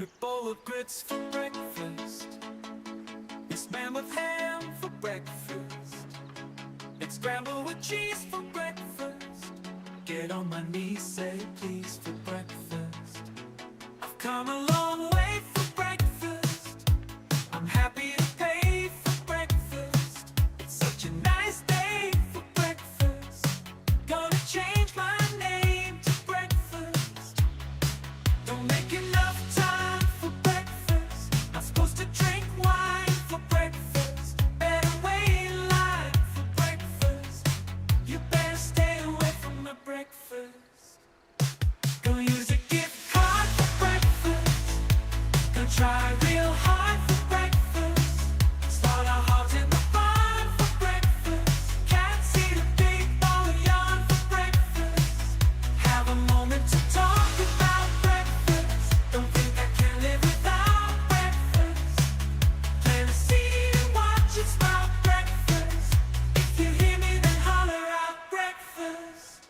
Big bowl of grits for breakfast. It's man with ham for breakfast. It's scrambled with cheese for breakfast. Get on my knees, say please for breakfast. I've come a long way for breakfast. I'm happy to pay for breakfast. It's such a nice day for breakfast. Gonna change my name to breakfast. Don't make enough time for breakfast. Not supposed to drink wine for breakfast. Better wait in line for breakfast. You better stay away from my breakfast. Gonna use a gift card for breakfast. Gonna try real hard for breakfast. Start our hearts in the barn for breakfast. Can't see the big ball of yarn for breakfast. Have a moment to talk about breakfast. Don't think I can live without breakfast. Plant a seed and watch it sprout breakfast. If you hear me, then holler out breakfast.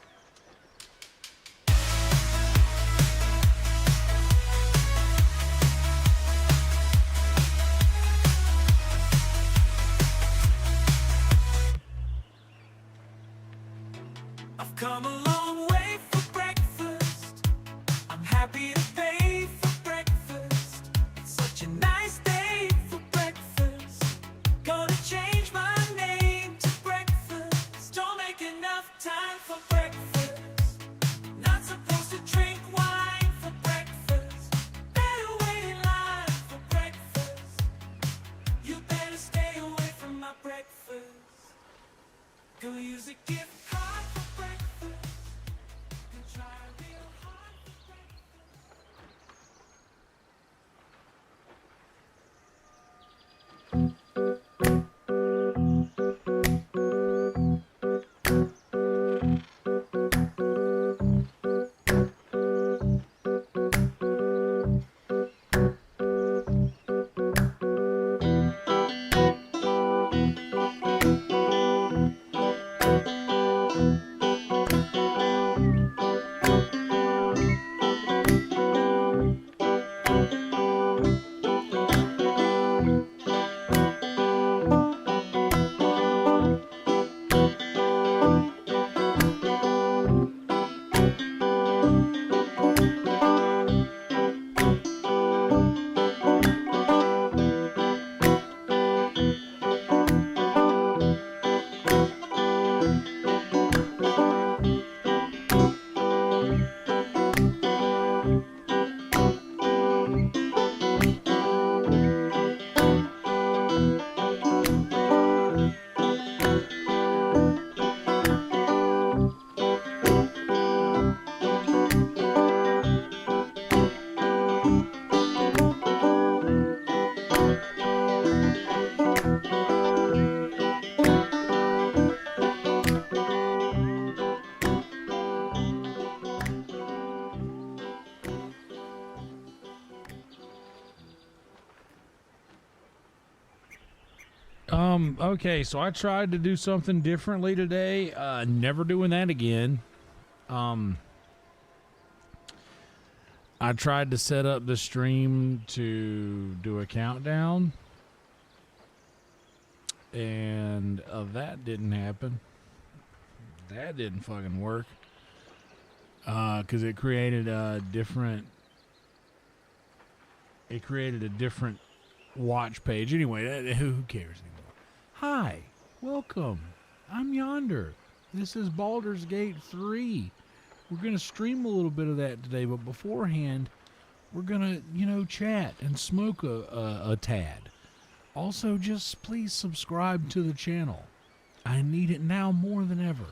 I've come a long way for breakfast. I'm happy to pay for breakfast. It's such a nice day for breakfast. Gonna change my name to breakfast. Don't make enough time for breakfast. Not supposed to drink wine for breakfast. Better wait in line for breakfast. You better stay away from my breakfast. Gonna use a gift card for breakfast. And try real hard for breakfast. Okay, so I tried to do something differently today. Never doing that again. I tried to set up the stream to do a countdown, and that didn't happen. That didn't fucking work. Because it created a different watch page. Anyway, who cares anymore? Hi, welcome. I'm Yonder. This is Baldur's Gate 3. We're going to stream a little bit of that today, but beforehand, we're going to, chat and smoke a tad. Also, just please subscribe to the channel. I need it now more than ever.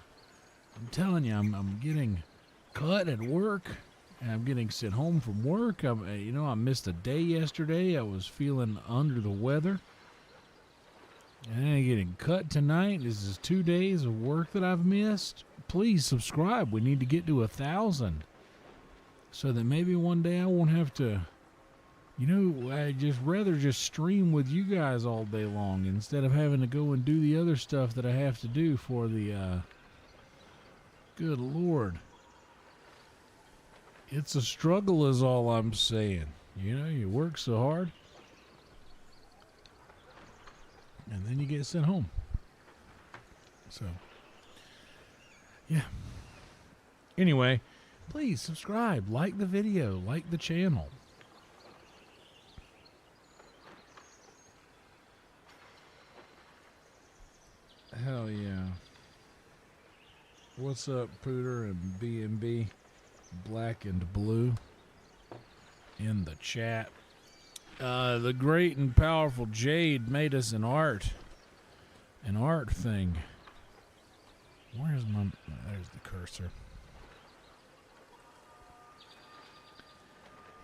I'm telling you, I'm getting cut at work, and I'm getting sent home from work. I missed a day yesterday. I was feeling under the weather. And I'm getting cut tonight. This is 2 days of work that I've missed. Please subscribe. We need to get to 1,000. So that maybe one day I won't have to, I just rather just stream with you guys all day long instead of having to go and do the other stuff that I have to do for the, good Lord. It's a struggle is all I'm saying. You know, you work so hard, and then you get sent home. So, yeah. Anyway, please subscribe, like the video, like the channel. Hell yeah. What's up, Pooter and B&B Black and Blue in the chat? The great and powerful Jade made us an art thing. Where's my, there's the cursor.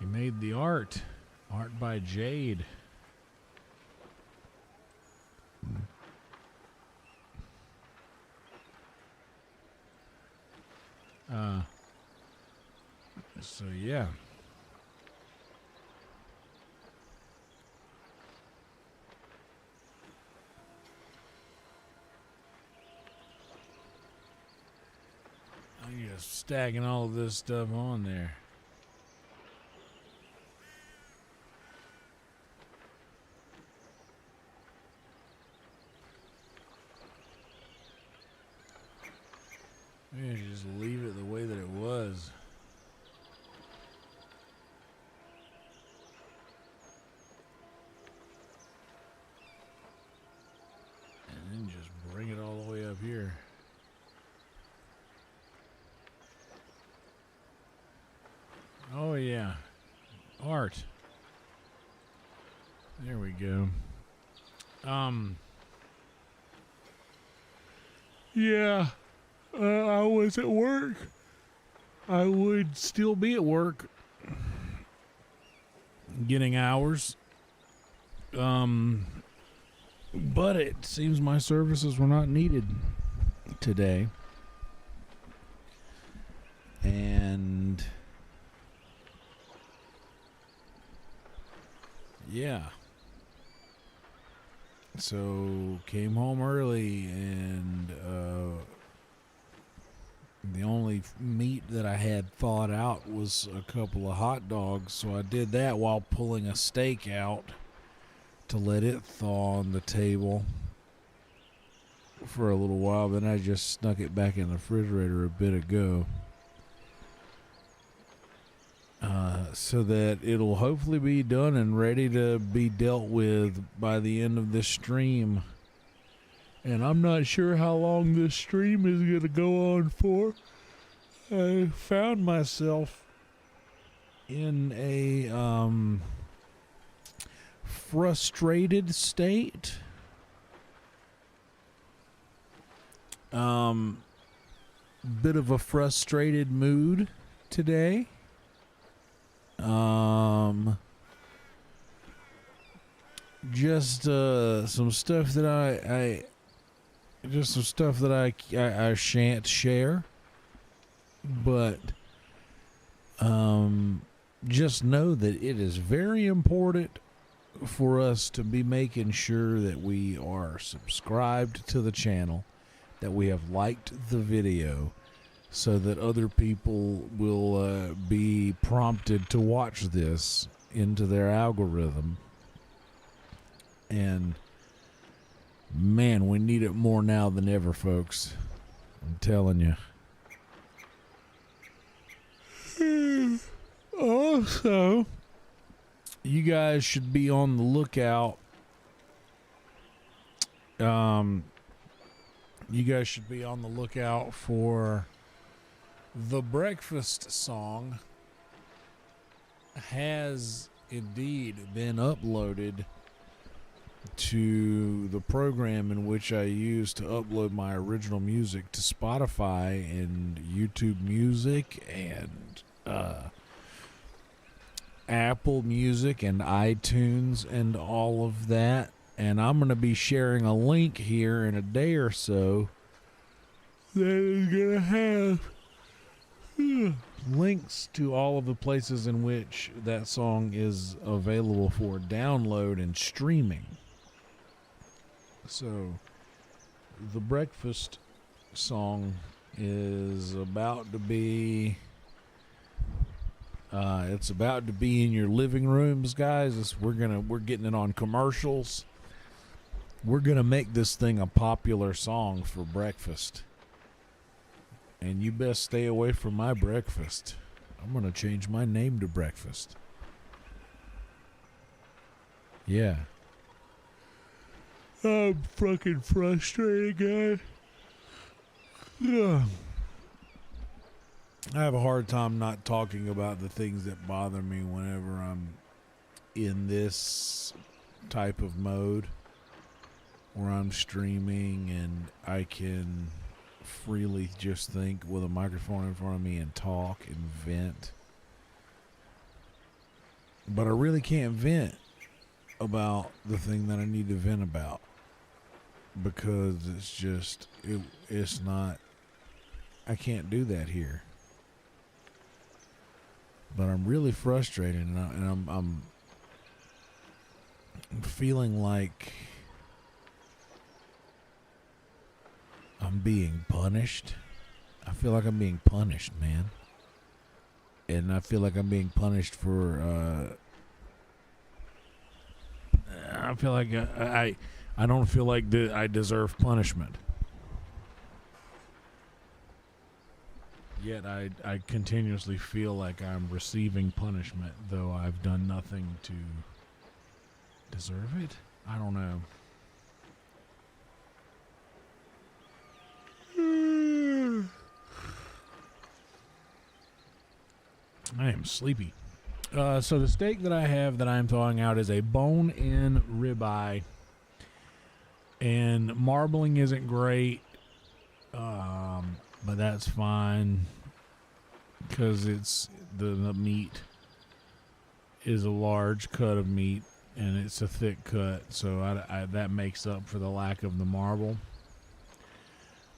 He made the art by Jade. So yeah. I'm just stacking all of this stuff on there. Maybe just leave it the way that it was. And then just bring it all the way up here. Oh yeah. Art. There we go. Yeah. I was at work. I would still be at work. Getting hours. But it seems my services were not needed today. And yeah. So came home early, and the only meat that I had thawed out was a couple of hot dogs, so I did that while pulling a steak out to let it thaw on the table for a little while. Then I just snuck it back in the refrigerator a bit ago, so that it'll hopefully be done and ready to be dealt with by the end of this stream. And I'm not sure how long this stream is going to go on for. I found myself in a frustrated state. Bit of a frustrated mood today. Just some stuff that I shan't share, but just know that it is very important for us to be making sure that we are subscribed to the channel, that we have liked the video, so that other people will be prompted to watch this into their algorithm. And man, we need it more now than ever, folks. I'm telling you. Also, you guys should be on the lookout. You guys should be on the lookout for the breakfast song. Has indeed been uploaded to the program in which I use to upload my original music to Spotify and YouTube Music and Apple Music and iTunes and all of that. And I'm going to be sharing a link here in a day or so that is going to have links to all of the places in which that song is available for download and streaming. So the breakfast song is about to be It's about to be in your living rooms, guys. We're getting it on commercials. We're gonna make this thing a popular song for breakfast. And you best stay away from my breakfast. I'm gonna change my name to Breakfast. Yeah. I'm fucking frustrated, guys. Ugh. I have a hard time not talking about the things that bother me whenever I'm in this type of mode where I'm streaming and I can freely just think with a microphone in front of me and talk and vent. But I really can't vent about the thing that I need to vent about because it's not, I can't do that here. But I'm really frustrated, and I'm feeling like I'm being punished. I feel like I'm being punished, man. And I feel like I'm being punished for. I feel like I don't feel like I deserve punishment. Yet I continuously feel like I'm receiving punishment, though I've done nothing to deserve it. I don't know. I am sleepy. So the steak that I have that I'm thawing out is a bone-in ribeye. And marbling isn't great. But that's fine because it's the meat is a large cut of meat and it's a thick cut, so that makes up for the lack of the marble.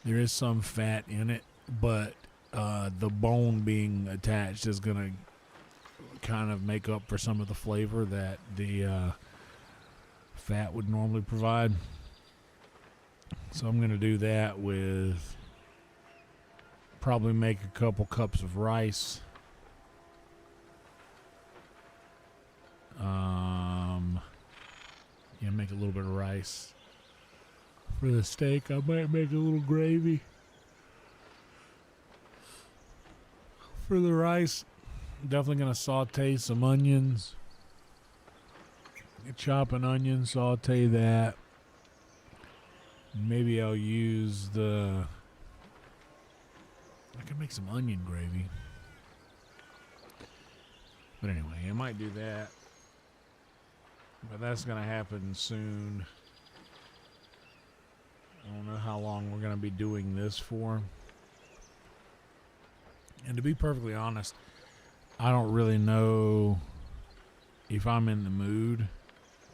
There is some fat in it, but the bone being attached is going to kind of make up for some of the flavor that the fat would normally provide. So I'm going to do that with probably make a couple cups of rice. Yeah, make a little bit of rice. For the steak, I might make a little gravy. For the rice, definitely going to saute some onions. Chop an onion, saute that. Maybe I'll use I can make some onion gravy. But anyway, I might do that. But that's going to happen soon. I don't know how long we're going to be doing this for. And to be perfectly honest, I don't really know if I'm in the mood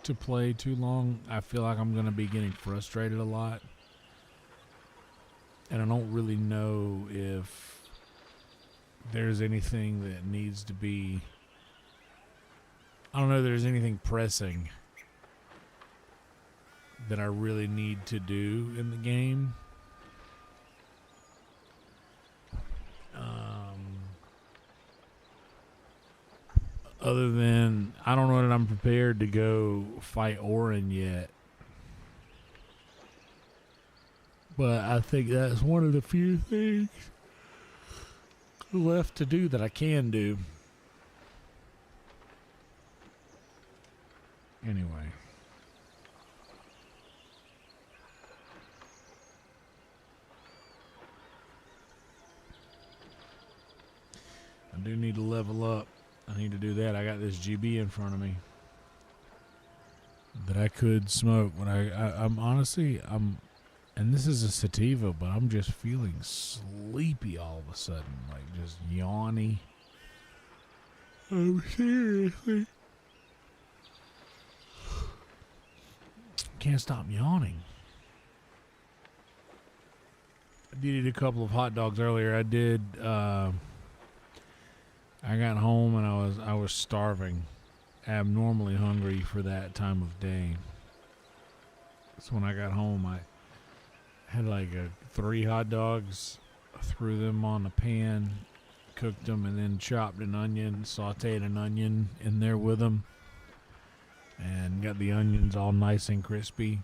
to play too long. I feel like I'm going to be getting frustrated a lot. And I don't really know if there's anything that needs to be... I don't know if there's anything pressing that I really need to do in the game. Other than, I don't know that I'm prepared to go fight Orin yet. But I think that's one of the few things left to do that I can do. Anyway. I do need to level up. I need to do that. I got this GB in front of me that I could smoke. But I'm honestly, and this is a sativa, but I'm just feeling sleepy all of a sudden. Like just yawny. I'm seriously. Can't stop yawning. I did eat a couple of hot dogs earlier. I did, I got home and I was starving, abnormally hungry for that time of day. So when I got home, I had like 3 hot dogs, threw them on the pan, cooked them, and then chopped an onion, sauteed an onion in there with them, and got the onions all nice and crispy,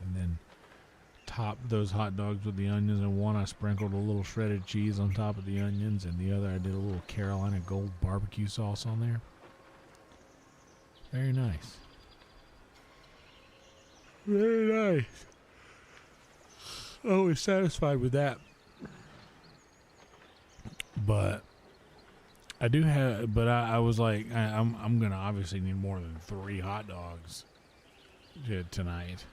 and then topped those hot dogs with the onions. And one I sprinkled a little shredded cheese on top of the onions, and the other I did a little Carolina Gold barbecue sauce on there. Very nice. Very nice. I was satisfied with that. But I do have, but I was like, I'm gonna obviously need more than 3 hot dogs tonight.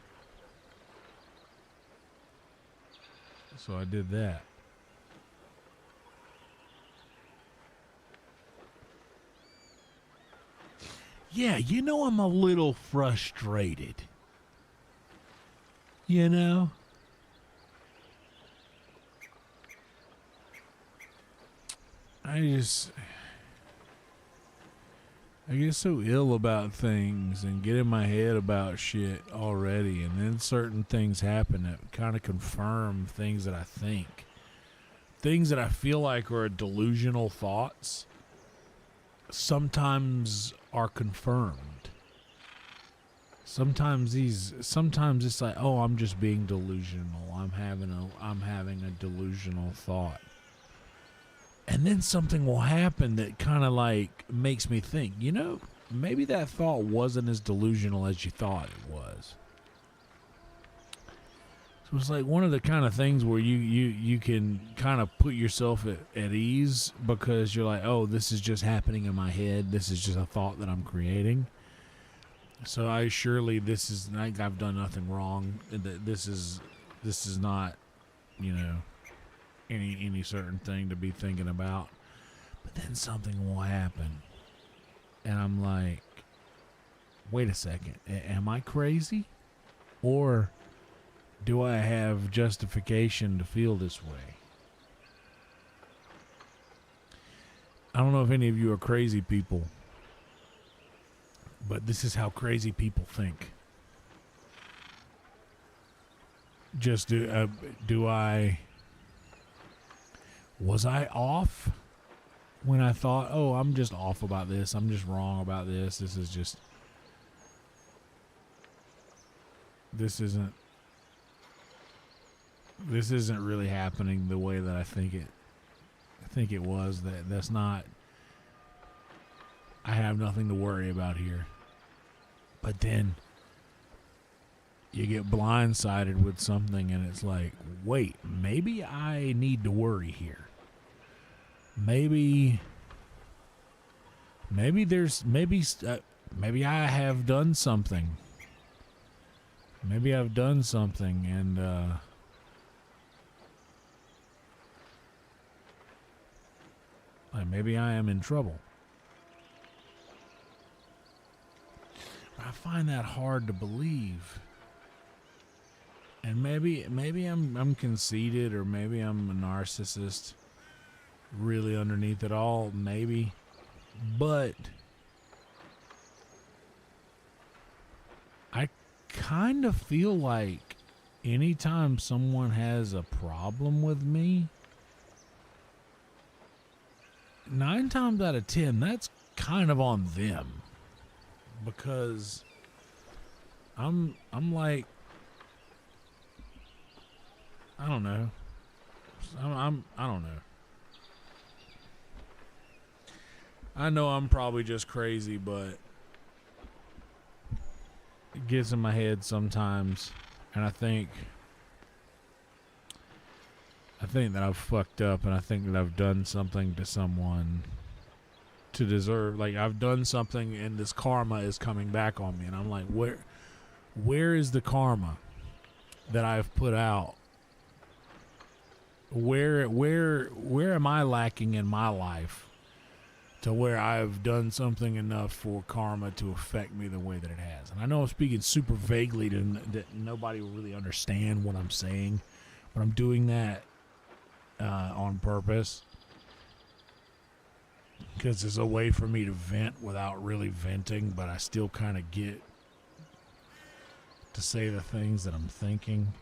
So I did that. Yeah, you know, I'm a little frustrated. You know? I get so ill about things and get in my head about shit already, and then certain things happen that kind of confirm things that I think. Things that I feel like are delusional thoughts sometimes are confirmed. Sometimes it's like, oh, I'm just being delusional. I'm having a delusional thought. And then something will happen that kind of like makes me think, you know, maybe that thought wasn't as delusional as you thought it was. So it's like one of the kind of things where you can kind of put yourself at ease, because you're like, oh, this is just happening in my head. This is just a thought that I'm creating. So this is like, I've done nothing wrong. This is not, you know, any certain thing to be thinking about. But then something will happen, and I'm like, wait a second, am I crazy, or do I have justification to feel this way? I don't know if any of you are crazy people, but this is how crazy people think. Just was I off when I thought, oh, I'm just off about this, I'm just wrong about this, this isn't really happening the way that I think it was. That's not, I have nothing to worry about here. But then you get blindsided with something, and it's like, wait, maybe I need to worry here. Maybe I have done something. Maybe I've done something, and maybe I am in trouble. But I find that hard to believe. And maybe I'm conceited, or maybe I'm a narcissist really underneath it all, maybe. But I kind of feel like anytime someone has a problem with me, 9 times out of 10, that's kind of on them. Because I'm like, I don't know. I don't know. I know I'm probably just crazy, but it gets in my head sometimes, and I think that I've fucked up, and I think that I've done something to someone to deserve, like, I've done something, and this karma is coming back on me, and I'm like, where is the karma that I've put out? Where am I lacking in my life to where I've done something enough for karma to affect me the way that it has? And I know I'm speaking super vaguely that nobody will really understand what I'm saying, but I'm doing that on purpose, because it's a way for me to vent without really venting, but I still kind of get to say the things that I'm thinking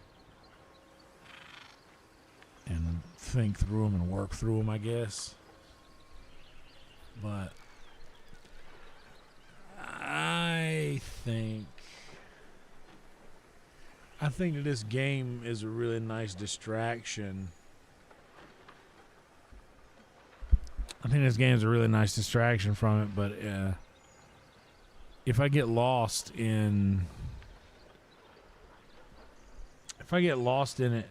and think through them and work through them, I guess. But I think that this game is a really nice distraction. I think this game is a really nice distraction from it, but if I get lost in it,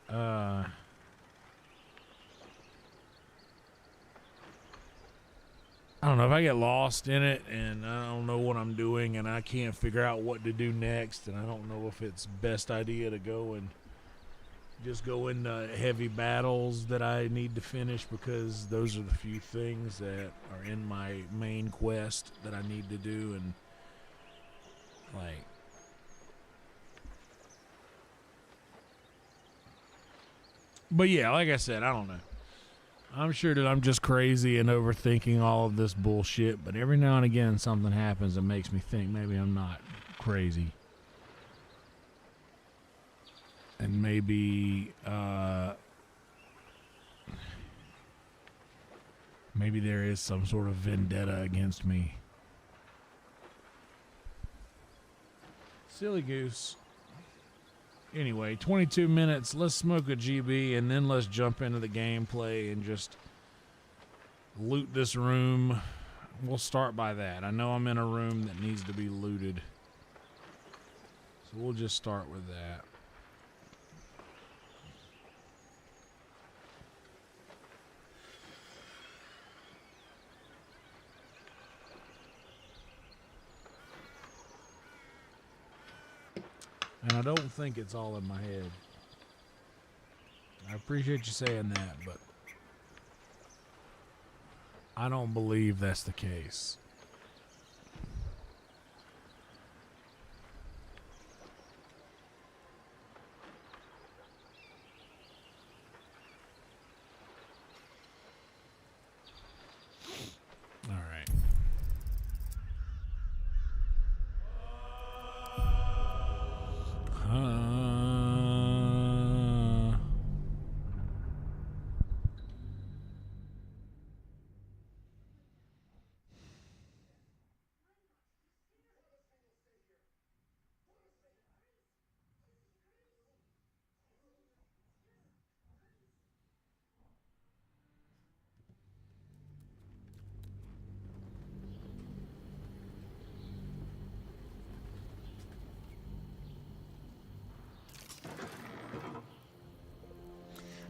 I don't know, if I get lost in it and I don't know what I'm doing and I can't figure out what to do next, and I don't know if it's best idea to go and just go into heavy battles that I need to finish, because those are the few things that are in my main quest that I need to do. And like, but yeah, like I said, I don't know. I'm sure that I'm just crazy and overthinking all of this bullshit, but every now and again something happens that makes me think maybe I'm not crazy. And maybe there is some sort of vendetta against me. Silly goose. Anyway, 22 minutes. Let's smoke a GB and then let's jump into the gameplay and just loot this room. We'll start by that. I know I'm in a room that needs to be looted, so we'll just start with that. And I don't think it's all in my head. I appreciate you saying that, but I don't believe that's the case. All right.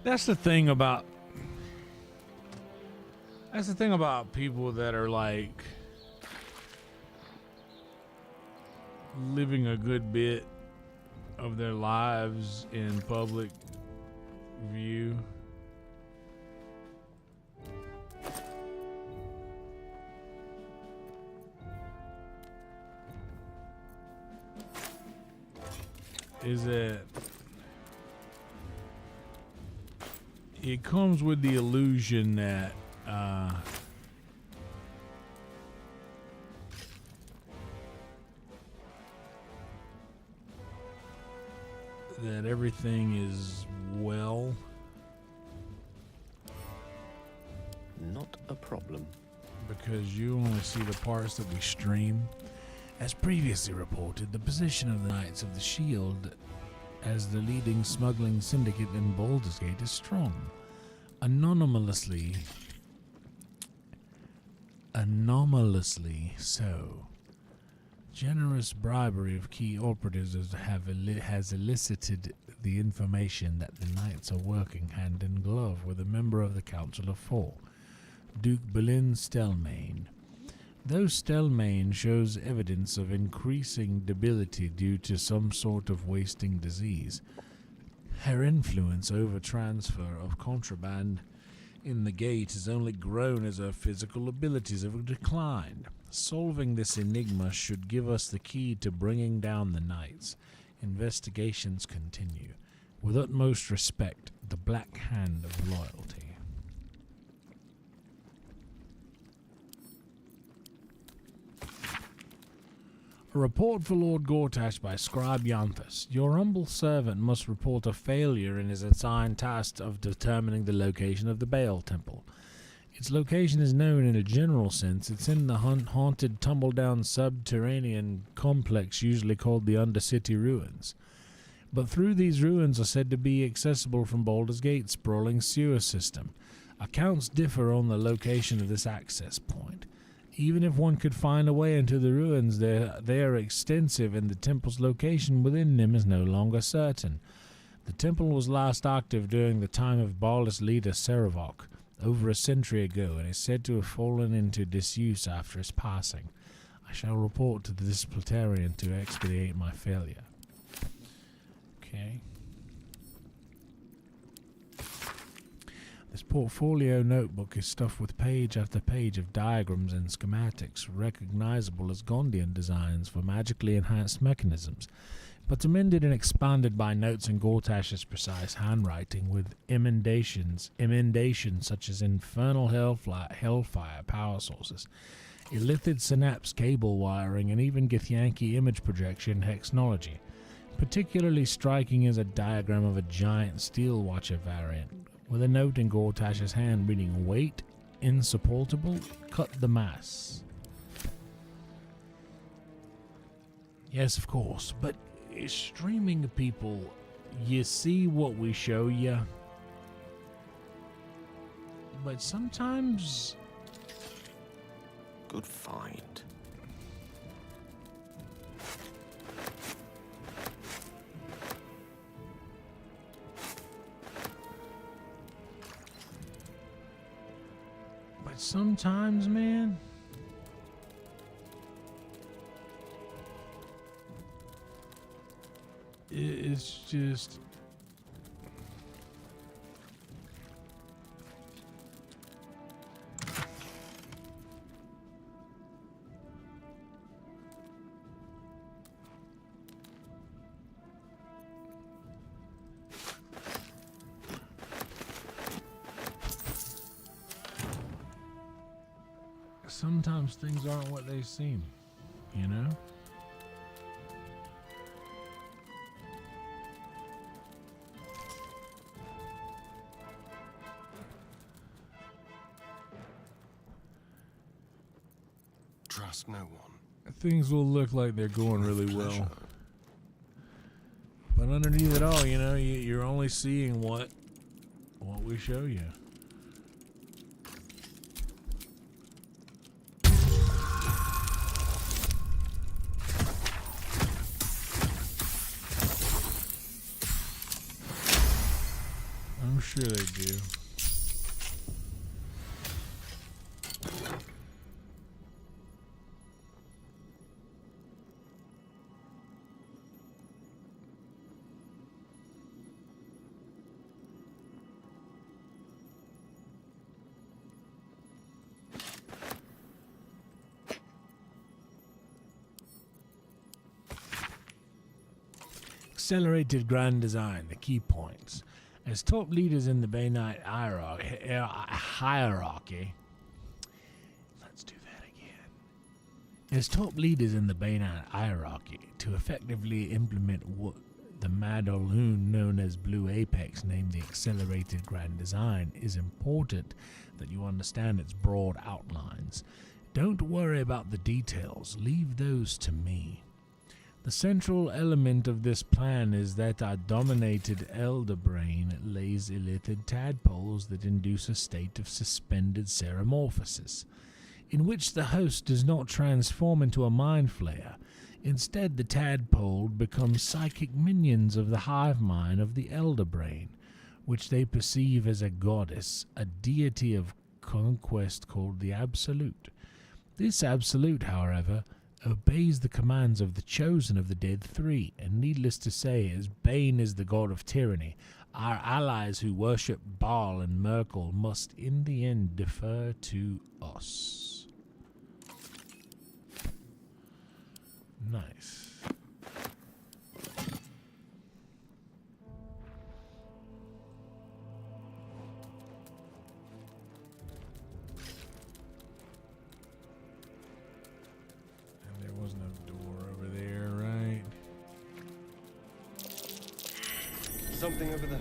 That's the thing about people that are like living a good bit of their lives in public view. Is that it comes with the illusion that that everything is well. Not a problem. Because you only see the parts that we stream. As previously reported, the position of the Knights of the Shield as the leading smuggling syndicate in Baldur's Gate is strong. Anomalously so. Generous bribery of key operatives has elicited the information that the Knights are working hand in glove with a member of the Council of Four, Duke Boleyn Stelmane. Though Stelmane shows evidence of increasing debility due to some sort of wasting disease, her influence over transfer of contraband in the gate has only grown as her physical abilities have declined. Solving this enigma should give us the key to bringing down the Knights. Investigations continue. With utmost respect, the Black Hand of Loyalty. A report for Lord Gortash by Scribe Yanthus. Your humble servant must report a failure in his assigned task of determining the location of the Baal Temple. Its location is known in a general sense. It's in the haunted, tumble-down subterranean complex usually called the Undercity Ruins. But through these ruins are said to be accessible from Baldur's Gate's sprawling sewer system. Accounts differ on the location of this access point. Even if one could find a way into the ruins, they are extensive, and the temple's location within them is no longer certain. The temple was last active during the time of Baldur's leader Serevok, over a century ago, and is said to have fallen into disuse after his passing. I shall report to the disciplinarian to expedite my failure. Okay. This portfolio notebook is stuffed with page after page of diagrams and schematics, recognizable as Gondian designs for magically enhanced mechanisms, but amended and expanded by notes in Gortash's precise handwriting with emendations such as infernal hellfire power sources, illithid synapse cable wiring, and even Githyanki image projection hexnology. Particularly striking is a diagram of a giant steel watcher variant, with a note in Gortash's hand reading, "Weight insupportable, cut the mass." Yes, of course, but streaming people, you see what we show you, but sometimes Good find. man, it's just sometimes things aren't what they seem, you know? Trust no one. Things will look like they're going really well. But underneath it all, you know, you're only seeing what we show you. I'm sure they do. Accelerated grand design, the key points. As top leaders in the Bay Knight hierarchy, let's do that again. As top leaders in the Bay Knight hierarchy, to effectively implement what the Madaloon known as Blue Apex named the Accelerated Grand Design, is important that you understand its broad outlines. Don't worry about the details, leave those to me. The central element of this plan is that our dominated elder brain lays illithid tadpoles that induce a state of suspended ceremorphosis, in which the host does not transform into a mind flayer. Instead, the tadpole becomes psychic minions of the hive mind of the elder brain, which they perceive as a goddess, a deity of conquest called the Absolute. This Absolute, however, obeys the commands of the chosen of the dead three, and needless to say, as Bane is the god of tyranny, our allies who worship Baal and Merkel must in the end defer to us. Nice. Was no door over there, right? Something over there.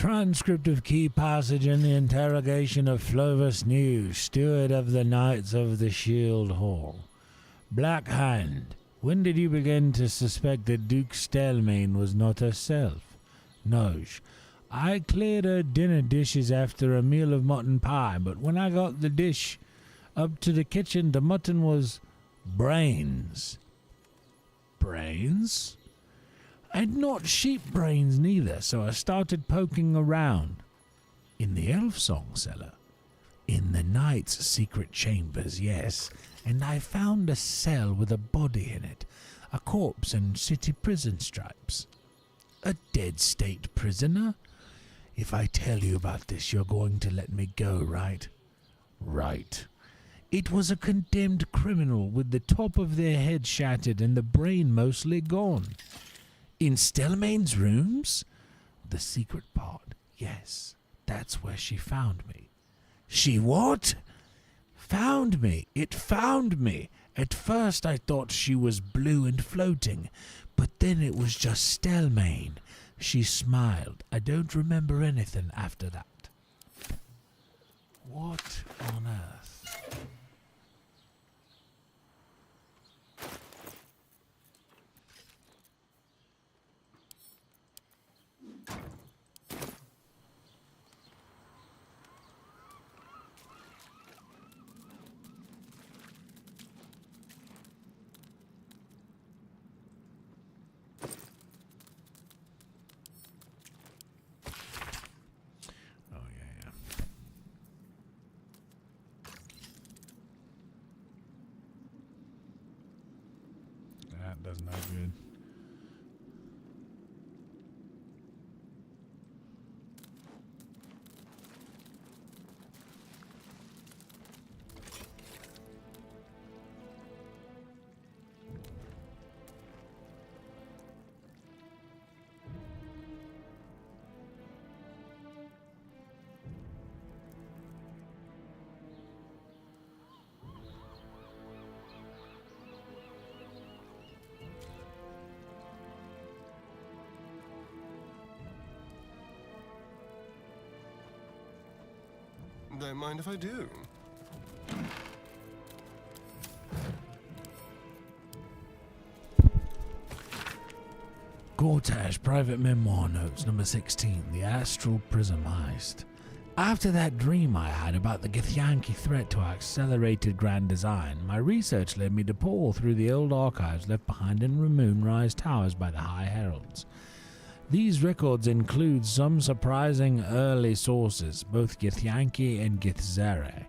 Transcript of key passage in the interrogation of Flovus New, steward of the Knights of the Shield Hall. Black Hand, when did you begin to suspect that Duke Stelmane was not herself? Noge, I cleared her dinner dishes after a meal of mutton pie, but when I got the dish up to the kitchen, the mutton was brains. Brains? And not sheep brains neither, so I started poking around. In the elf song cellar? In the knight's secret chambers, yes, and I found a cell with a body in it, a corpse and city prison stripes. A dead state prisoner? If I tell you about this, you're going to let me go, right? Right. It was a condemned criminal with the top of their head shattered and the brain mostly gone. In Stelmane's rooms? The secret part, yes. That's where she found me. She what? Found me. It found me. At first I thought she was blue and floating, but then it was just Stelmane. She smiled. I don't remember anything after that. What on earth? That does not good. Don't mind if I do. Gortash, Private Memoir Notes, number 16, The Astral Prism Heist. After that dream I had about the Githyanki threat to our accelerated grand design, my research led me to pore through the old archives left behind in Moonrise Towers by the High Heralds. These records include some surprising early sources, both Githyanki and Githzere,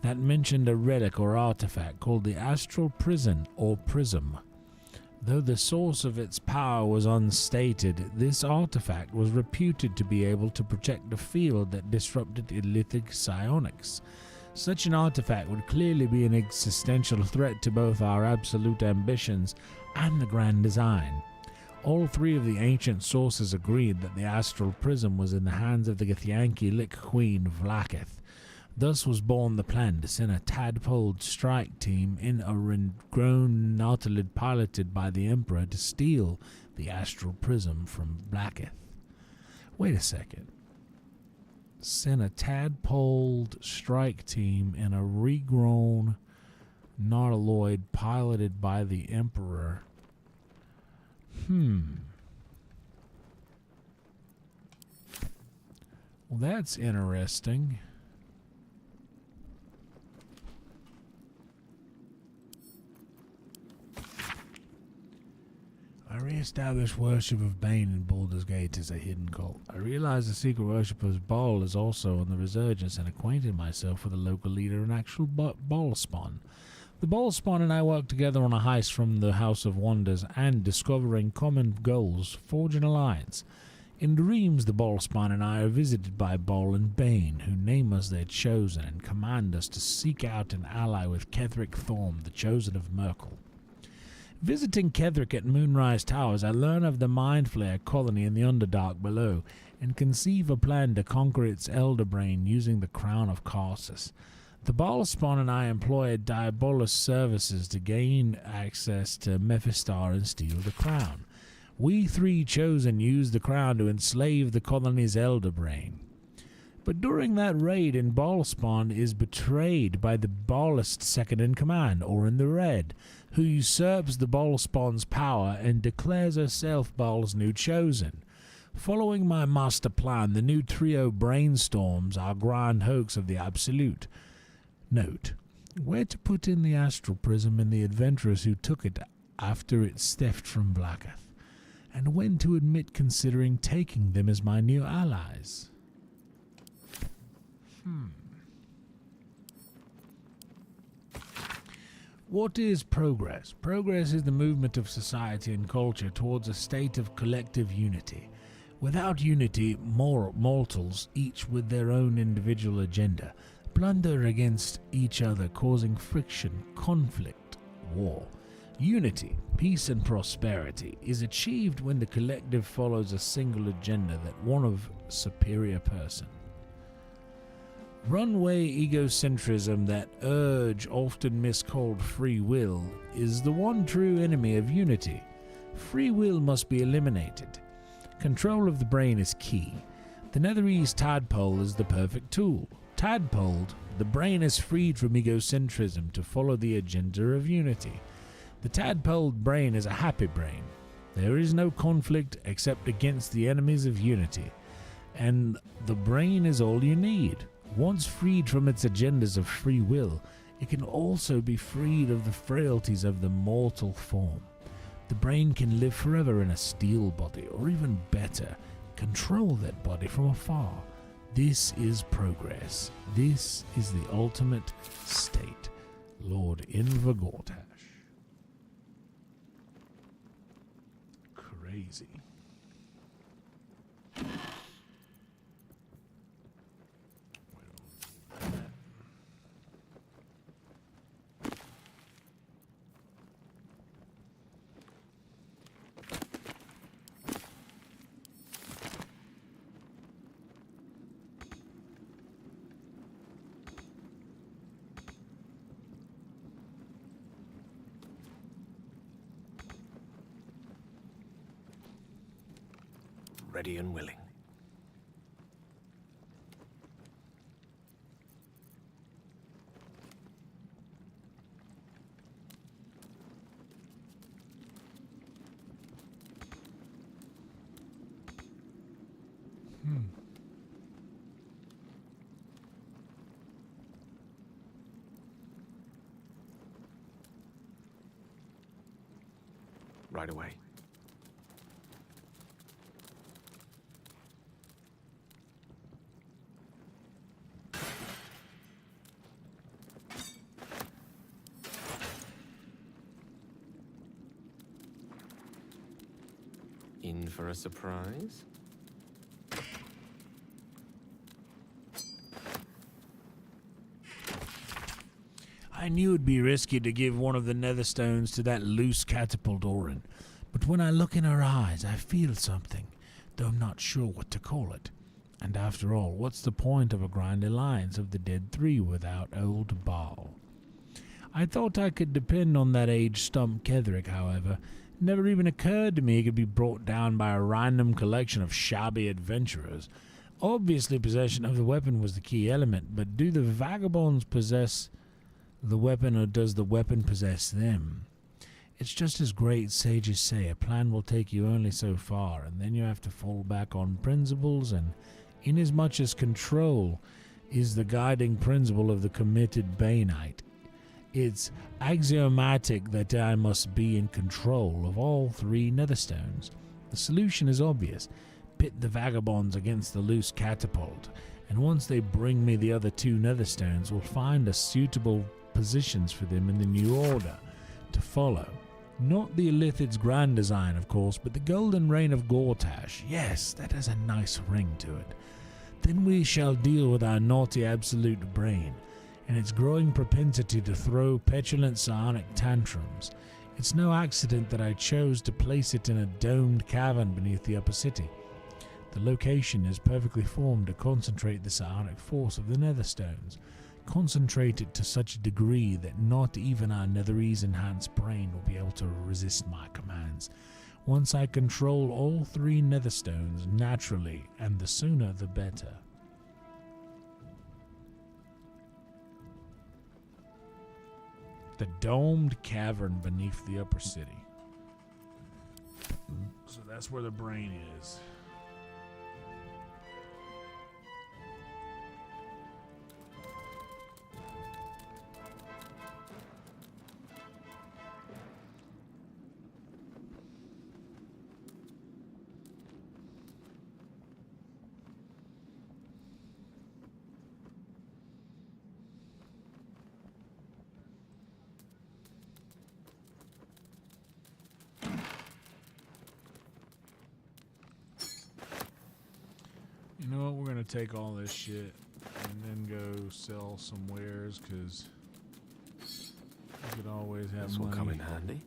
that mentioned a relic or artifact called the Astral Prison or Prism. Though the source of its power was unstated, this artifact was reputed to be able to project a field that disrupted Illithic psionics. Such an artifact would clearly be an existential threat to both our absolute ambitions and the grand design. All three of the ancient sources agreed that the Astral Prism was in the hands of the Githyanki Lich Queen Vlaakith. Thus was born the plan to send a tadpoled strike team in a grown nautilid piloted by the Emperor to steal the Astral Prism from Vlaakith. Wait a second. Send a tadpoled strike team in a regrown nautiloid piloted by the Emperor. Well, that's interesting. I re-established worship of Bane in Baldur's Gate as a hidden cult. I realized the secret worship of Baal is also on the resurgence and acquainted myself with a local leader and actual Baal spawn. The Baal spawn and I worked together on a heist from the House of Wonders and, discovering common goals, forge an alliance. In dreams, the Baal spawn and I are visited by Baal and Bane, who name us their chosen and command us to seek out an ally with Ketheric Thorm, the chosen of Merkel. Visiting Ketheric at Moonrise Towers, I learn of the Mind Flayer colony in the Underdark below, and conceive a plan to conquer its elder brain using the crown of Karsus. The Baal spawn and I employ Diabolus services to gain access to Mephistar and steal the crown. We 3 chosen used the crown to enslave the colony's elder brain. But during that raid, Ballspawn is betrayed by the Ballist second in command, Orin the Red, who usurps the Ballspawn's power and declares herself Ball's new chosen. Following my master plan, the new trio brainstorms our grand hoax of the Absolute. Note, where to put in the astral prism and the adventurers who took it after its theft from Blacketh, and when to admit considering taking them as my new allies. What is progress? Progress is the movement of society and culture towards a state of collective unity. Without unity, mortals, each with their own individual agenda, blunder against each other, causing friction, conflict, war. Unity, peace and prosperity is achieved when the collective follows a single agenda, that one of superior person. Runaway egocentrism, that urge often miscalled free will, is the one true enemy of unity. Free will must be eliminated. Control of the brain is key. The Netherese tadpole is the perfect tool. Tadpoled, the brain is freed from egocentrism to follow the agenda of unity. The tadpoled brain is a happy brain. There is no conflict except against the enemies of unity. And the brain is all you need. Once freed from its agendas of free will, it can also be freed of the frailties of the mortal form. The brain can live forever in a steel body, or even better, control that body from afar. This is progress. This is the ultimate state. Lord Invergortash. Crazy. Ready and willing. Right away. In for a surprise? I knew it'd be risky to give one of the netherstones to that loose catapult Orin, but when I look in her eyes, I feel something, though I'm not sure what to call it. And after all, what's the point of a grand alliance of the dead 3 without old Baal? I thought I could depend on that aged stump Ketherick, however. It never even occurred to me he could be brought down by a random collection of shabby adventurers. Obviously, possession of the weapon was the key element, but do the vagabonds possess the weapon, or does the weapon possess them? It's just as great sages say, a plan will take you only so far, and then you have to fall back on principles, and inasmuch as control is the guiding principle of the committed Bainite, it's axiomatic that I must be in control of all 3 netherstones. The solution is obvious. Pit the vagabonds against the loose catapult, and once they bring me the other 2 netherstones, we'll find a suitable positions for them in the new order to follow. Not the Illithid's grand design, of course, but the golden reign of Gortash. Yes, that has a nice ring to it. Then we shall deal with our naughty absolute brain, and its growing propensity to throw petulant psionic tantrums. It's no accident that I chose to place it in a domed cavern beneath the upper city. The location is perfectly formed to concentrate the psionic force of the netherstones. Concentrate it to such a degree that not even our Netherese enhanced brain will be able to resist my commands. Once I control all 3 netherstones naturally, and the sooner the better. The domed cavern beneath the upper city. So that's where the brain is. You know what? We're gonna take all this shit and then go sell some wares, because we could always have This will money. come in handy.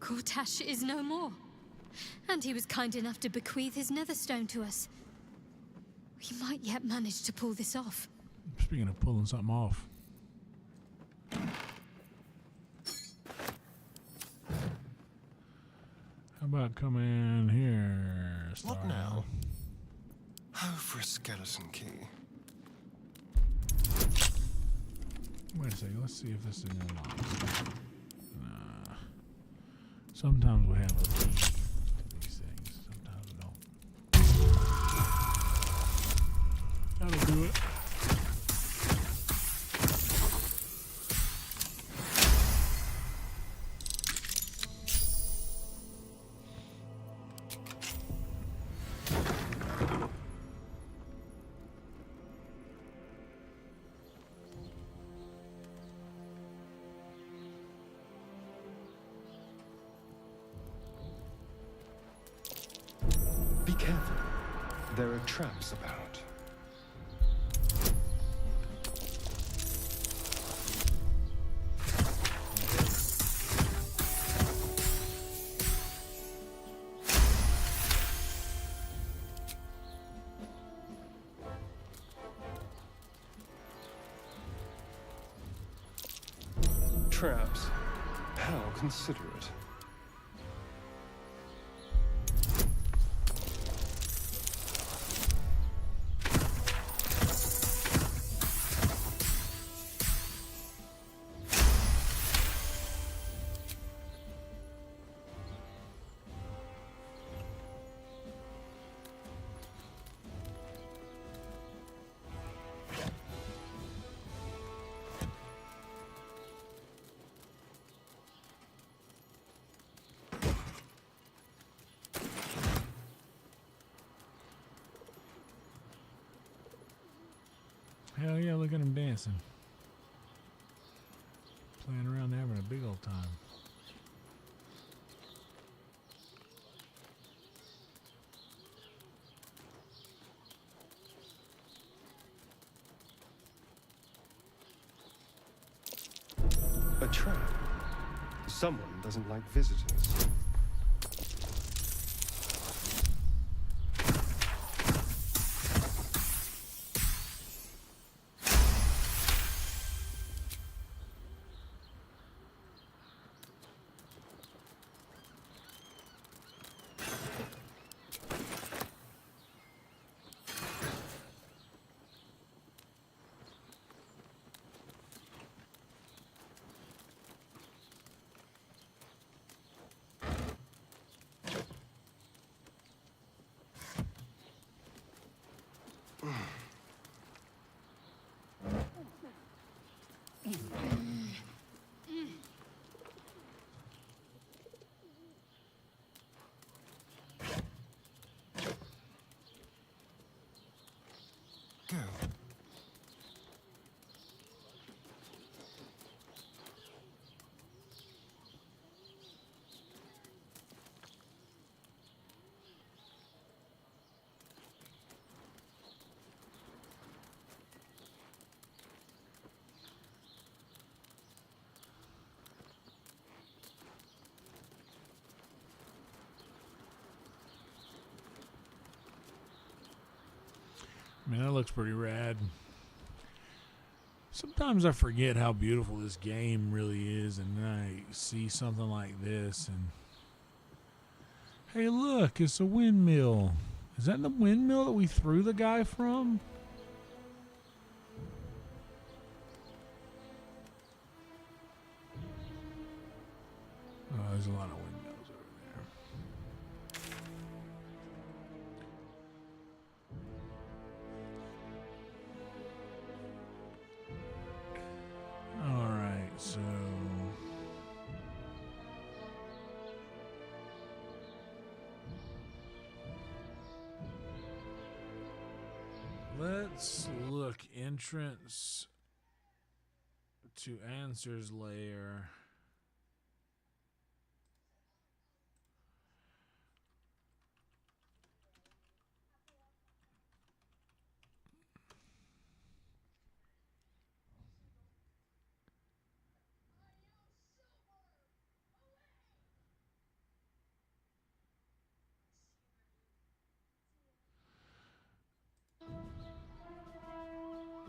Kortash is no more. And he was kind enough to bequeath his netherstone to us. We might yet manage to pull this off. Speaking of pulling something off. How about coming in here? What Star? now? Oh, for a skeleton key. Wait a second. Let's see if this is unlocked. Nah. Sometimes we have a key to these things. Sometimes we don't. That'll do it. Be careful. There are traps about. Traps? How considerate. Hell yeah, look at him dancing. Playing around having a big old time. A trap. Someone doesn't like visitors. I mean, that looks pretty rad. Sometimes I forget how beautiful this game really is, and then I see something like this, and hey, look, it's a windmill. Is that the windmill that we threw the guy from? Oh, there's a lot of windmills over there. All right, so let's look. Entrance to answers layer.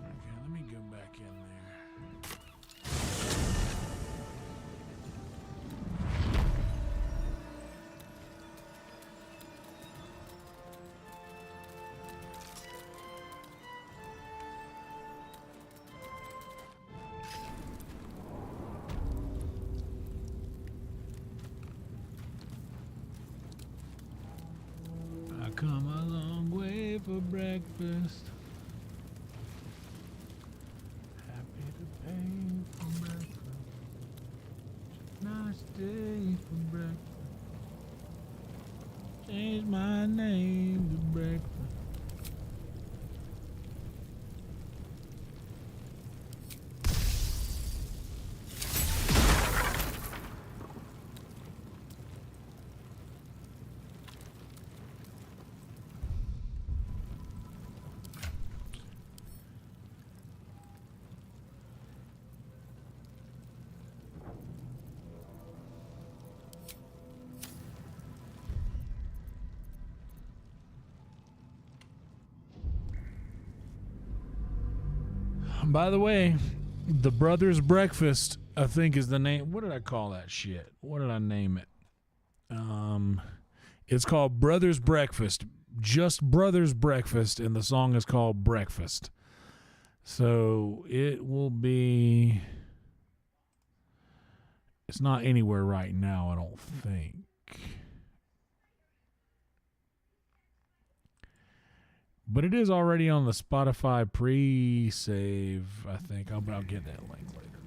Okay, let me go back in there. I come a long way for breakfast. Happy to pay for breakfast. Nice day for breakfast. Change my name to breakfast. By the way, the Brothers Breakfast, I think, is the name. What did I call that shit? What did I name it? It's called Brothers Breakfast. Just Brothers Breakfast, and the song is called Breakfast. So it will be. It's not anywhere right now, I don't think. But it is already on the Spotify pre-save, I think. But I'll get that link later.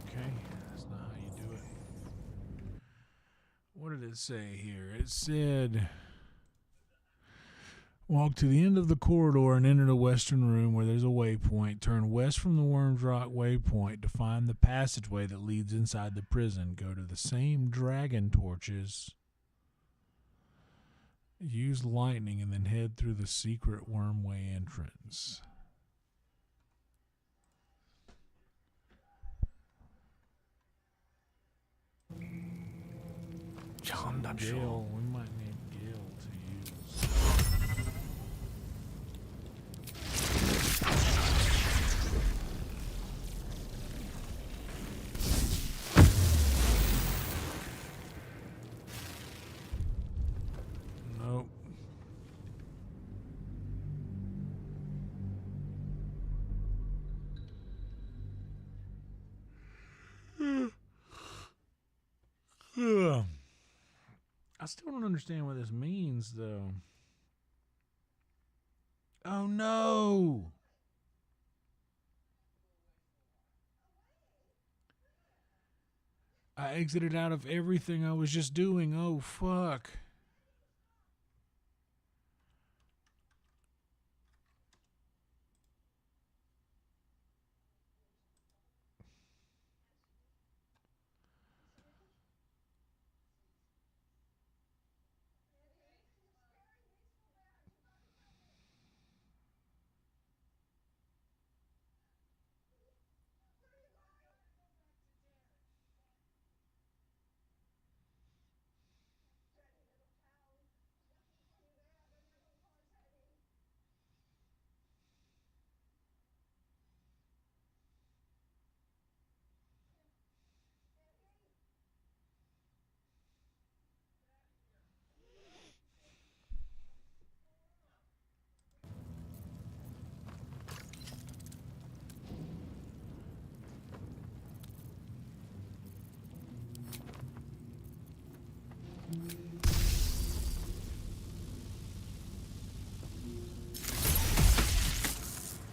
Okay, that's not how you do it. What did it say here? It said, walk to the end of the corridor and enter the western room where there's a waypoint. Turn west from the Worms Rock waypoint to find the passageway that leads inside the prison. Go to the same dragon torches. Use lightning and then head through the secret wormway entrance. Charmed, I'm sure. Gale, we might need Gale to use. Nope. I still don't understand what this means, though. Oh, no! I exited out of everything I was just doing. Oh, fuck.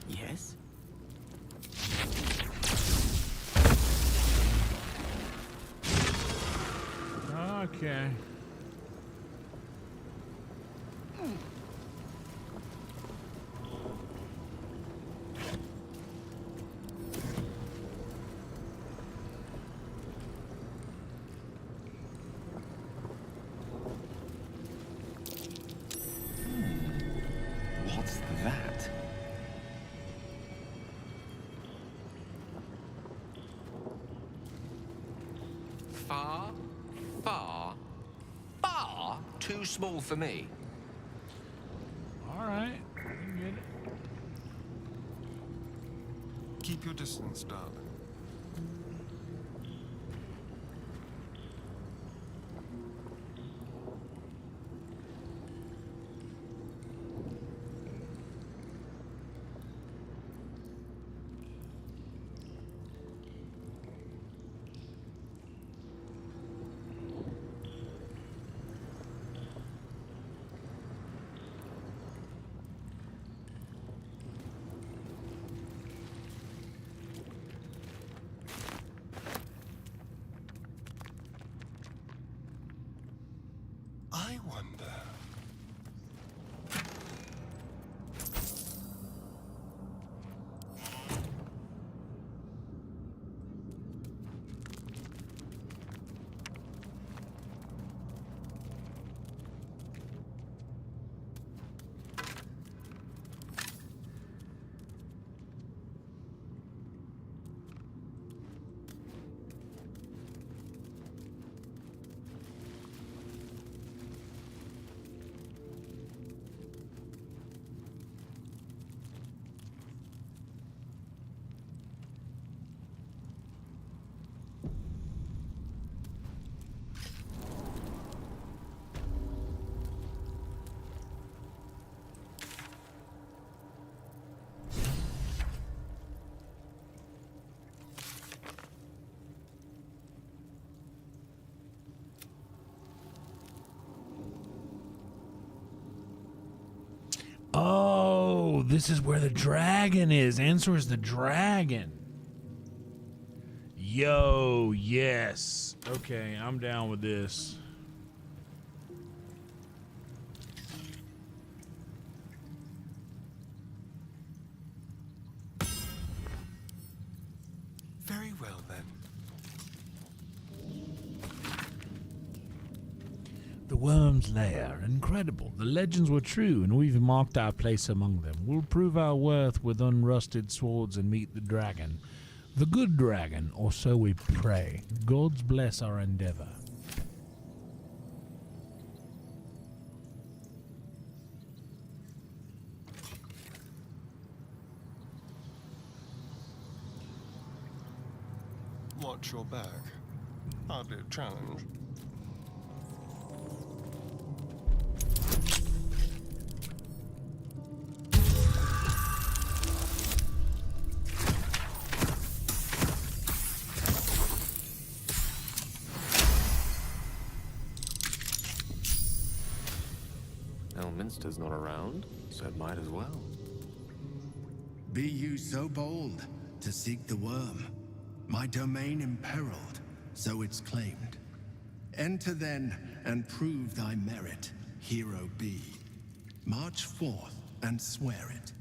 Yes? Okay. What's that? Far, far, far too small for me. All right. I can get it. Keep your distance, darling. I wonder. Oh, this is where the dragon is. Answer is the dragon. Yo, yes. Okay, I'm down with this. Very well then. The worm's lair. Incredible. The legends were true, and we've marked our place among them. We'll prove our worth with unrusted swords and meet the dragon. The good dragon, or so we pray. Gods bless our endeavor. Watch your back. Hardly a challenge. Elminster's not around, so it might as well. Be you so bold to seek the worm, my domain imperiled, so it's claimed. Enter then and prove thy merit, hero be. March forth and swear it.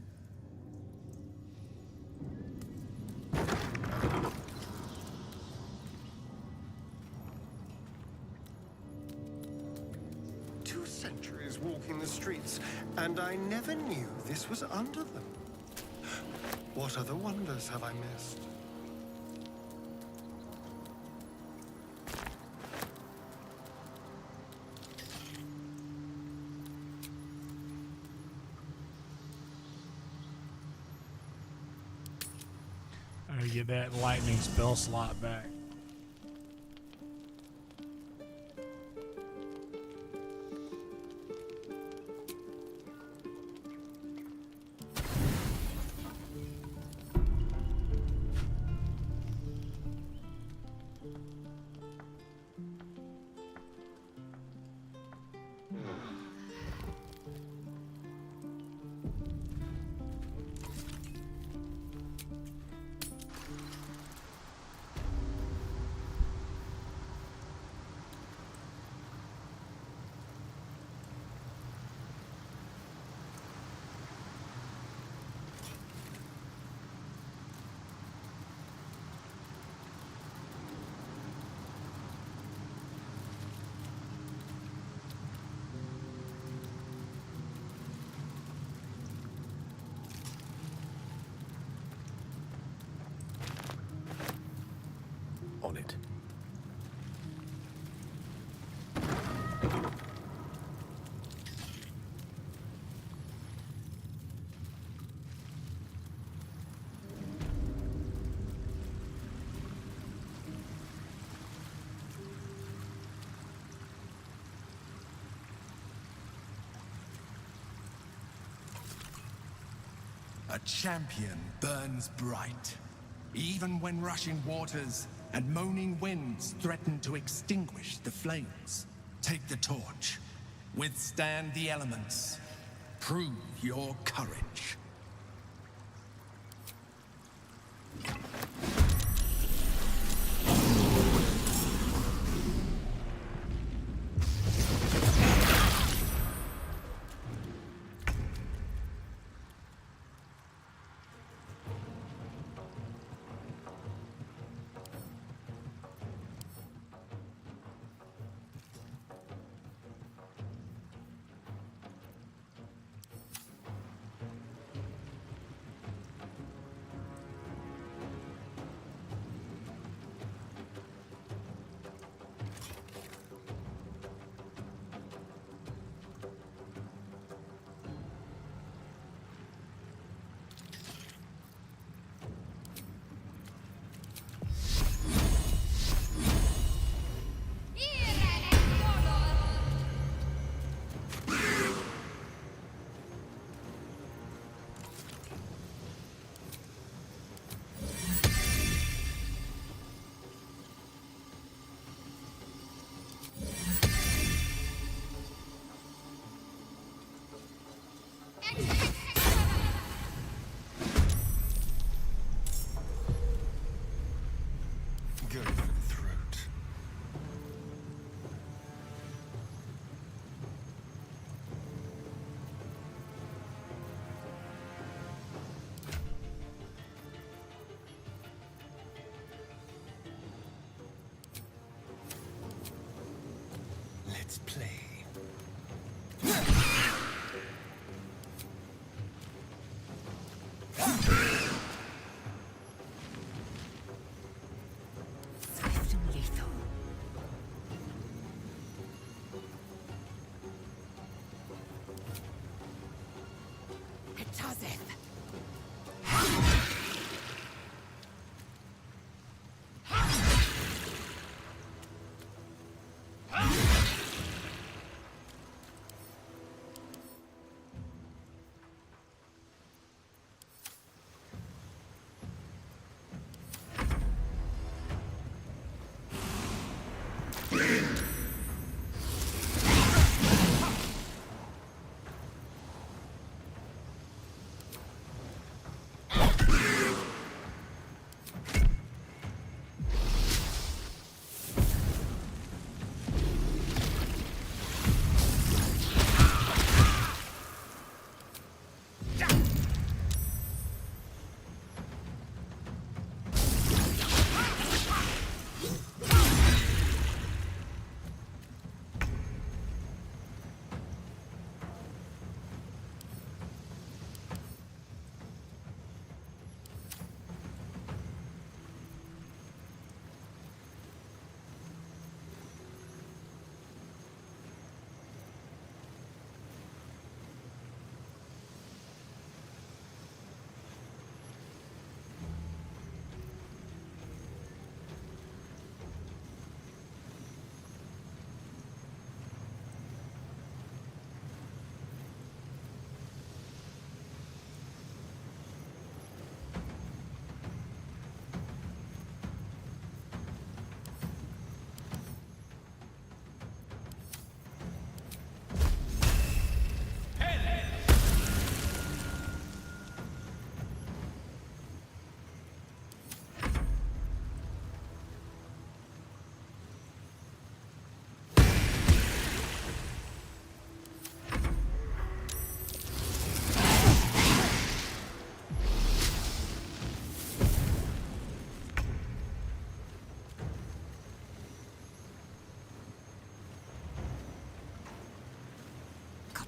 Centuries walking the streets, and I never knew this was under them. What other wonders have I missed? I gotta get that lightning spell slot back. On it. A champion burns bright, even when rushing waters and moaning winds threaten to extinguish the flames. Take the torch, withstand the elements, prove your courage. Go for the throat. Let's play.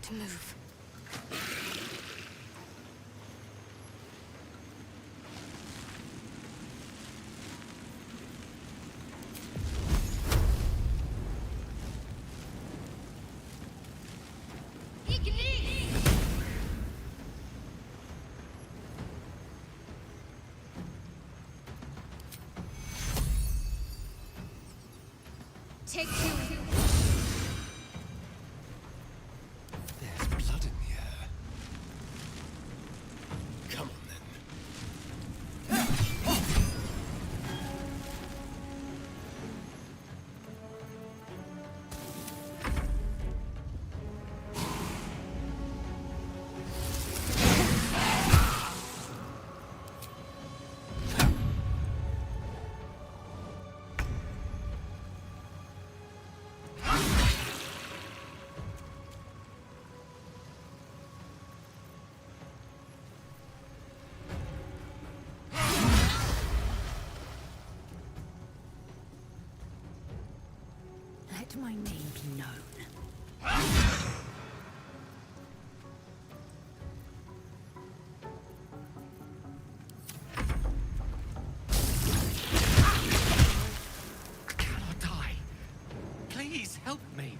to move. Take two. There's blood in the air. Come on then. Let my name be known. I cannot die. Please help me.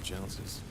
chances.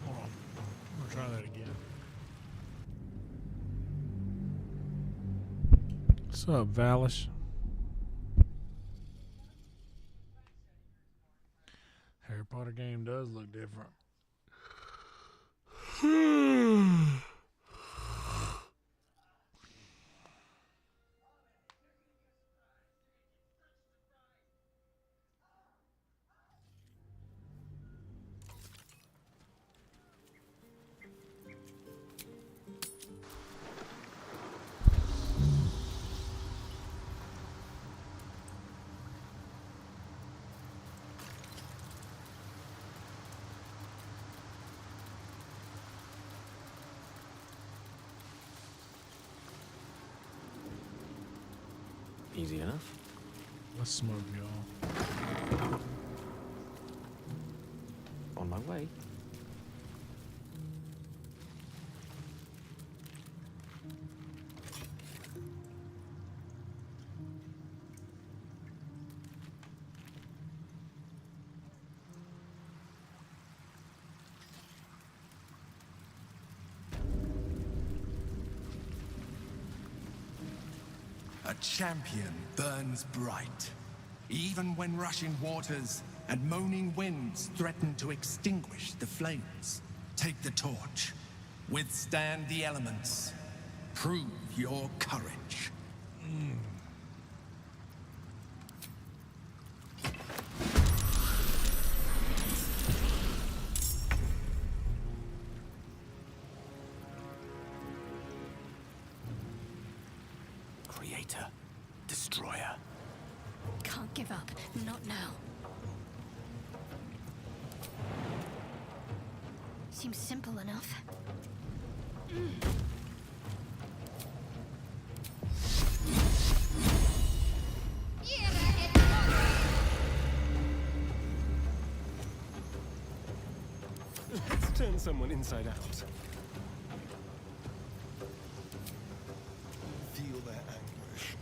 Hold on. I'm gonna try that again. What's up, Valish? Harry Potter game does look different. Easy enough. Let's smoke, y'all. On my way. A champion burns bright, even when rushing waters and moaning winds threaten to extinguish the flames. Take the torch, withstand the elements, prove your courage. Creator. Destroyer. Can't give up. Not now. Seems simple enough. Let's turn someone inside out. Feel their anguish.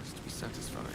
supposed to be satisfying.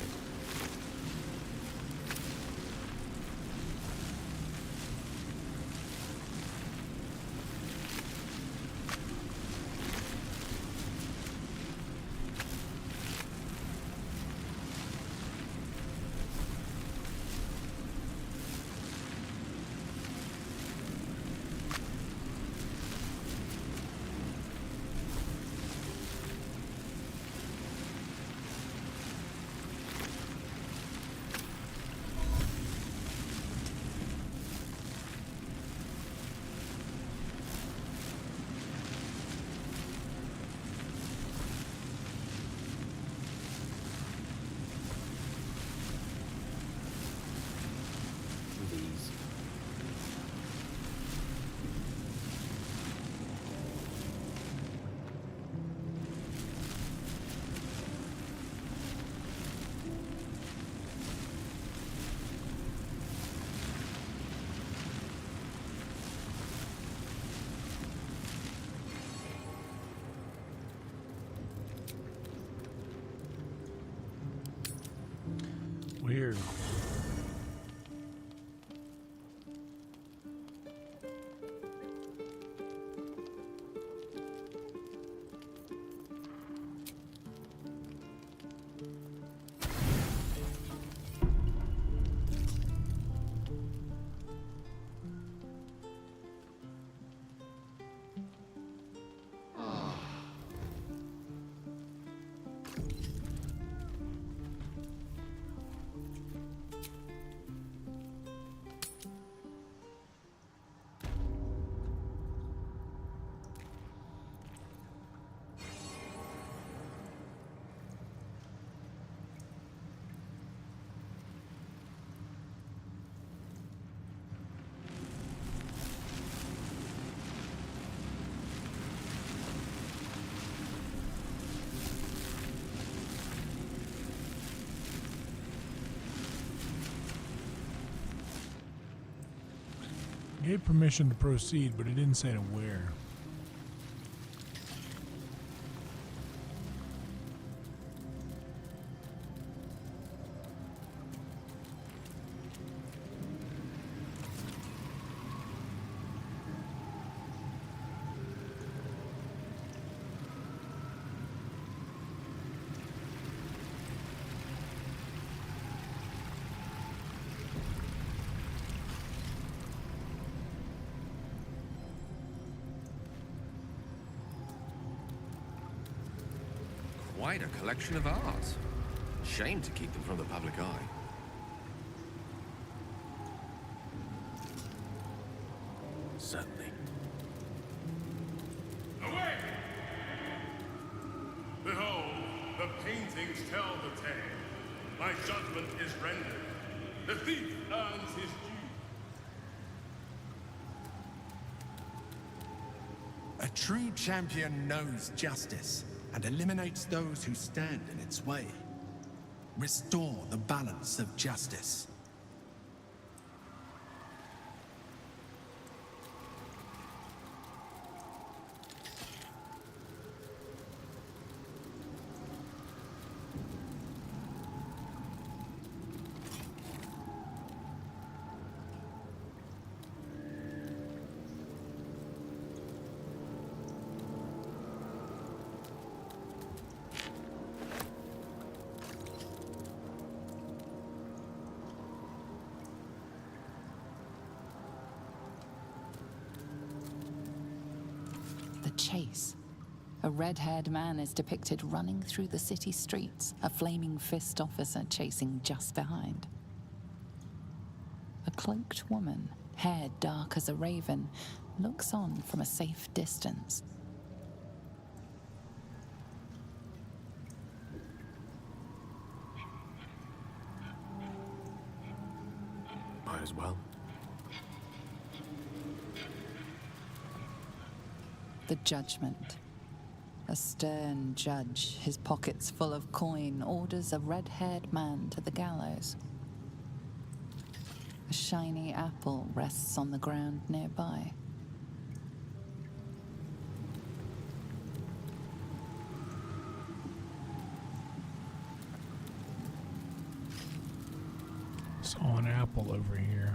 These. Weird. Gave permission to proceed, but it didn't say to where. Quite a collection of art. Shame to keep them from the public eye. Certainly. Away! Behold, the paintings tell the tale. My judgment is rendered. The thief earns his due. A true champion knows justice and eliminates those who stand in its way. Restore the balance of justice. The chase. A red-haired man is depicted running through the city streets, a flaming fist officer chasing just behind. A cloaked woman, hair dark as a raven, looks on from a safe distance. Might as well. The judgment. A stern judge, his pockets full of coin, orders a red-haired man to the gallows. A shiny apple rests on the ground nearby. Saw an apple over here.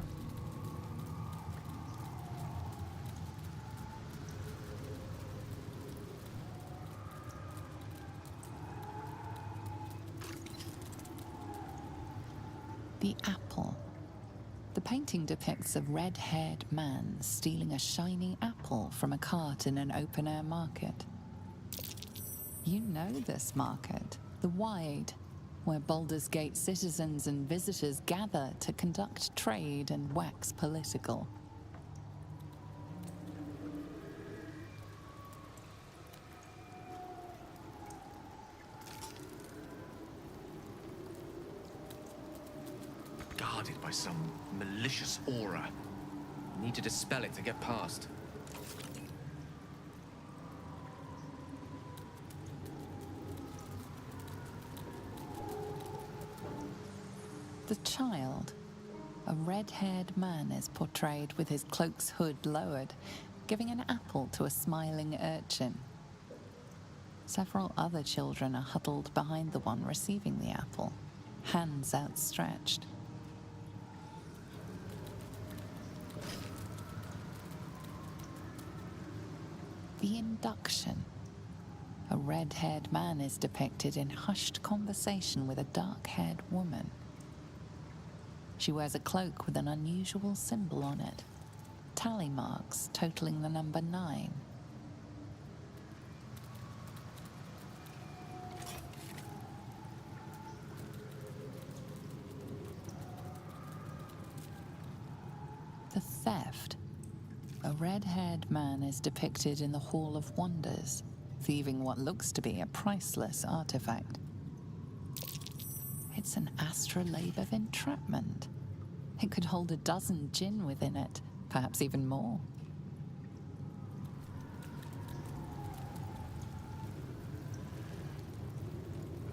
The apple. The painting depicts a red-haired man stealing a shiny apple from a cart in an open-air market. You know this market, the Wide, where Baldur's Gate citizens and visitors gather to conduct trade and wax political. Guarded by some malicious aura. Need to dispel it to get past. The child. A red-haired man is portrayed with his cloak's hood lowered, giving an apple to a smiling urchin. Several other children are huddled behind the one receiving the apple, hands outstretched. The induction. A red-haired man is depicted in hushed conversation with a dark-haired woman. She wears a cloak with an unusual symbol on it, tally marks totaling the number 9. The theft. A red-haired man is depicted in the Hall of Wonders, thieving what looks to be a priceless artifact. It's an astrolabe of entrapment. It could hold a dozen djinn within it, perhaps even more.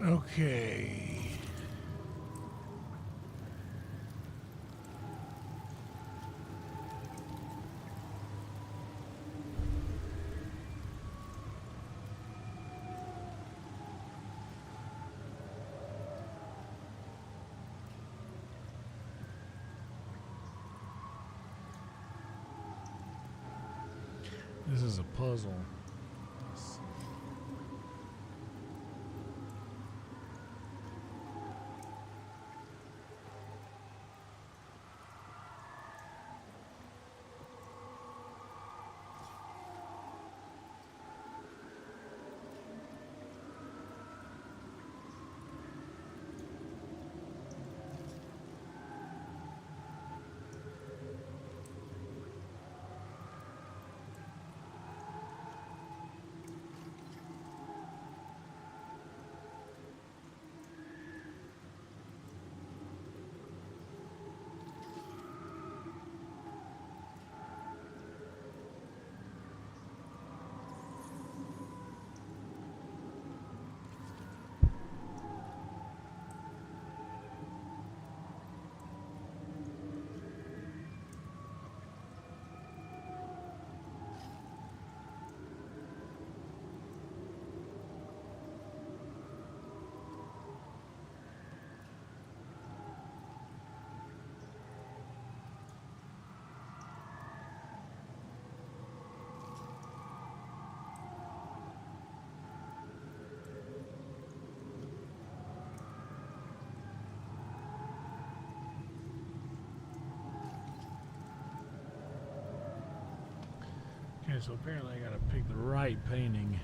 Okay. This is a puzzle. Okay, so apparently I gotta pick the right painting.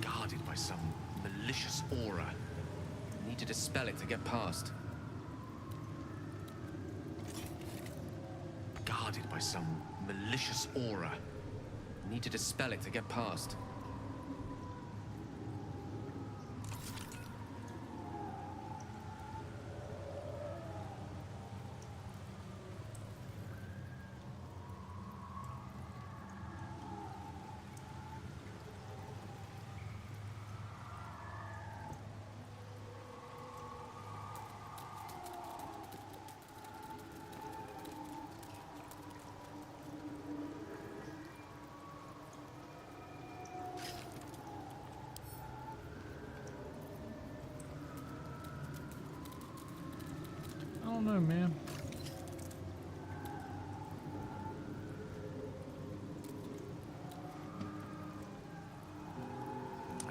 Guarded by some malicious aura. Need to dispel it to get past. Guarded by some malicious aura. Need to dispel it to get past.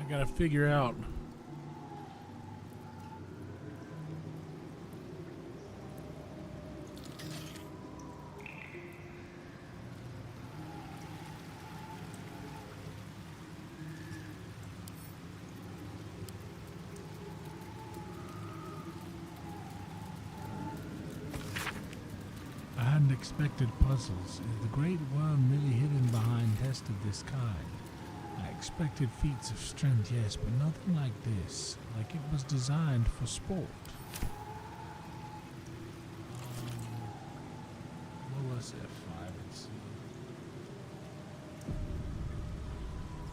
gotta figure out. I hadn't expected puzzles. Is the great worm really hidden behind tests of this kind? I expected feats of strength, yes, but nothing like this. Like it was designed for sport. What was F5? Let's see.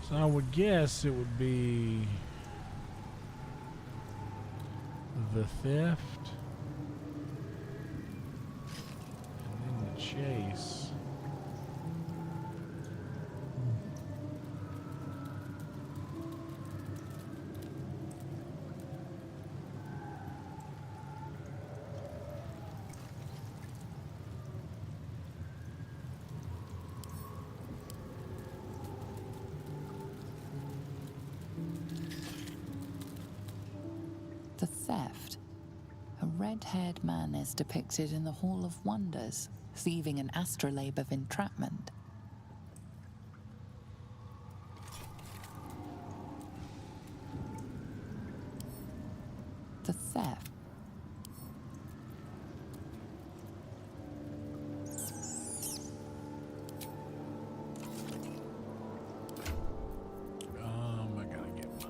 So I would guess it would be the theft. Chase. The theft. A red-haired man is depicted in the Hall of Wonders, thieving an astrolabe of entrapment. The theft. I gotta get my...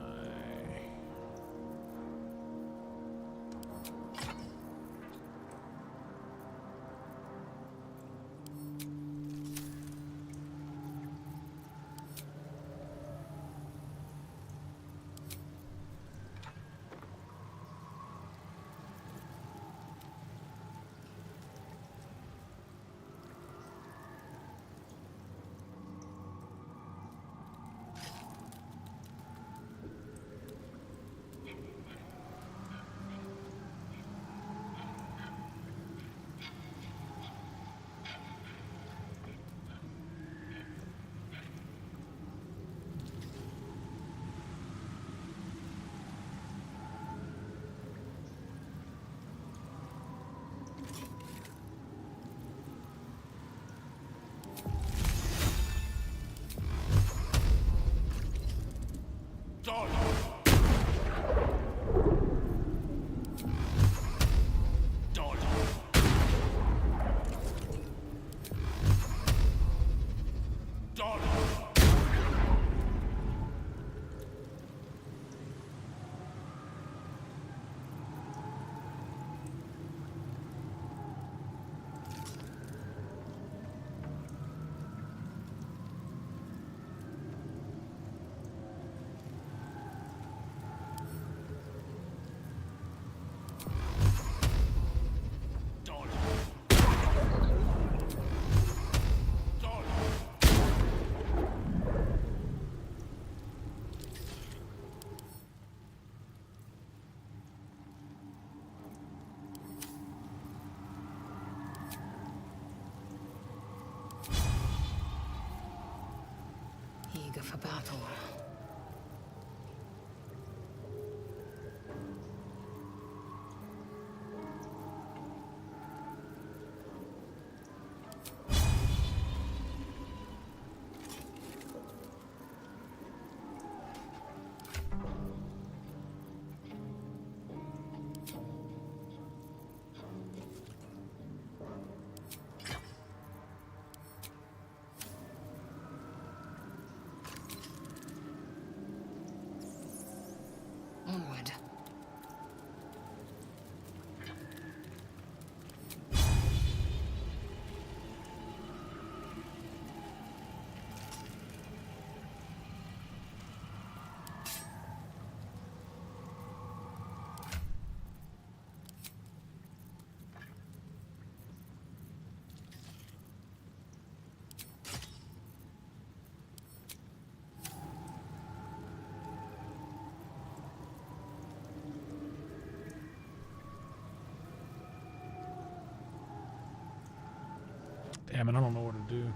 Eager for battle. Onward. Damn it, I don't know what to do.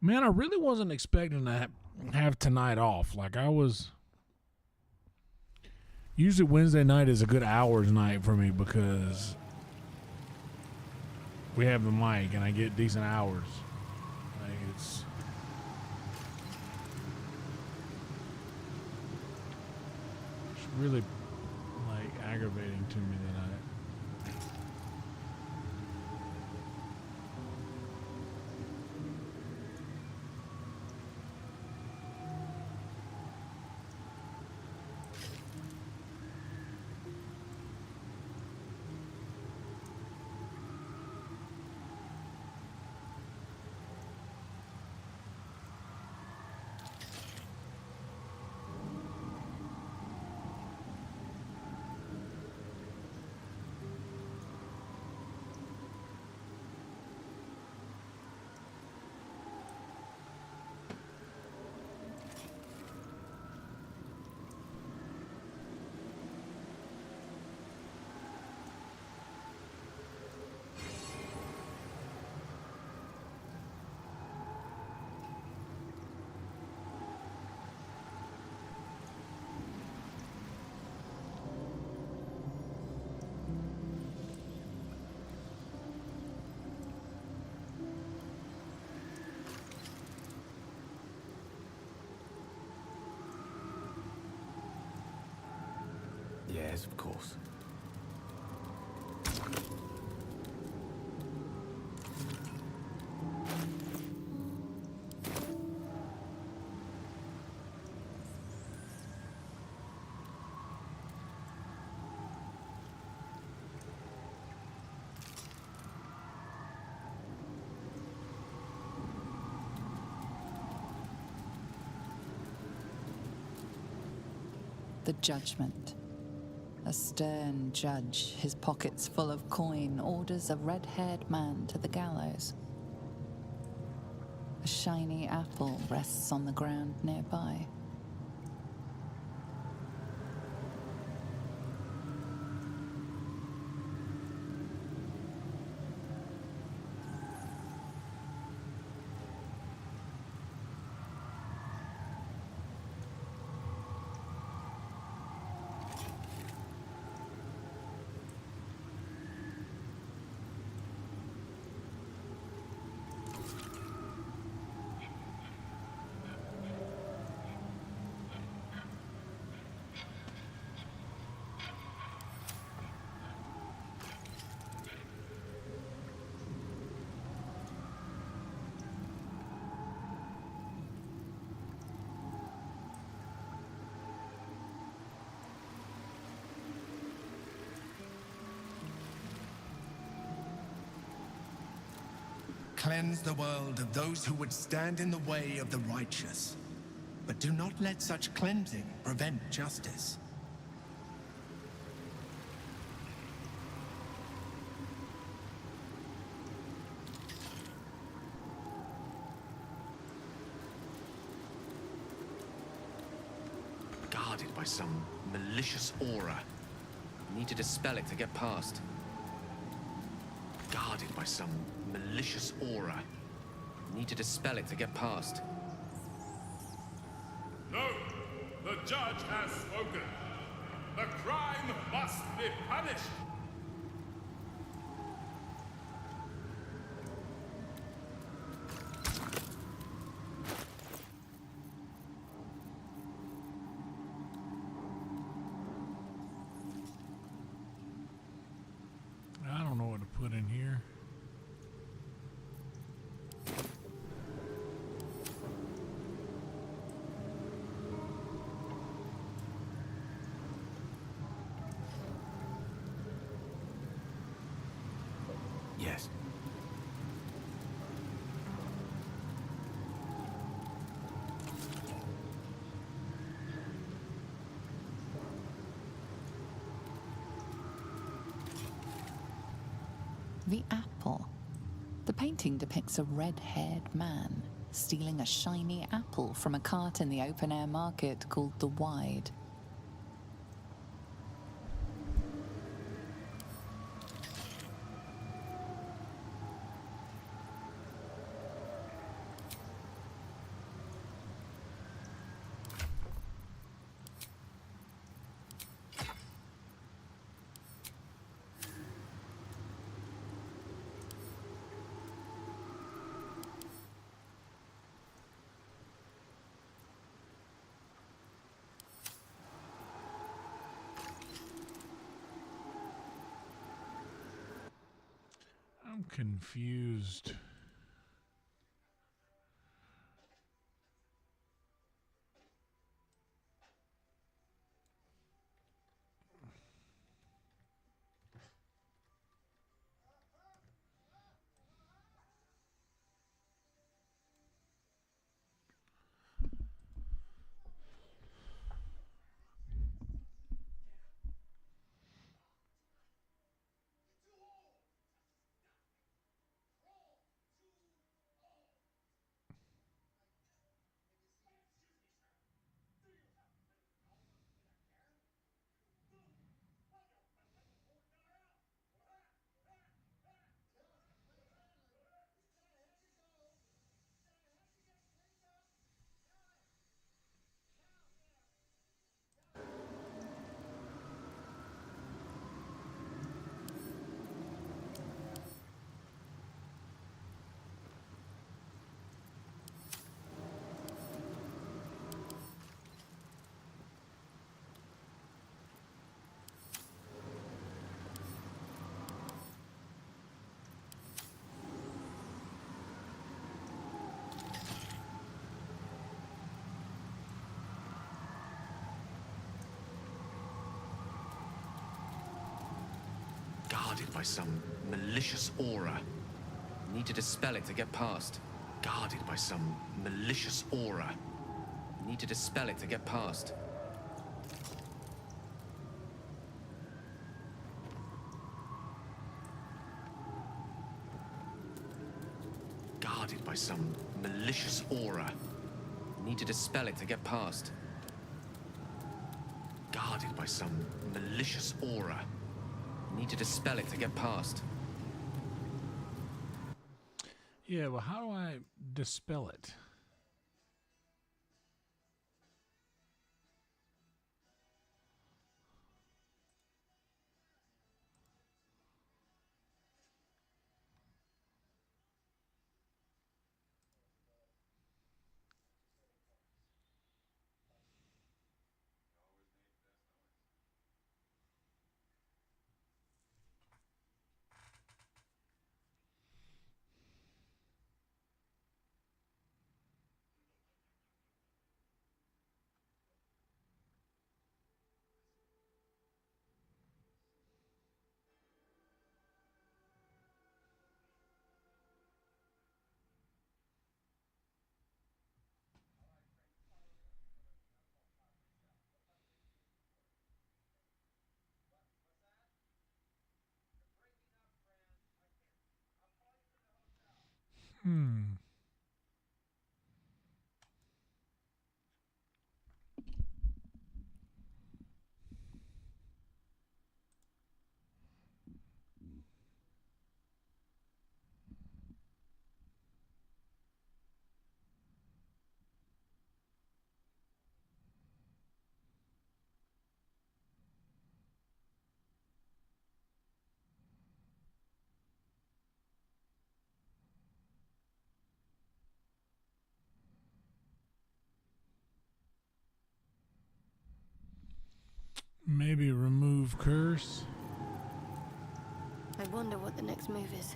Man, I really wasn't expecting to have tonight off. Like, I was. Usually Wednesday night is a good hours night for me because we have the mic and I get decent hours. Like, it's really, like, aggravating to me that Yes, of course. The judgment. A stern judge, his pockets full of coin, orders a red-haired man to the gallows. A shiny apple rests on the ground nearby. Cleanse the world of those who would stand in the way of the righteous. But do not let such cleansing prevent justice. Guarded by some malicious aura. Need to dispel it to get past. Guarded by some malicious aura. Need to dispel it to get past. No! The judge has spoken. The crime must be punished. I don't know what to put in here. Yes. The apple. The painting depicts a red-haired man stealing a shiny apple from a cart in the open-air market called the Wide. confused. Guarded by some malicious aura. Need to dispel it to get past. Guarded by some malicious aura. Need to dispel it to get past. Guarded by some malicious aura. Need to dispel it to get past. Guarded by some malicious aura. Need to dispel it to get past. Yeah, well, how do I dispel it? Maybe remove curse. I wonder what the next move is.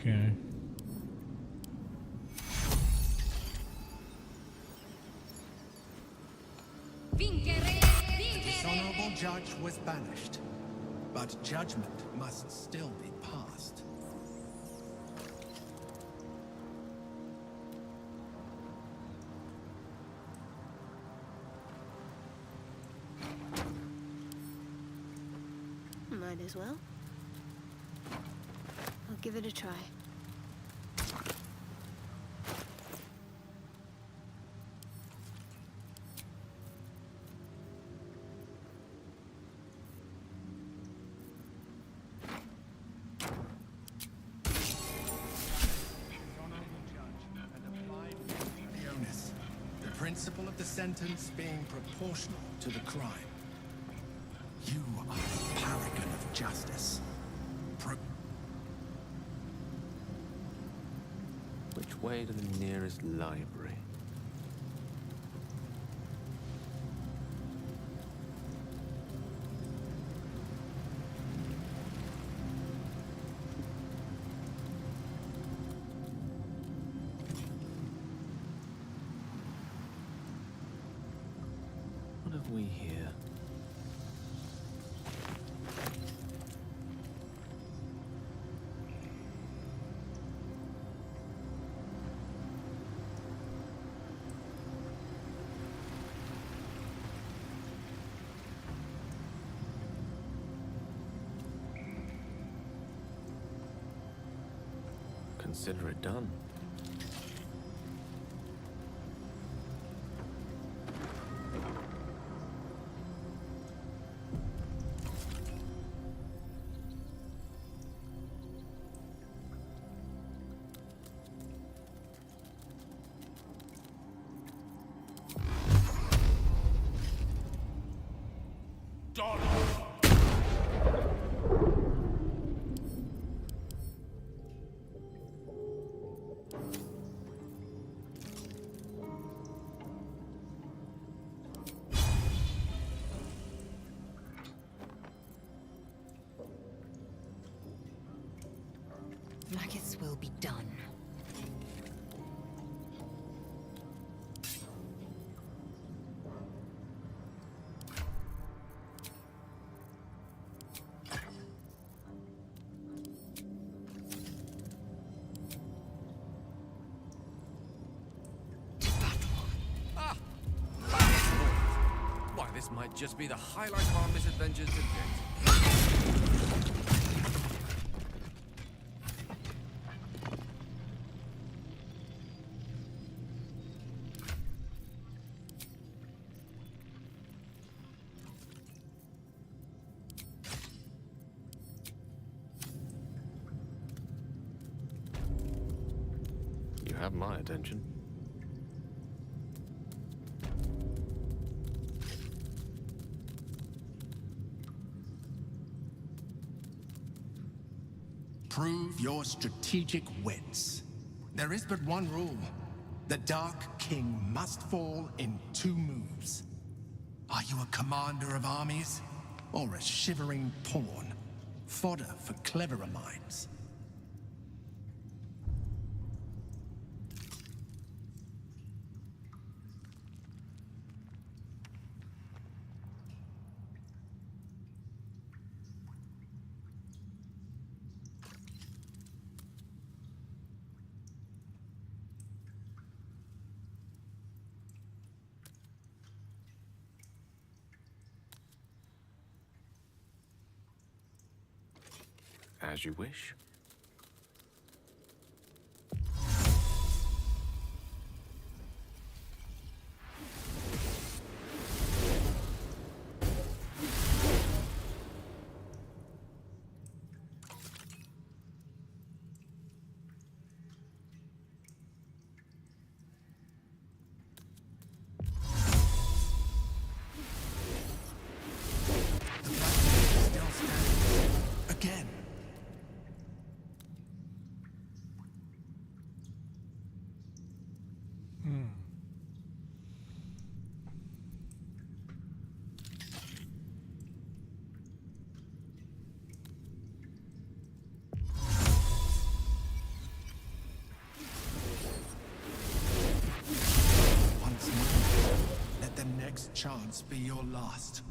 Okay. This honorable judge was banished, but judgment must still be passed. might as well. I'll give it a try. The principle of the sentence being proportional to the crime. You are a paragon of justice. Which way to the nearest library? What have we here? Consider it done. Maggots will be done. Why, this might just be the highlight of our misadventures to date. You have my attention. Prove your strategic wits. There is but one rule. The Dark King must fall in 2 moves. Are you a commander of armies? Or a shivering pawn? Fodder for cleverer minds. As you wish. The platform is still standing. Again. Once more, let the next chance be your last.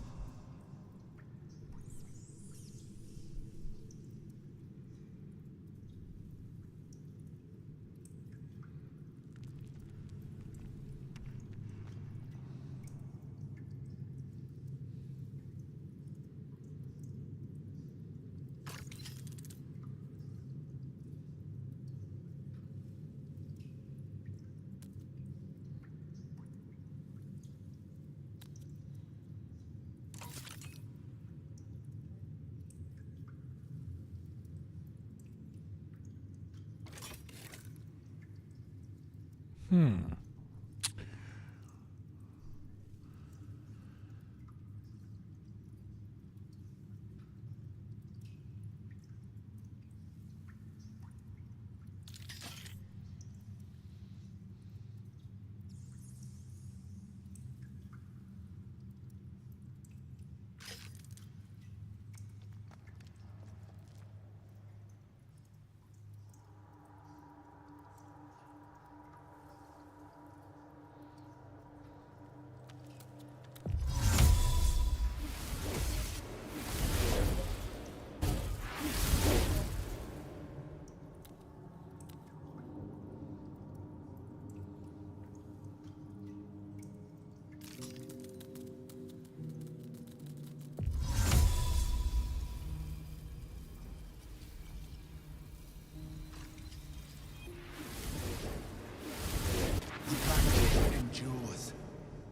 The Black King endures.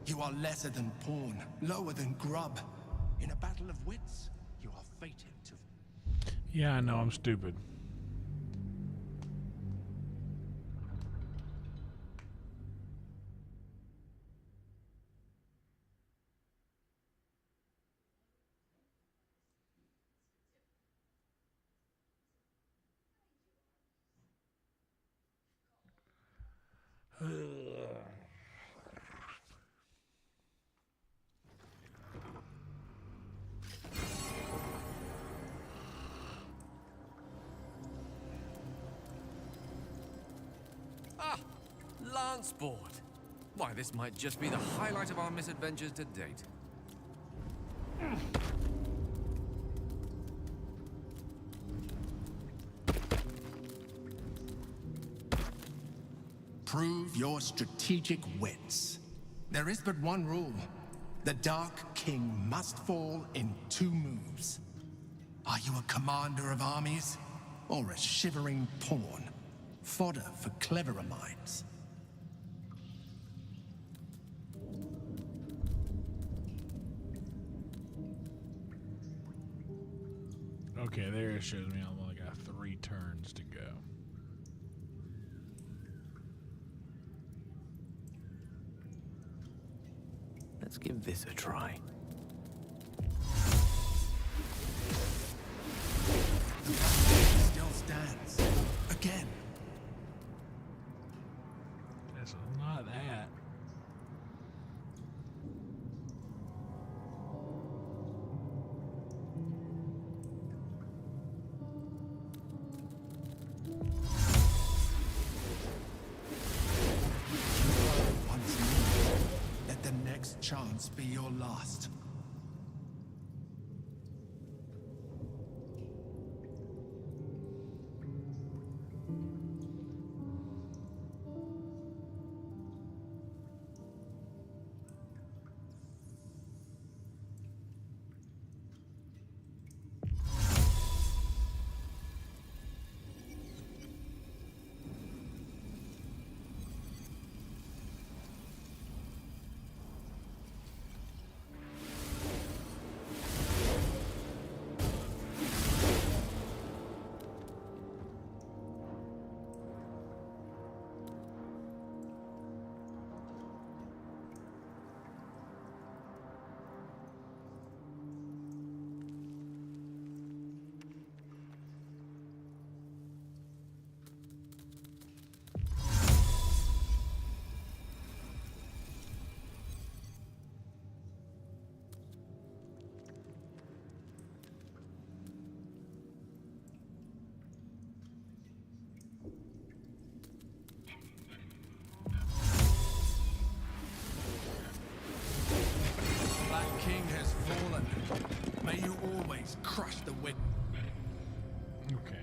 You are lesser than pawn, lower than grub. In a battle of wits, you are fated to... Yeah, I know, I'm stupid. Ah, Lance board. Why, this might just be the highlight of our misadventures to date. Prove your strategic wits. There is but one rule. The Dark King must fall in 2 moves. Are you a commander of armies? Or a shivering pawn? Fodder for cleverer minds. Okay, there it shows me I've only got 3 turns to go. Let's give this a try. Still stands. Again. This is not that. Once more, let the next chance be your last. Black King has fallen. May you always crush the wicked. Okay.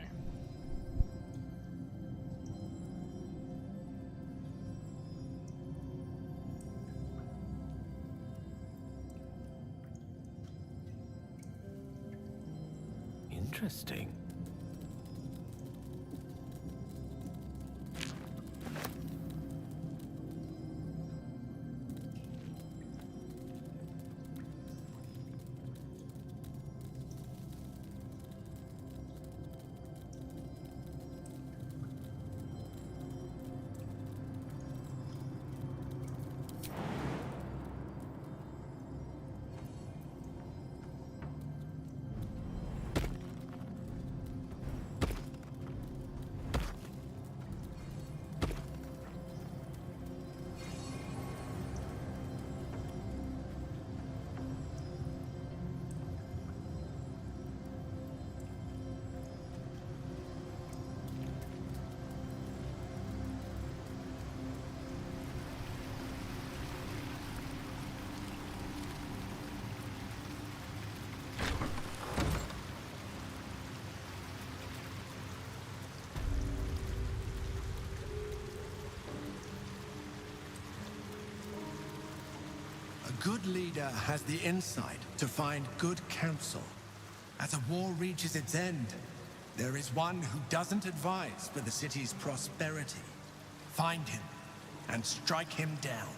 Interesting. A good leader has the insight to find good counsel. As a war reaches its end, there is one who doesn't advise for the city's prosperity. Find him and strike him down.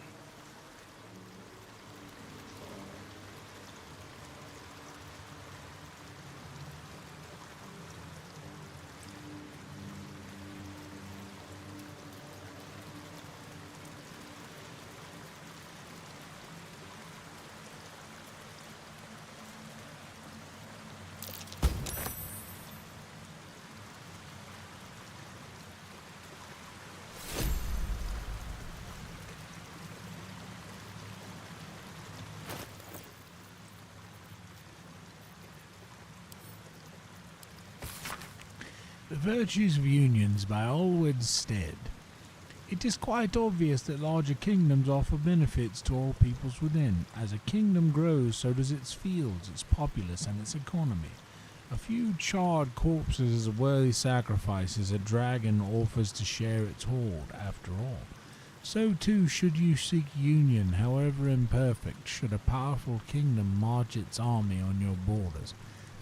The Virtues of Unions by Allwood's Stead. It is quite obvious that larger kingdoms offer benefits to all peoples within. As a kingdom grows, so does its fields, its populace, and its economy. A few charred corpses as worthy sacrifices a dragon offers to share its hoard, after all. So too should you seek union, however imperfect, should a powerful kingdom march its army on your borders.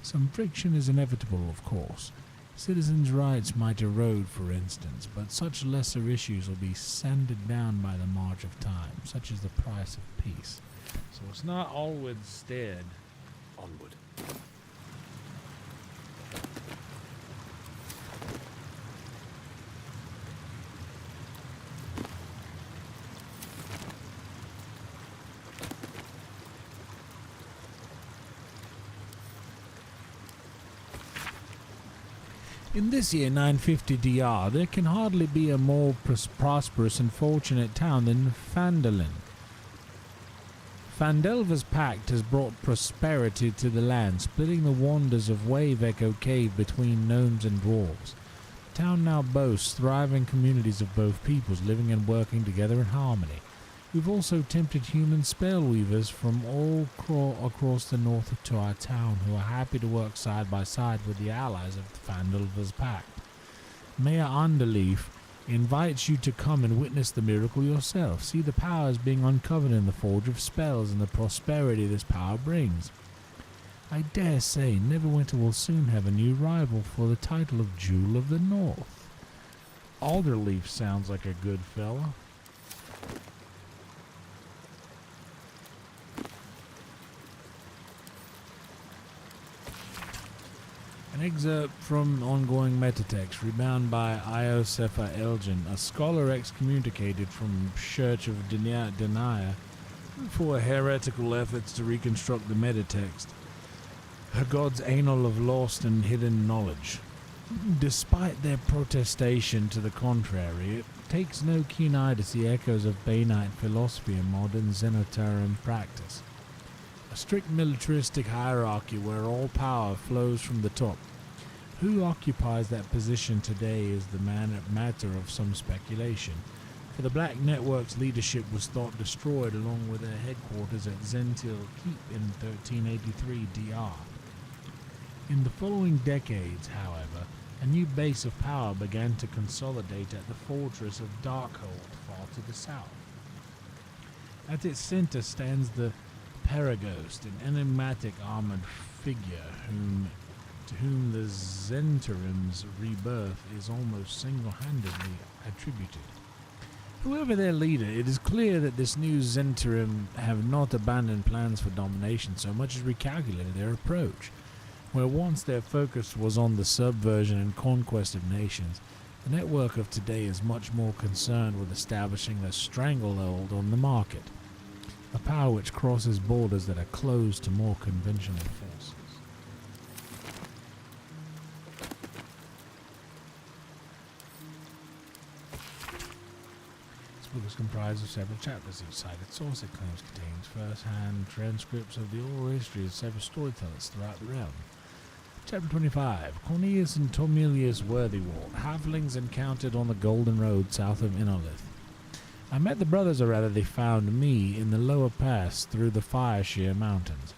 Some friction is inevitable, of course. Citizens' rights might erode, for instance, but such lesser issues will be sanded down by the march of time, such as the price of peace. So it's not Allwood's Stead. Onward. In this year 950 DR, there can hardly be a more prosperous and fortunate town than Phandalin. Phandelver's pact has brought prosperity to the land, splitting the wonders of Wave Echo Cave between gnomes and dwarves. The town now boasts thriving communities of both peoples living and working together in harmony. We've also tempted human spellweavers from all across the north to our town who are happy to work side by side with the allies of Phandelver's pact. Mayor YonderLive invites you to come and witness the miracle yourself. See the powers being uncovered in the Forge of Spells and the prosperity this power brings. I dare say Neverwinter will soon have a new rival for the title of Jewel of the North. Alderleaf sounds like a good fella. An excerpt from ongoing metatext, rebound by Iosefa Elgin, a scholar excommunicated from Church of Denia for heretical efforts to reconstruct the metatext, her god's annal of lost and hidden knowledge. Despite their protestation to the contrary, it takes no keen eye to see echoes of Banite philosophy and modern Xenoterran practice. A strict militaristic hierarchy where all power flows from the top. Who occupies that position today is the matter of some speculation, for the Black Network's leadership was thought destroyed along with their headquarters at Zentil Keep in 1383 DR. In the following decades, however, a new base of power began to consolidate at the fortress of Darkhold, far to the south. At its center stands the Paraghost, an enigmatic armored figure to whom the Zentarim's rebirth is almost single-handedly attributed. Whoever their leader, it is clear that this new Zentarim have not abandoned plans for domination so much as recalculated their approach. Where once their focus was on the subversion and conquest of nations, the network of today is much more concerned with establishing a stranglehold on the market. A power which crosses borders that are closed to more conventional forces. This book is comprised of several chapters. Each cited source it claims contains first-hand transcripts of the oral history of several storytellers throughout the realm. Chapter 25. Cornelius and Tomilius Worthywart, halflings encountered on the Golden Road south of Inolith. I met the brothers, or rather they found me, in the lower pass through the Firesheer Mountains.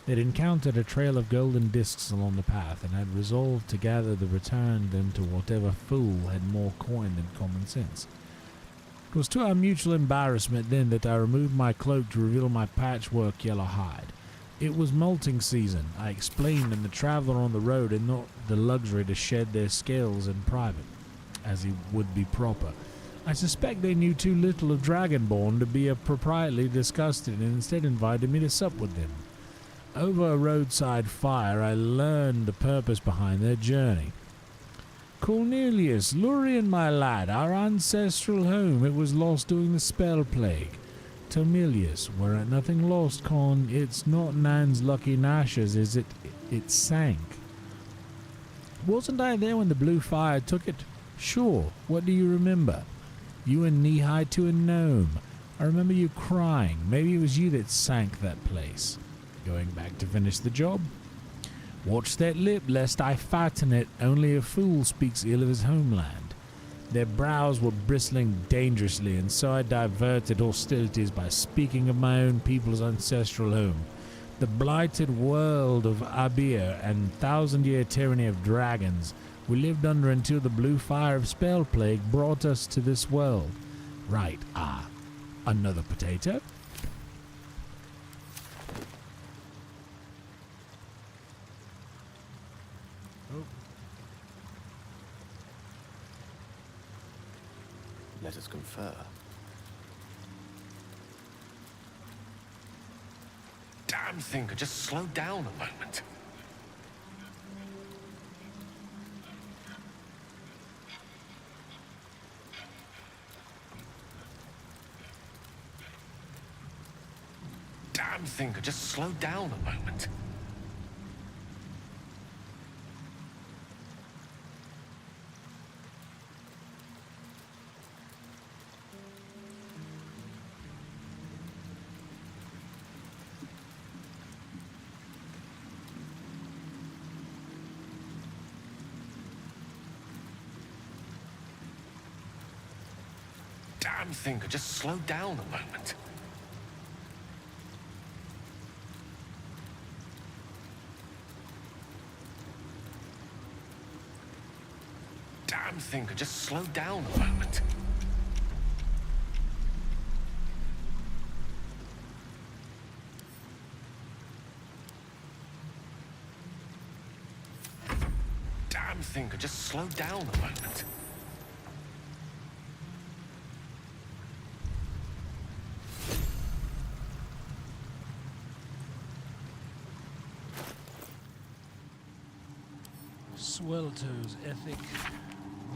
They'd encountered a trail of golden discs along the path, and had resolved to gather the return them to whatever fool had more coin than common sense. It was to our mutual embarrassment then that I removed my cloak to reveal my patchwork yellow hide. It was molting season, I explained, and the traveller on the road had not the luxury to shed their scales in private, as he would be proper. I suspect they knew too little of Dragonborn to be appropriately disgusted, and instead invited me to sup with them. Over a roadside fire, I learned the purpose behind their journey. Cornelius, Lurian, my lad, our ancestral home, it was lost during the spell plague. Tomilius, were it nothing lost, Con, it's not Nan's lucky Nash's, is it? It sank. Wasn't I there when the blue fire took it? Sure, what do you remember? You and knee-high to a gnome. I remember you crying. Maybe it was you that sank that place. Going back to finish the job? Watch that lip, lest I fatten it. Only a fool speaks ill of his homeland. Their brows were bristling dangerously, and so I diverted hostilities by speaking of my own people's ancestral home, the blighted world of Abir and thousand-year tyranny of dragons we lived under until the blue fire of spell plague brought us to this world. Right, another potato? Let us confer. Damn thing could just slow down a moment. Damn thing could just slow down a moment. Damn thing could just slow down a moment. Damn thing could just slow down a moment. Damn thing could just slow down a moment. Swelto's Ethic.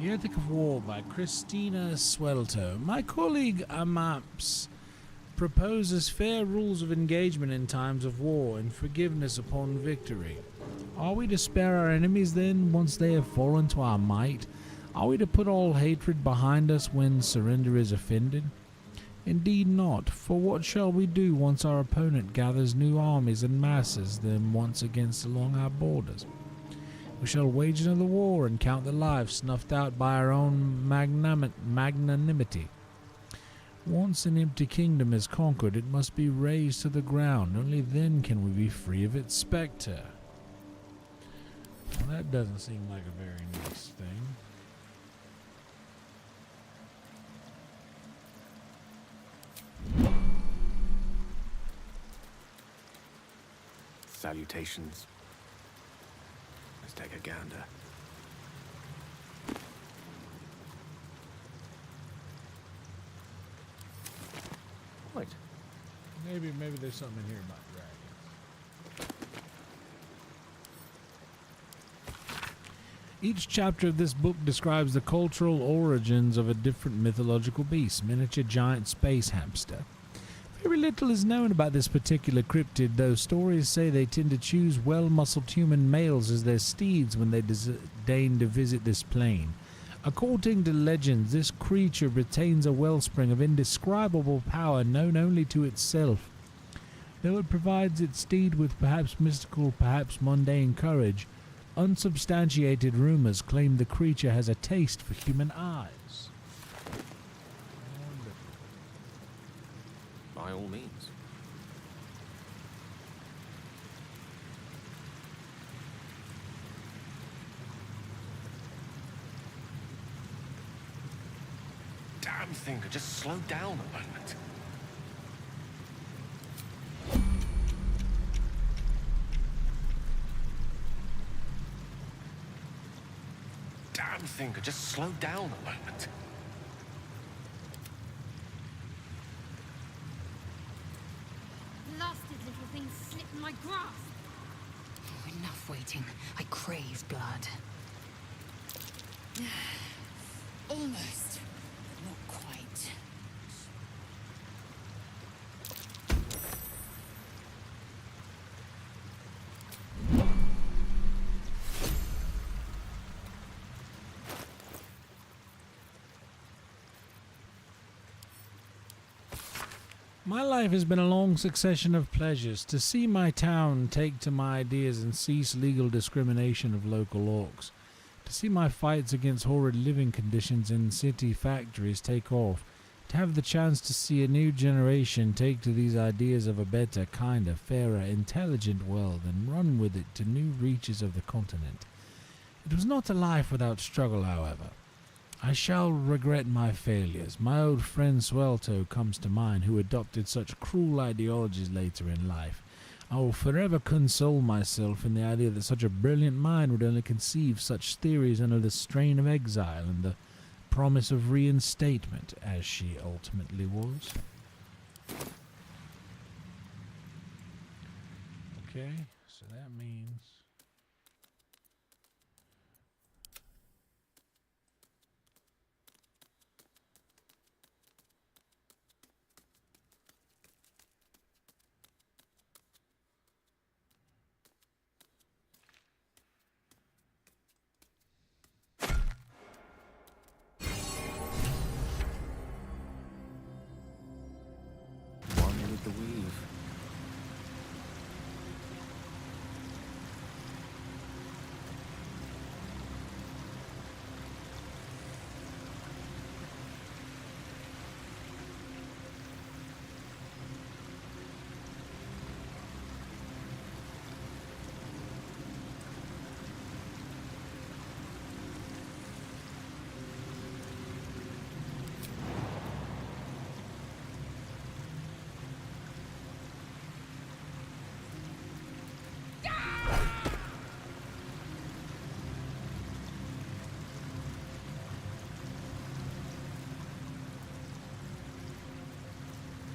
The Ethic of War by Christina Swelto. My colleague Amaps proposes fair rules of engagement in times of war and forgiveness upon victory. Are we to spare our enemies then, once they have fallen to our might? Are we to put all hatred behind us when surrender is offended? Indeed not, for what shall we do once our opponent gathers new armies and masses them once against along our borders? We shall wage another war and count the lives snuffed out by our own magnanimity. Once an empty kingdom is conquered, it must be razed to the ground. Only then can we be free of its spectre. Well, that doesn't seem like a very nice thing. Salutations. Let's take a gander. Wait. Maybe there's something in here about dragons. Each chapter of this book describes the cultural origins of a different mythological beast, miniature giant space hamster. Very little is known about this particular cryptid, though stories say they tend to choose well-muscled human males as their steeds when they deign to visit this plane. According to legends, this creature retains a wellspring of indescribable power known only to itself. Though it provides its steed with perhaps mystical, perhaps mundane courage, unsubstantiated rumors claim the creature has a taste for human eyes. By all means. damn thing could just slow down a moment. Damn thing could just slow down a moment. Blasted little thing slipped my grasp. Oh, enough waiting. I crave blood. Almost, but not quite. My life has been a long succession of pleasures. To see my town take to my ideas and cease legal discrimination of local orcs. To see my fights against horrid living conditions in city factories take off. To have the chance to see a new generation take to these ideas of a better, kinder, fairer, intelligent world and run with it to new reaches of the continent. It was not a life without struggle, however. I shall regret my failures. My old friend Swelto comes to mind, who adopted such cruel ideologies later in life. I will forever console myself in the idea that such a brilliant mind would only conceive such theories under the strain of exile and the promise of reinstatement, as she ultimately was. Okay, so that means... One with the weave.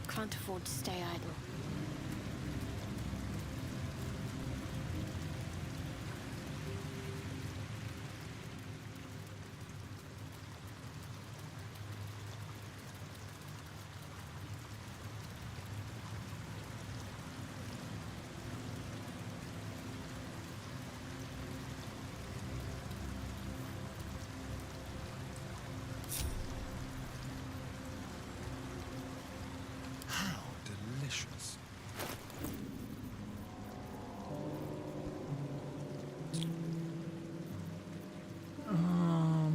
Can't afford to stay idle. How delicious.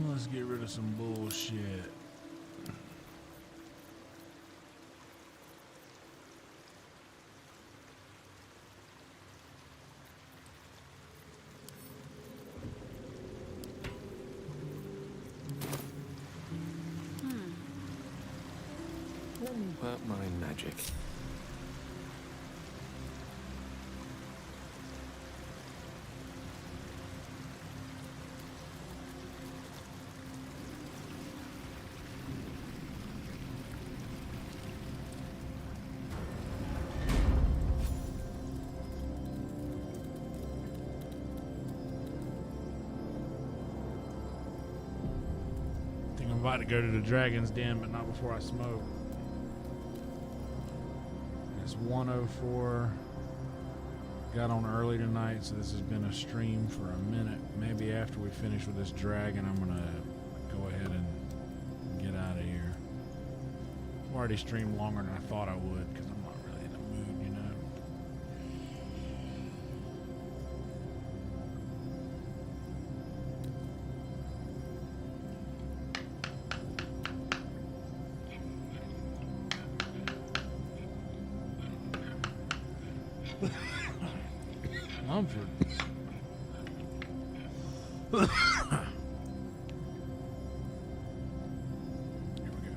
Let's get rid of some bullshit. Let me work my magic. I think I'm about to go to the Dragon's Den, but not before I smoke. It's 1:04. Got on early tonight, so this has been a stream for a minute. Maybe after we finish with this dragon, I'm gonna go ahead and get out of here. I've already streamed longer than I thought I would because I'm not really in the mood, you know. Mumford. Here we go.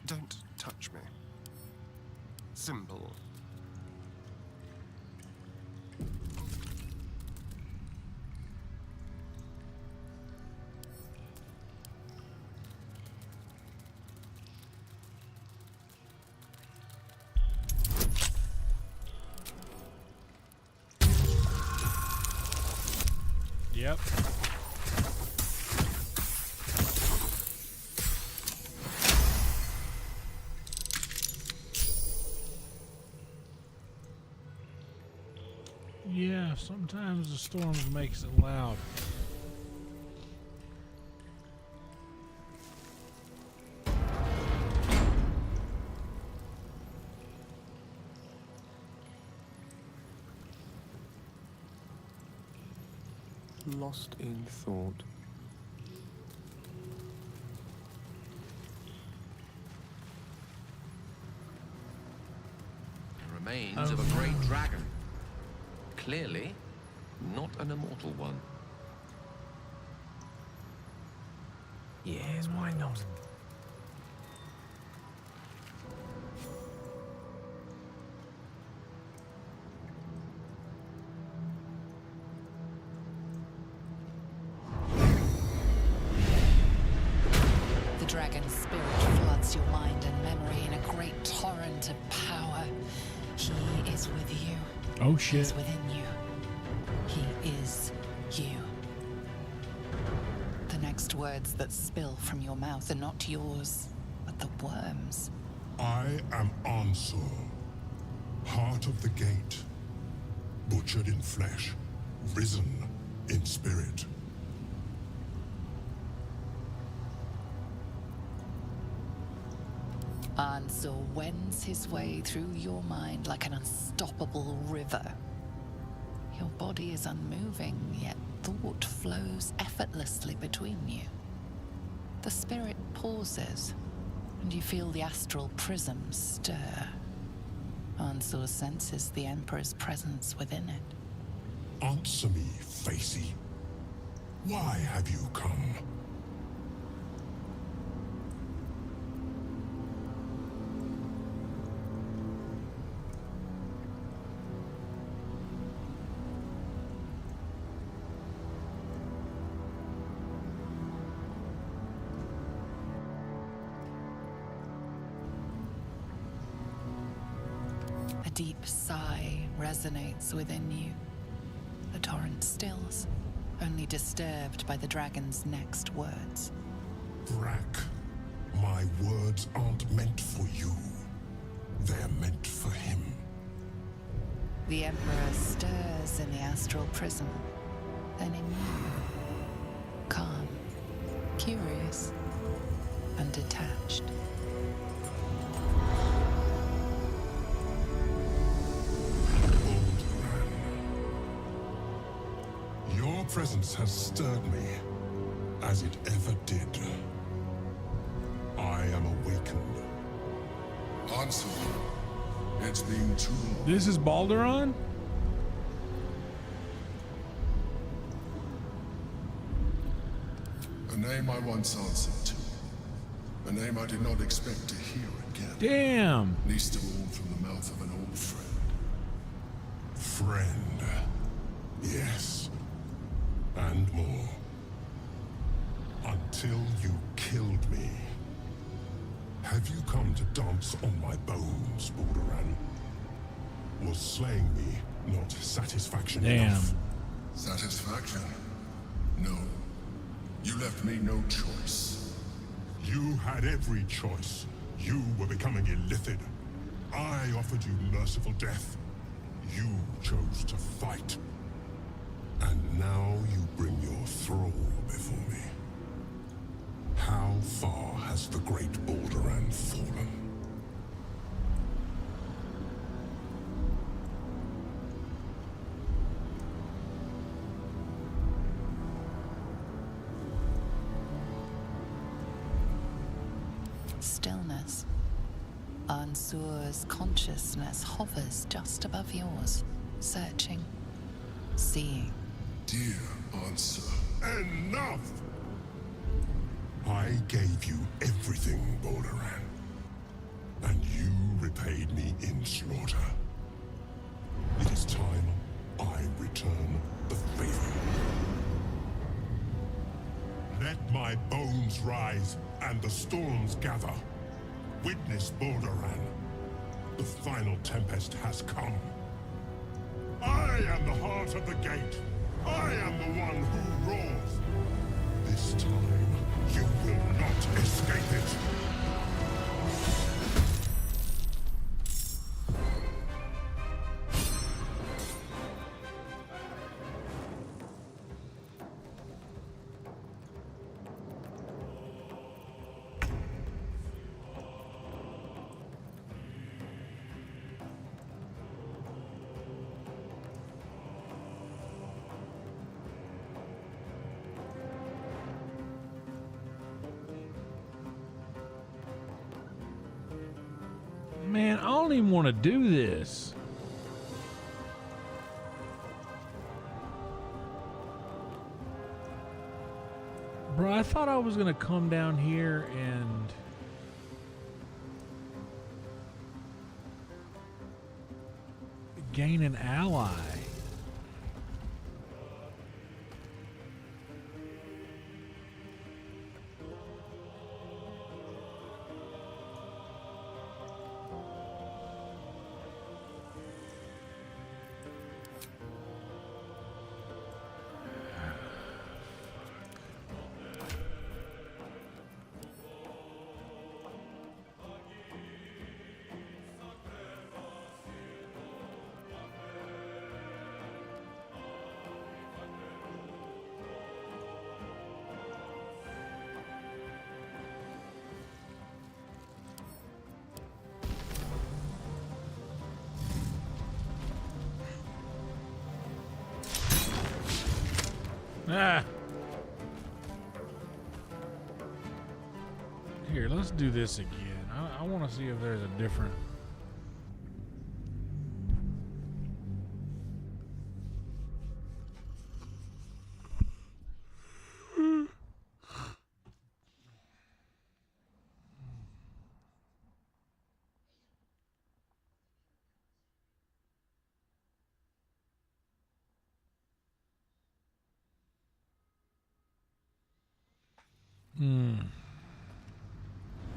Don't touch me. Simple. Yep. Yeah, sometimes the storms makes it loud. Lost in thought. The remains of a great dragon. Clearly, not an immortal one. Yes, why not? The dragon's spirit floods your mind and memory in a great torrent of power. He is with you. Oh He shit. is within you. He is you. The next words that spill from your mouth are not yours, but the worm's. I am Ansur, heart of the gate, butchered in flesh, risen in spirit. Ansur wends his way through your mind like an unstoppable river. Your body is unmoving, yet thought flows effortlessly between you. The spirit pauses, and you feel the astral prism stir. Ansur senses the Emperor's presence within it. Answer me, Facey. Why have you come? A deep sigh resonates within you. The torrent stills, only disturbed by the dragon's next words. Brack, my words aren't meant for you. They're meant for him. The Emperor stirs in the astral prism, then in you. Calm, curious, and detached. Your presence has stirred me, as it ever did. I am awakened. Answer. It's been too long. This is Balduran? A name I once answered to. A name I did not expect to hear again. Damn. Least of all from the mouth of an old friend. Friend. Yes. And more. Until you killed me. Have you come to dance on my bones, Balduran? Was slaying me not satisfaction enough? Satisfaction? No. You left me no choice. You had every choice. You were becoming illithid. I offered you merciful death. You chose to fight. And now you bring your thrall before me. How far has the great Balduran fallen? Stillness. Ansur's consciousness hovers just above yours, searching, seeing. Dear Ansur. Enough! I gave you everything, Balduran. repaid me in slaughter. It is time I return the favor. Let my bones rise and the storms gather. Witness Balduran. The final tempest has come. I am the heart of the gate. I am the one who roars. This time, you will not escape it. Man, I don't even want to do this. Bro, I thought I was going to come down here and gain an ally. Ah. Here, let's do this again. I want to see if there's a different...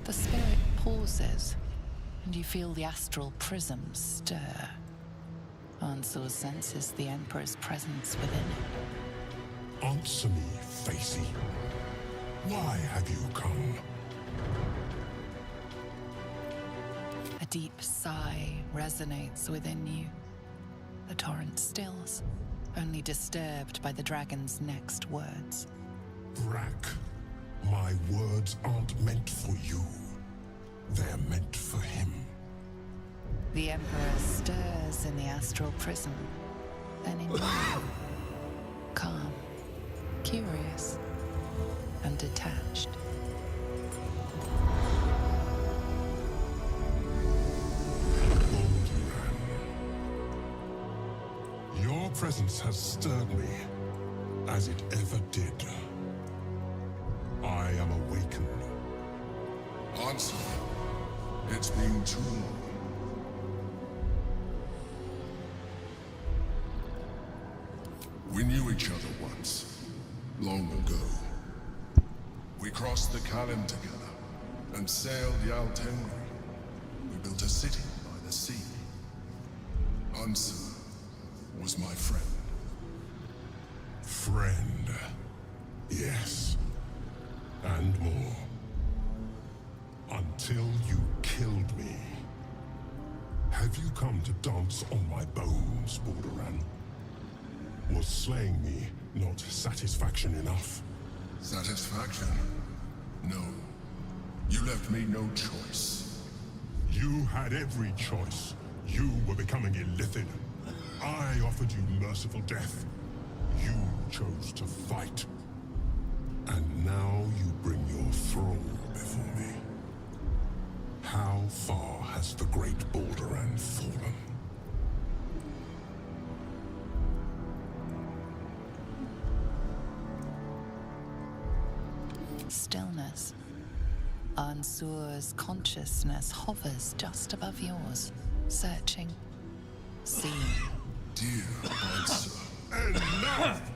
The spirit pauses, and you feel the astral prism stir. Ansel senses the Emperor's presence within it. Answer me, Facey. Why have you come? A deep sigh resonates within you. The torrent stills, only disturbed by the dragon's next words. Brack, my words aren't meant for you. They're meant for him. The Emperor stirs in the astral prism, then in you. Calm, curious, and detached. Your presence has stirred me, as it ever did. I am awakened. Answer. It's been too long. We knew each other once, long ago. We crossed the Kalin together and sailed Yaltengri. We built a city by the sea. Answer was my friend. Friend. Yes. And more. Until you killed me. Have you come to dance on my bones, Balduran? Was slaying me not satisfaction enough? Satisfaction? No. You left me no choice. You had every choice. You were becoming illithid. I offered you merciful death. You chose to fight. And now you bring your thrall before me. How far has the great Balduran fallen? Stillness. Ansur's consciousness hovers just above yours, searching, seeing. Dear Ansur. Enough!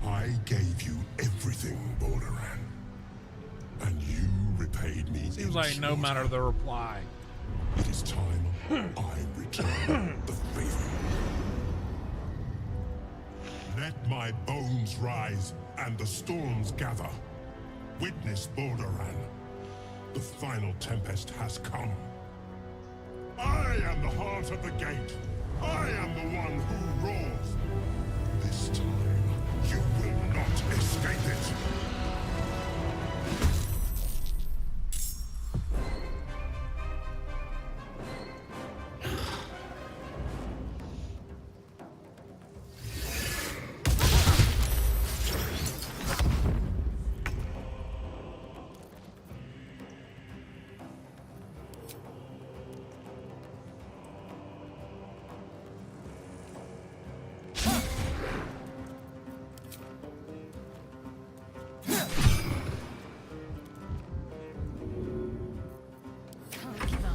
I gave you everything, Balduran. And you repaid me. Seems like no matter the reply. It is time I return the favor. Let my bones rise and the storms gather. Witness, Balduran. The final tempest has come. I am the heart of the gate. I am the one who roars. This time, you will not escape it. Can't give up.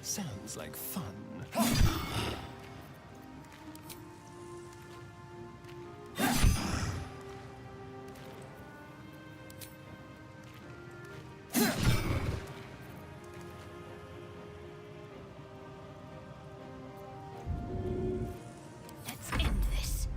Sounds like fun. Let's end this.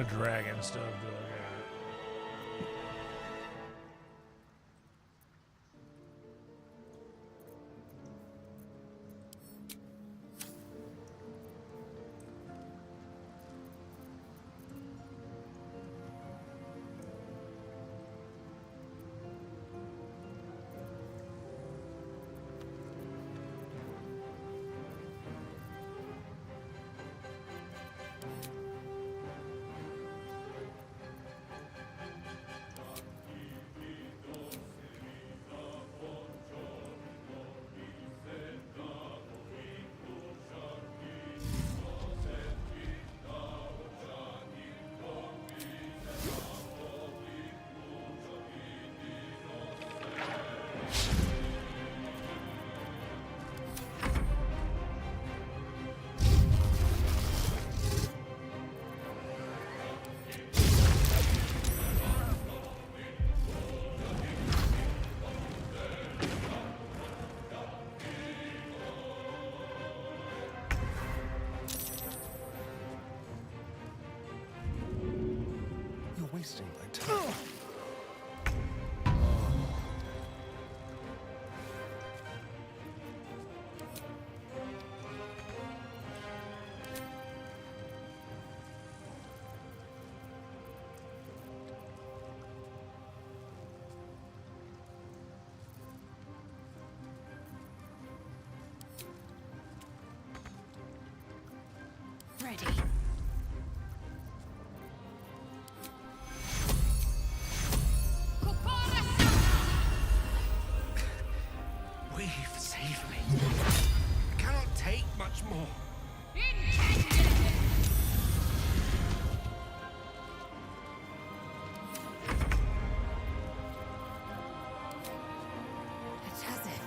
dragon stuff do I got? You're wasting my time. Ready. Weave, save me. I cannot take much more. It's as if.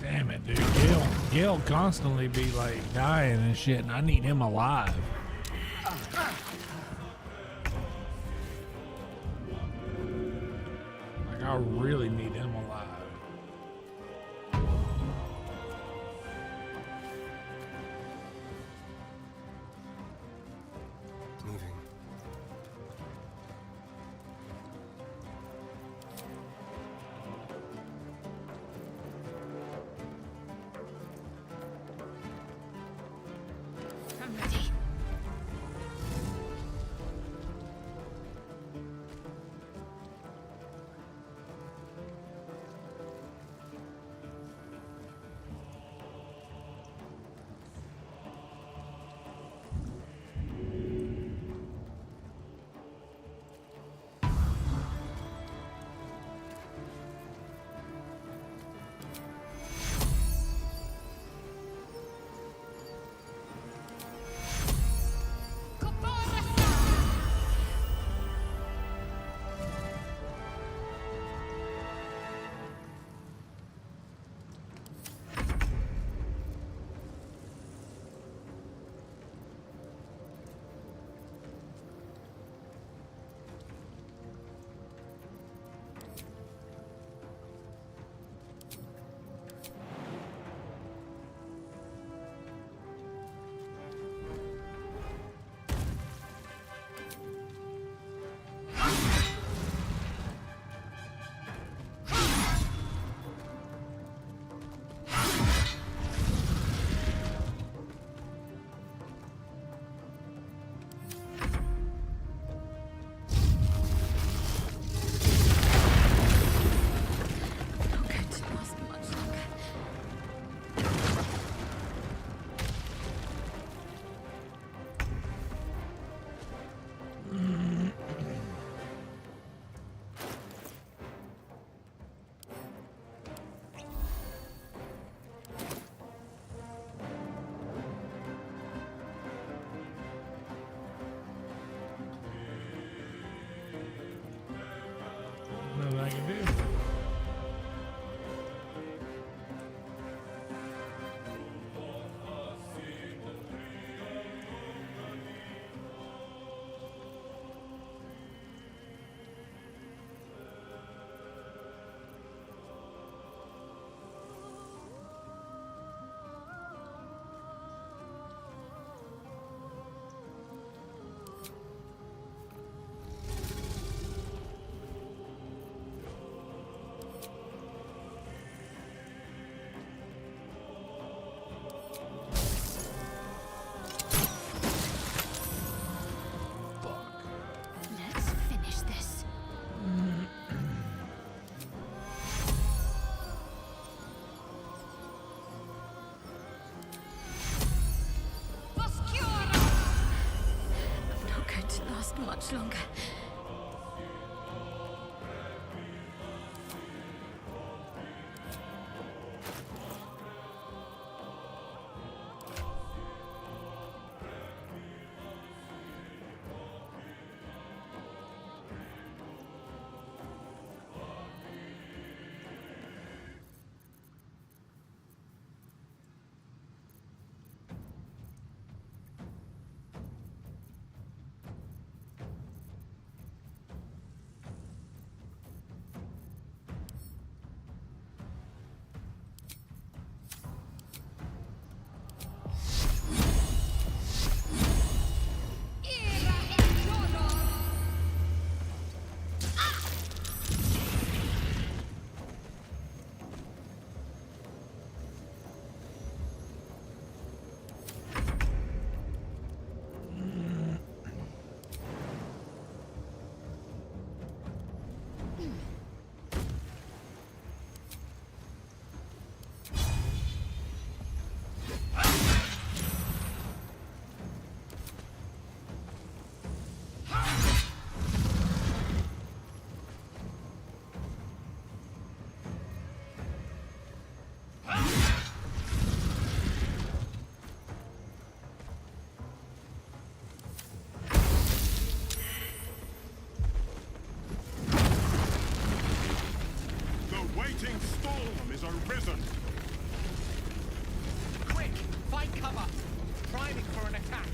Damn it, dude. Gil constantly be like dying and shit, and I need him alive. Like, I really need him alive. Moving. I'm ready. much longer. waiting storm is arisen. Quick! Find cover! Priming for an attack.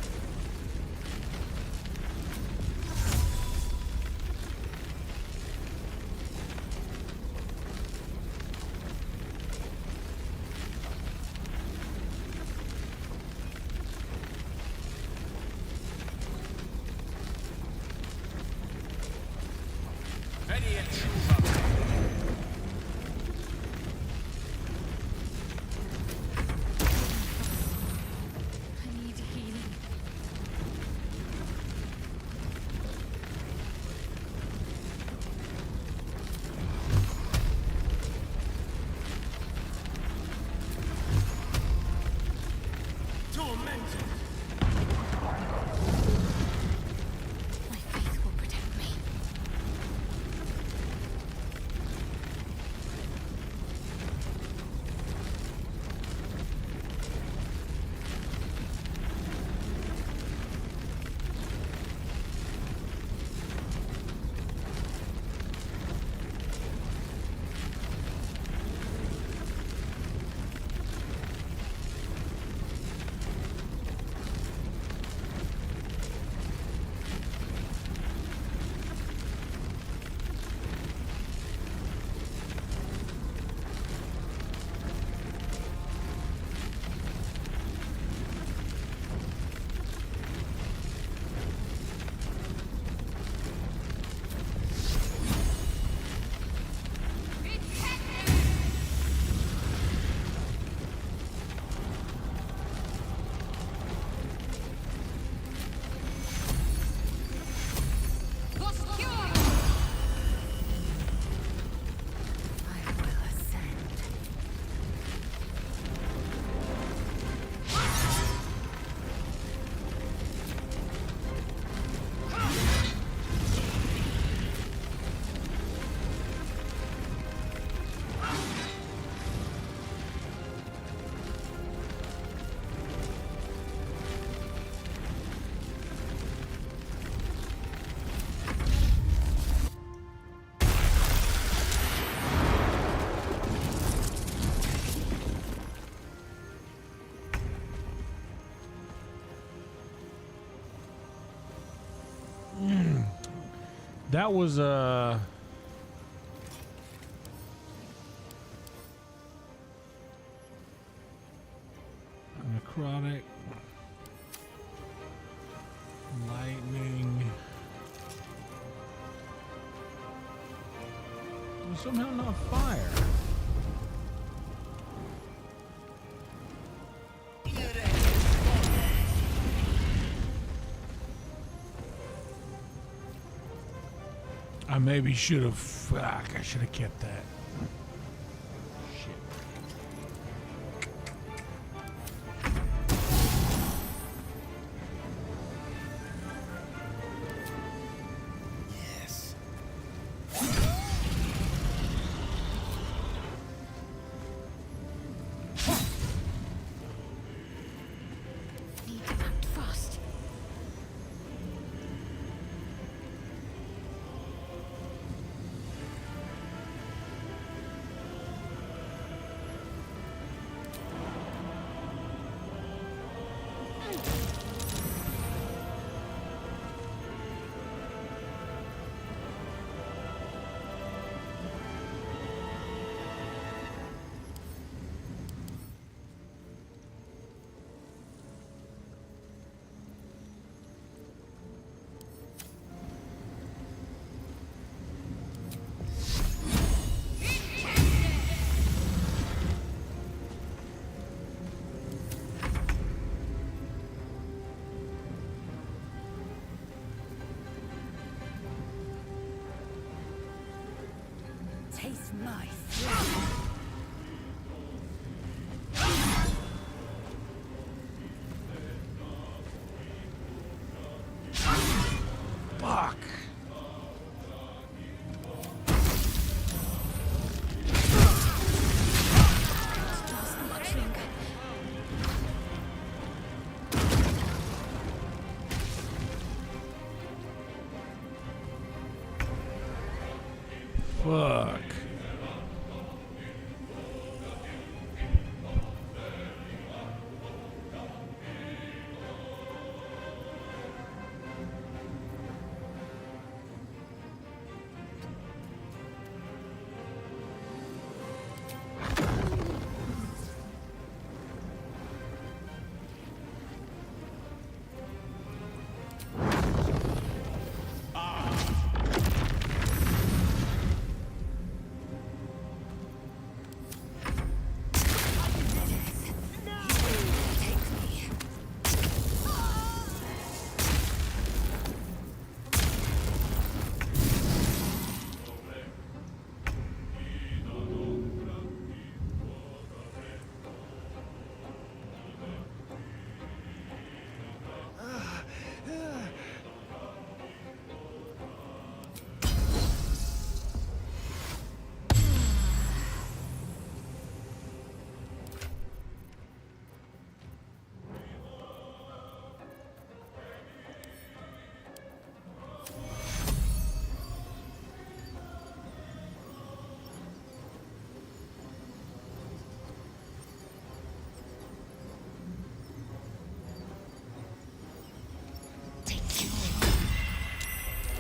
That was necrotic, lightning. Well, somehow not fire. I maybe should have. Fuck, I should have kept that. Shit. Taste my fury. Fuck. Fuck.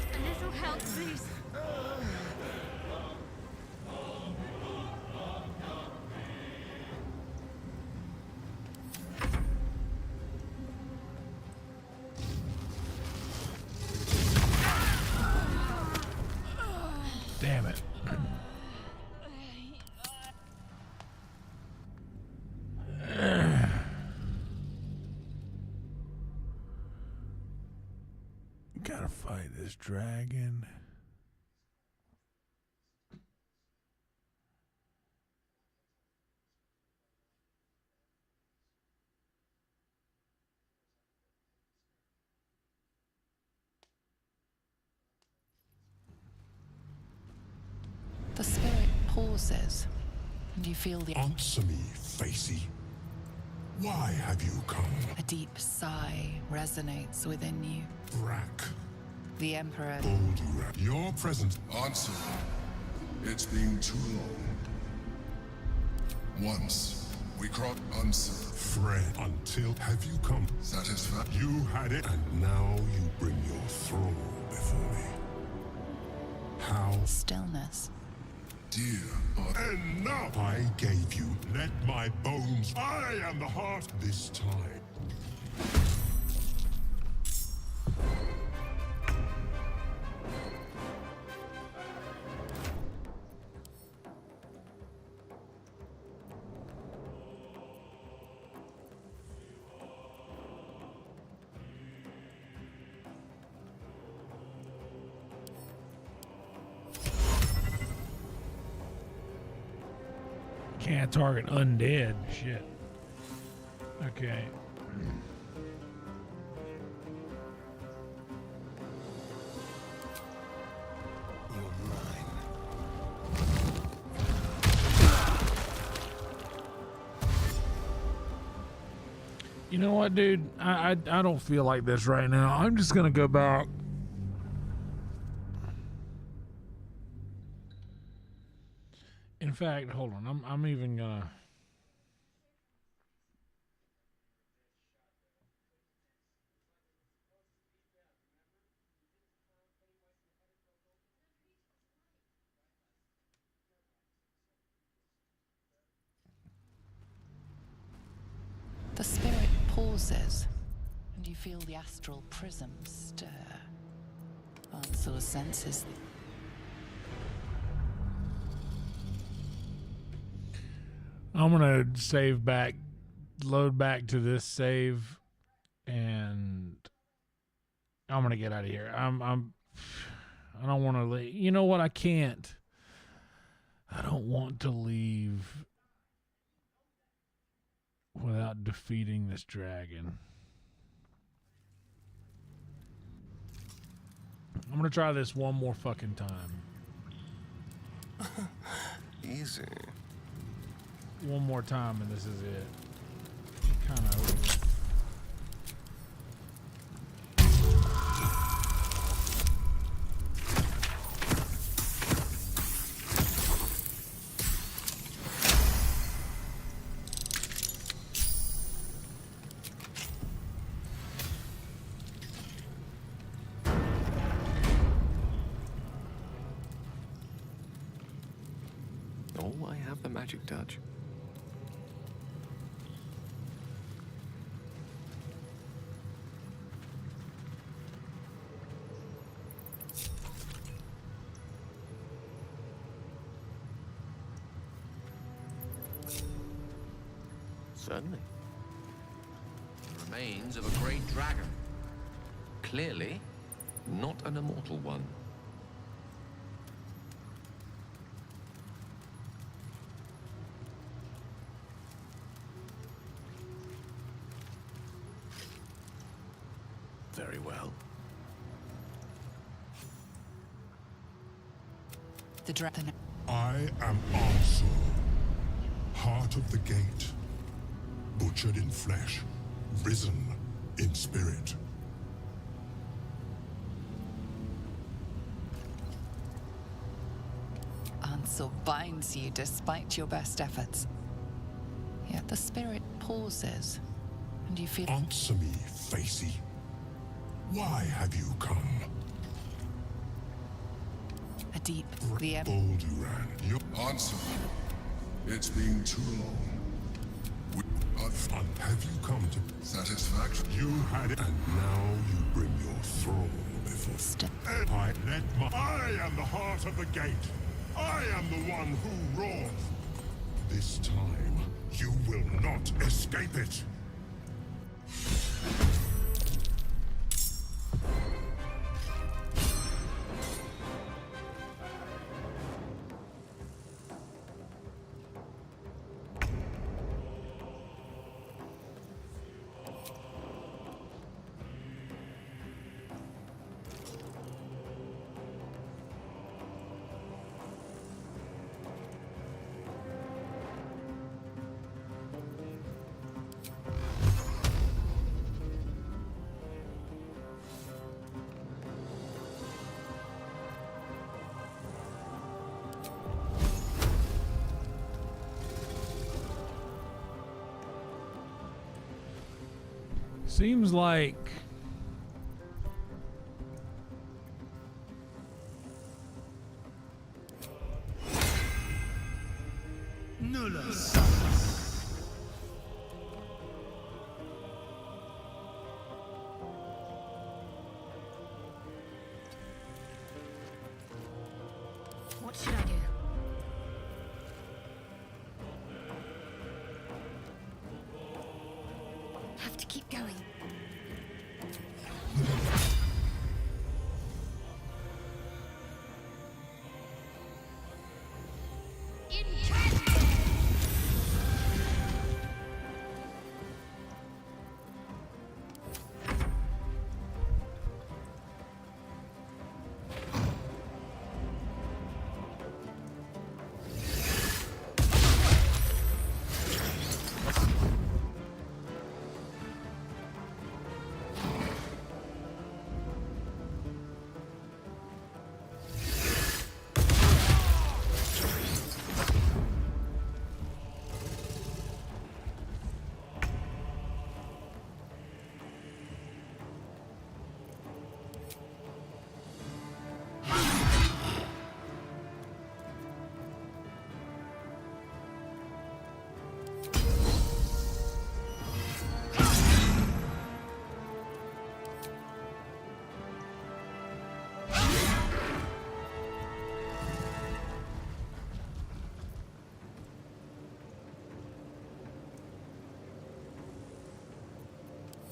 A little help, please. Damn it. Gotta fight this dragon. The spirit pauses, and you feel the... Answer me, Facey. Why have you come? A deep sigh resonates within you. Brack. The Emperor... Baldur. Your presence. Answer. It's been too long. Once, we crossed answer. Fred, until have you come? Satisfied? You had it, and now you bring your thrall before me. How? Stillness. Dear, enough! I gave you. Let my bones. I am the heart this time. Can't target undead. Shit. Okay. You're mine. You know what, dude? I don't feel like this right now. I'm just gonna go back. In fact, hold on. I'm even gonna. The spirit pauses, and you feel the astral prism stir. Ansel senses. I'm gonna save back, load back to this save, and I'm gonna get out of here. I don't want to leave. You know what? I can't. I don't want to leave without defeating this dragon. I'm gonna try this one more fucking time. Easy. One more time and this is it. Kind of over. Oh, I have the magic touch. Certainly. The remains of a great dragon. Clearly, not an immortal one. Very well. The dragon. I am Ansel, heart of the gate, butchered in flesh, risen in spirit. Ansel binds you despite your best efforts. Yet the spirit pauses, and you feel... Answer me, Facey. Why have you come? A deep... The Balduran, your Answer. It's been too long. Have you come to Satisfaction? You had it, and now you bring your thrall before. I am the heart of the gate. I am the one who roars. This time, you will not escape it. Seems like What should I do? Have to keep going.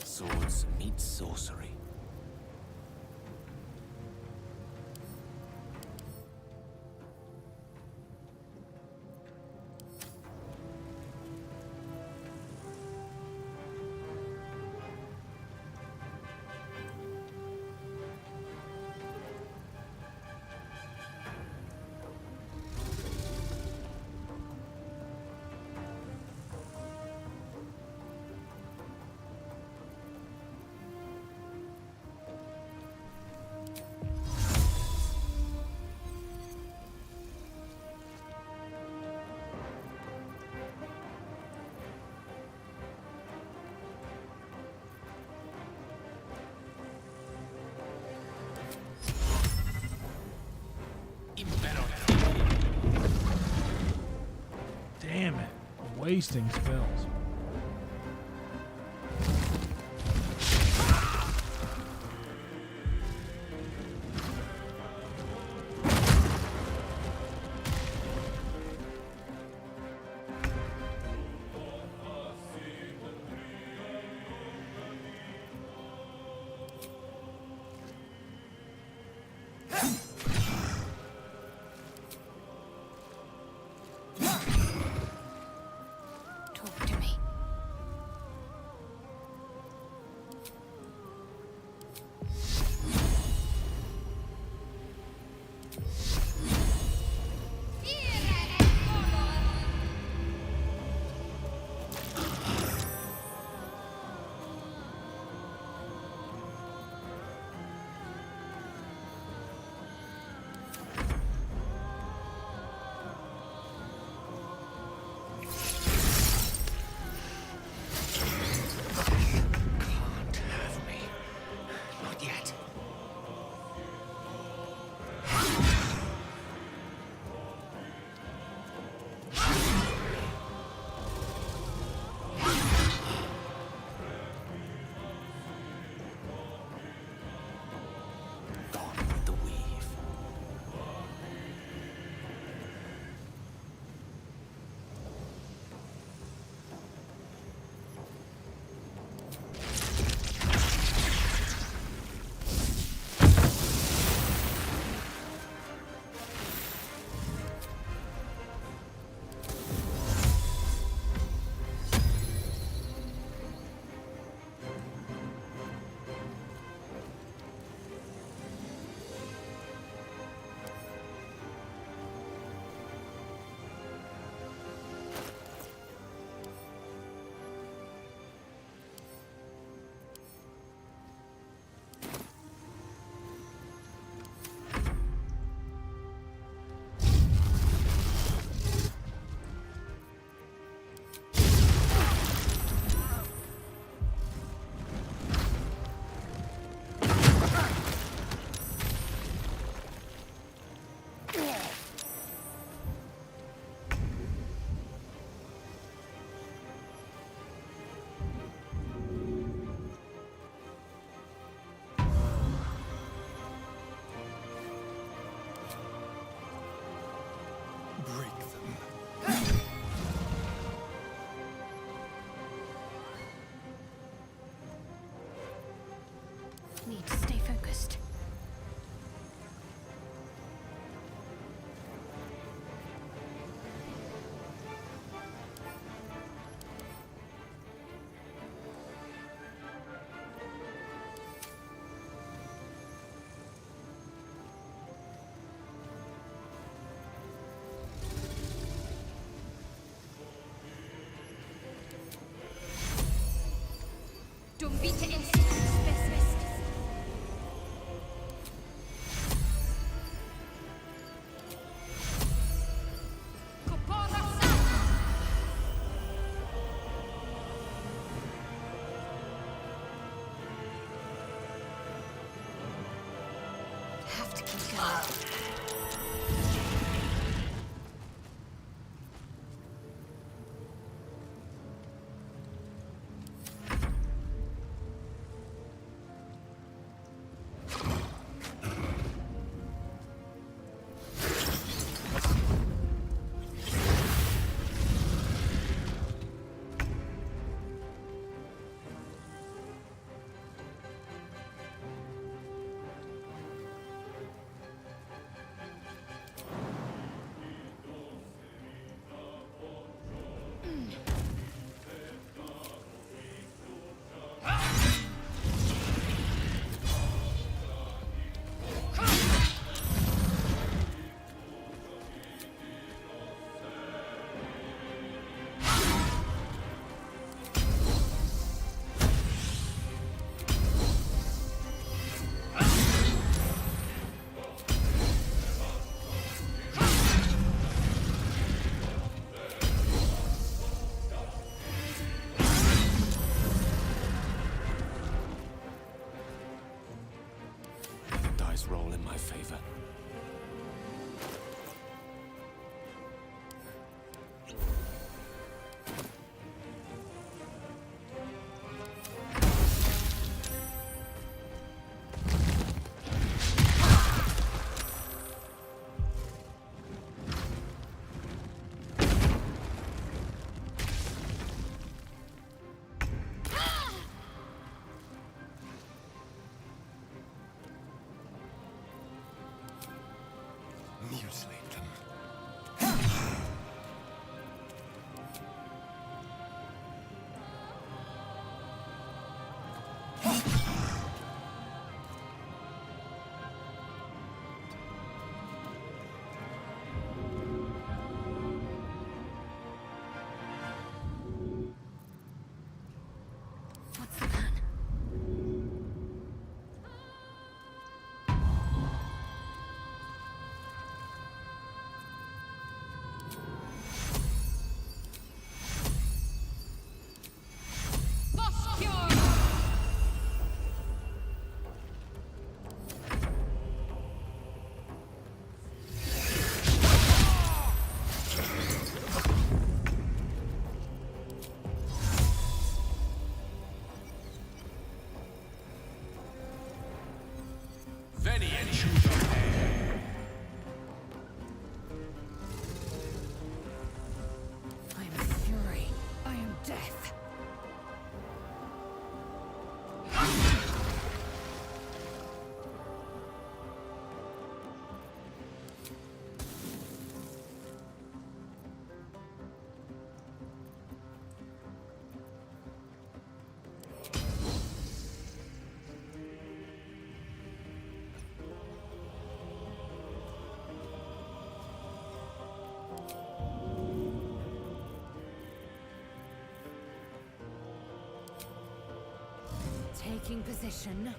Swords meet sorcery. wasting spells. Talk to me. Can't have me. Not yet. Gone with the weave. Break them. Need to stay focused. Don't beat it in best. Have to keep going. Dice roll in my favor. mutilate them. What's the plan? I am fury. I am death. Taking position.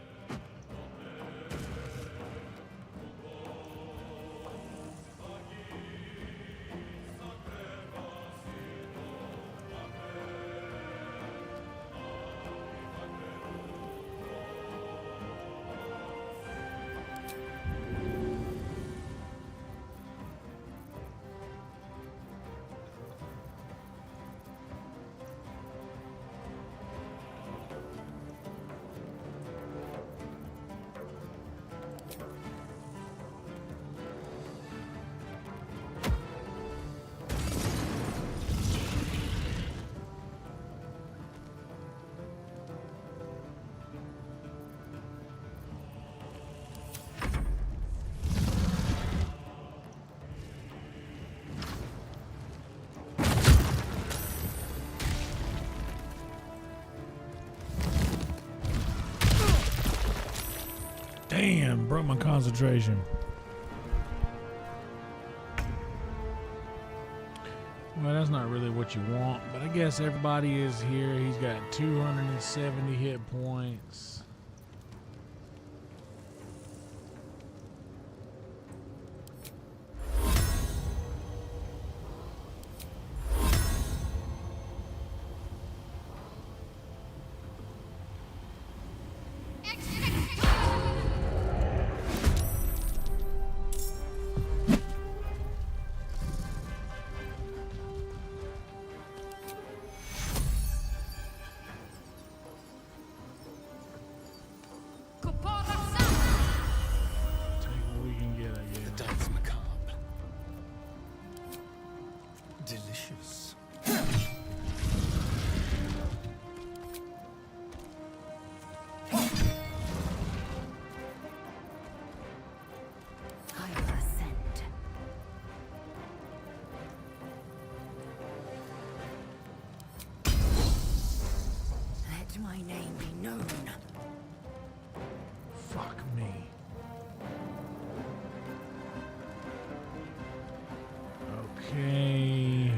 Damn, broke my concentration. Well, that's not really what you want, but I guess everybody is here. He's got 270 hit points. Delicious. I will ascend. Let my name be known. Fuck me. Okay.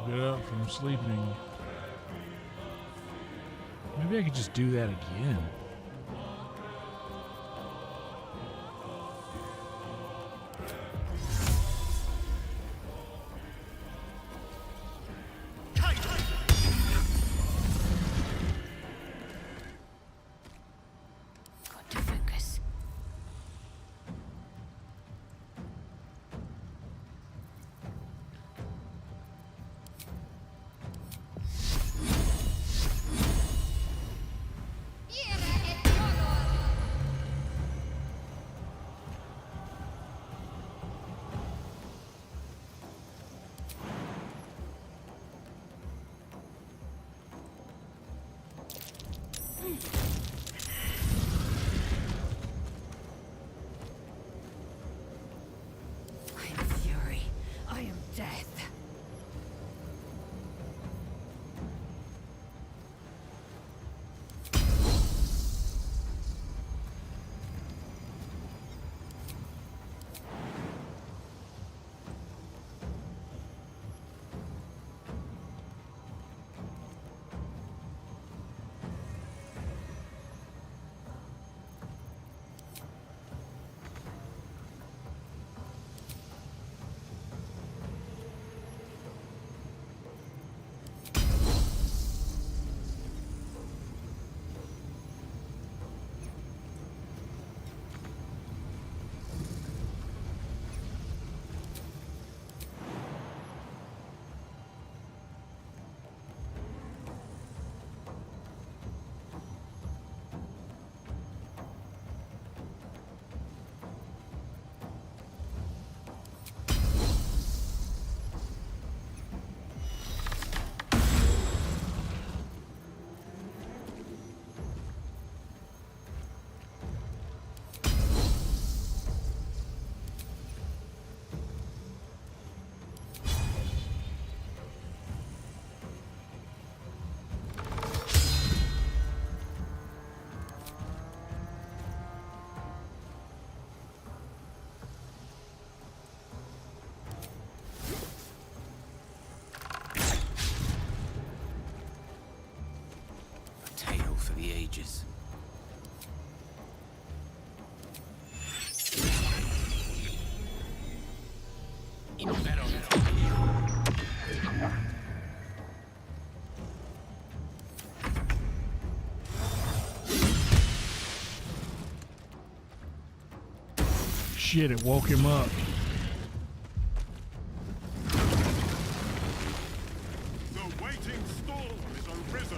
woke it up from sleeping. Maybe I could just do that again. Got to focus. I am fury. I am death. Tale for the ages. Shit, it woke him up. The waiting storm is arisen.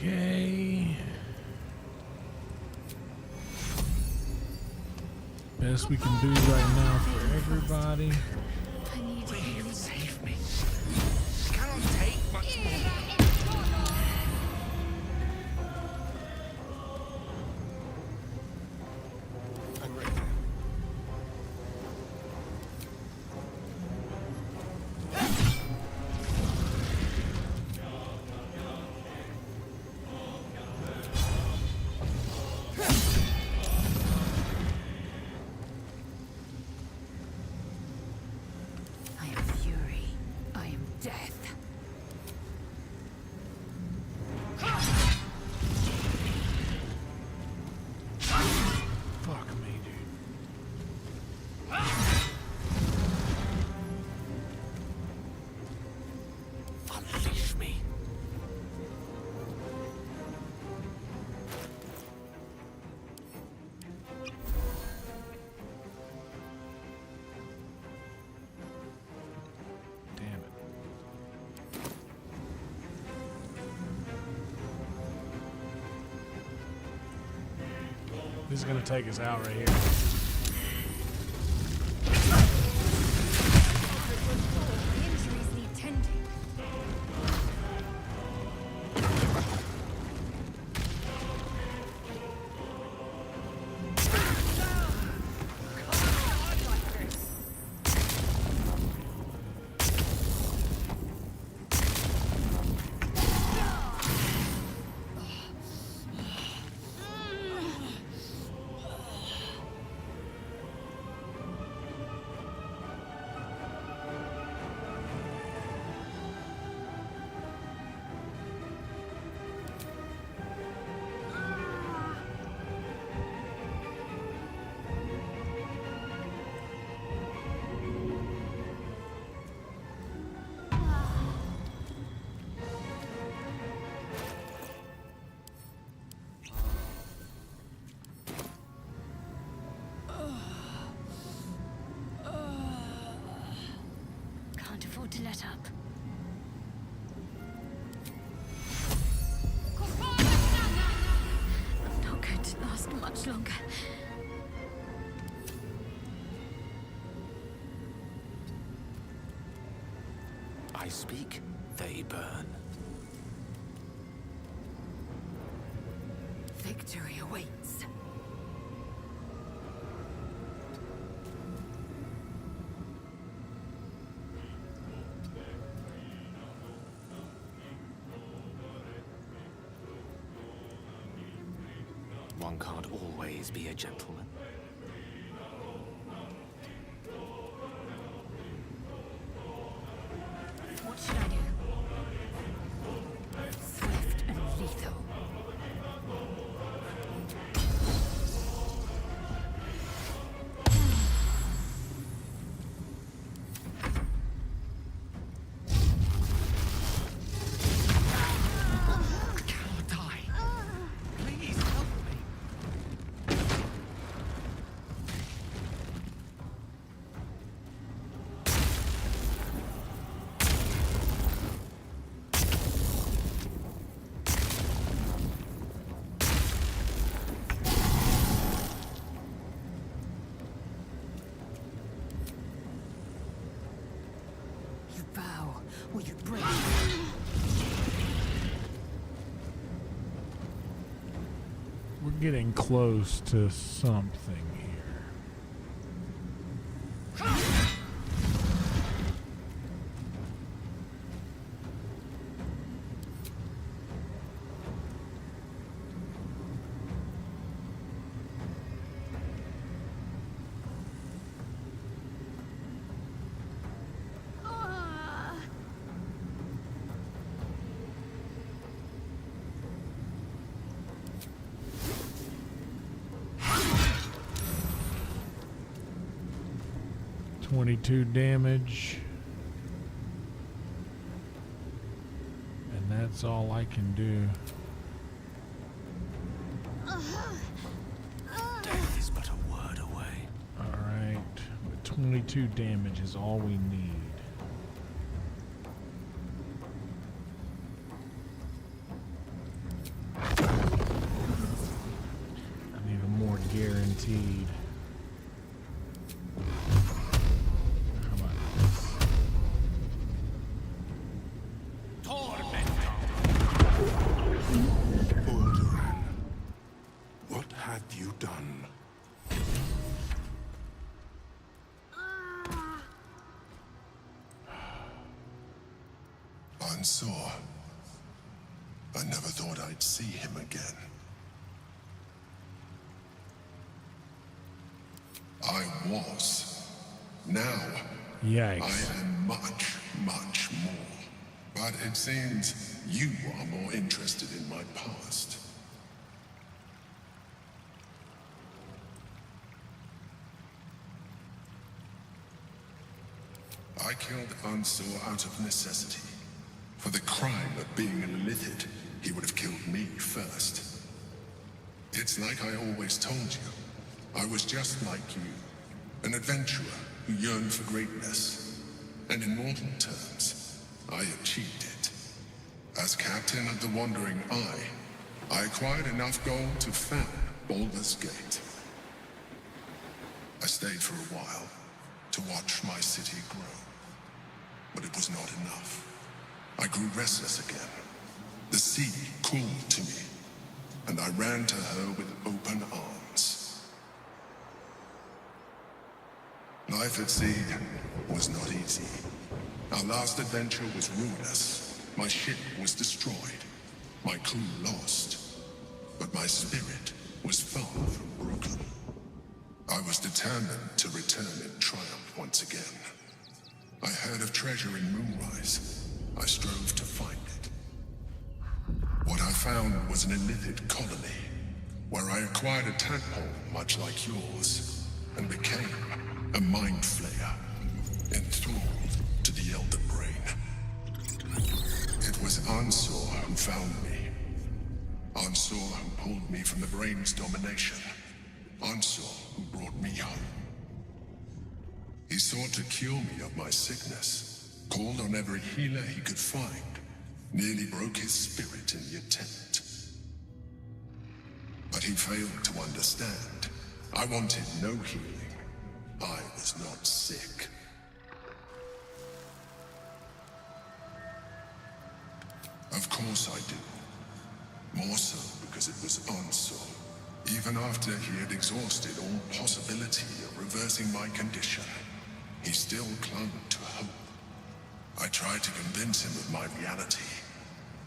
Okay. Best we can do right now for everybody. I need healing. Save me. Cannot take much more. I'm ready. I am fury. I am death. Fuck me, dude. Unleash me. Damn it. This is gonna take us out right here. The injuries need tending. Can't afford to let up. I'm not going to last much longer. I speak, they burn. Victory awaits. One can't always be a gentleman. What should I do? Swift and lethal. Cannot die. Please help me. You bow or you break. We're getting close to something here. Ah. 22 damage. And that's all I can do. Death is but a word away. Alright. But 22 damage is all we need. Ansor. I never thought I'd see him again. I was. Now, Yikes. I am much, much more. But it seems you are more interested in my past. I killed Ansor out of necessity. For the crime of being a Lithid, he would have killed me first. It's like I always told you. I was just like you. An adventurer who yearned for greatness. And in mortal terms, I achieved it. As captain of the Wandering Eye, I acquired enough gold to found Baldur's Gate. I stayed for a while to watch my city grow. But it was not enough. I grew restless again. The sea called to me, and I ran to her with open arms. Life at sea was not easy. Our last adventure was ruinous. My ship was destroyed. My crew lost. But my spirit was far from broken. I was determined to return in triumph once again. I heard of treasure in Moonrise. I strove to find it. What I found was an illithid colony, where I acquired a tadpole much like yours, and became a mind flayer, enthralled to the Elder Brain. It was Ansor who found me. Ansor who pulled me from the Brain's domination. Ansor who brought me home. He sought to cure me of my sickness, called on every healer he could find, nearly broke his spirit in the attempt. But he failed to understand. I wanted no healing. I was not sick. Of course I do. More so because it was Ansor. Even after he had exhausted all possibility of reversing my condition, he still clung to hope. I tried to convince him of my reality.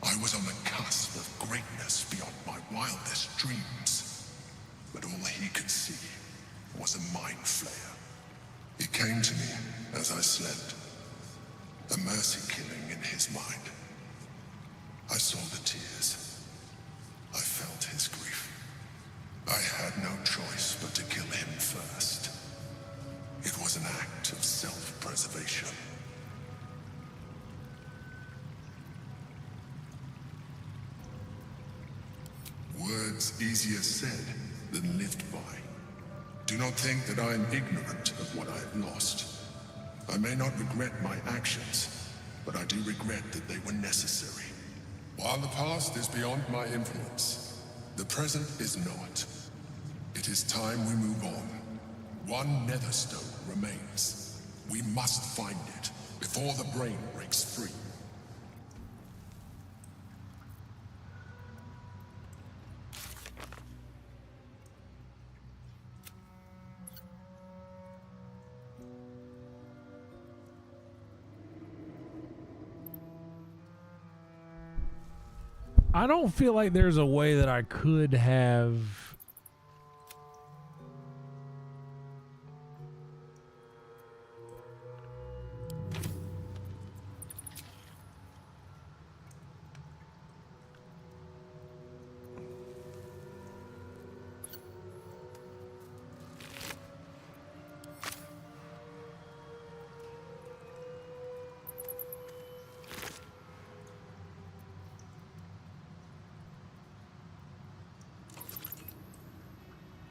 I was on the cusp of greatness beyond my wildest dreams. But all he could see was a mind flayer. It came to me as I slept. A mercy killing in his mind. I saw the tears. I felt his grief. I had no choice but to kill him first. It was an act of self-preservation. Words easier said than lived by. Do not think that I am ignorant of what I have lost. I may not regret my actions, but I do regret that they were necessary. While the past is beyond my influence, the present is not. It is time we move on. One Netherstone remains. We must find it before the brain breaks free. I don't feel like there's a way that I could have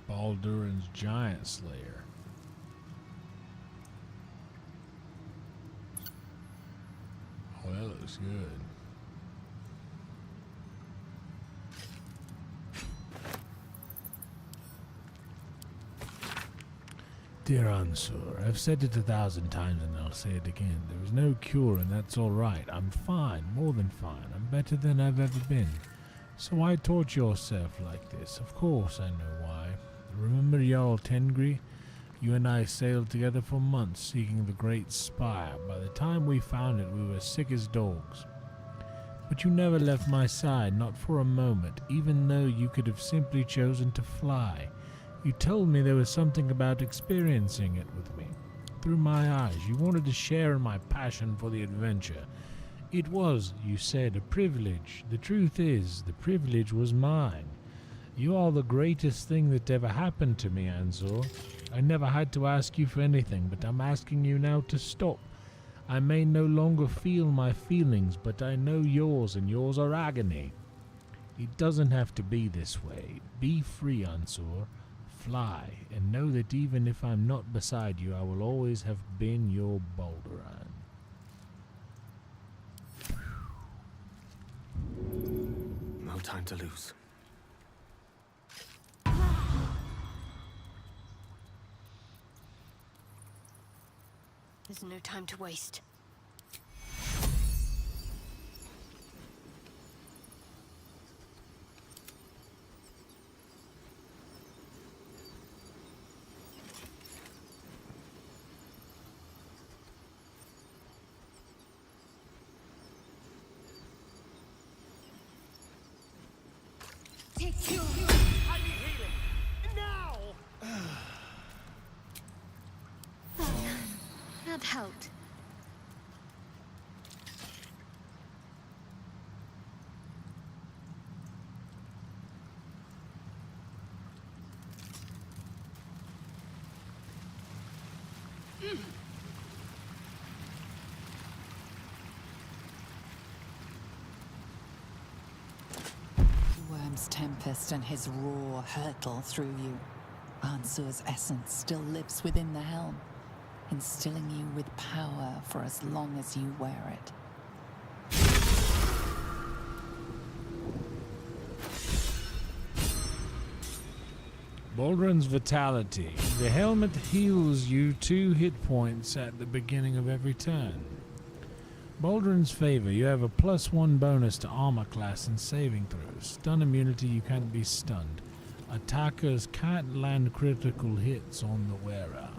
BALDUR'S Giant Slayer. Oh, that looks good. Dear Ansor, I've said it 1,000 times and I'll say it again. There is no cure and that's all right. I'm fine, more than fine. I'm better than I've ever been. So why torture yourself like this? Of course I know why. Remember Jarl Tengri? You and I sailed together for months seeking the Great Spire. By the time we found it, we were sick as dogs. But you never left my side, not for a moment, even though you could have simply chosen to fly. You told me there was something about experiencing it with me. Through my eyes, you wanted to share in my passion for the adventure. It was, you said, a privilege. The truth is, the privilege was mine. You are the greatest thing that ever happened to me, Ansor. I never had to ask you for anything, but I'm asking you now to stop. I may no longer feel my feelings, but I know yours, and yours are agony. It doesn't have to be this way. Be free, Ansor. Fly, and know that even if I'm not beside you, I will always have been your Balduran. No time to lose. There's no time to waste. Take you! I need healing! Now! That helped. Worm's tempest and his roar hurtle through you. Ansur's essence still lives within the helm, instilling you with power for as long as you wear it. Balduran's vitality. The helmet heals you 2 hit points at the beginning of every turn. Balduran's favor. You have a +1 bonus to armor class and saving throws. Stun immunity, you can't be stunned. Attackers can't land critical hits on the wearer.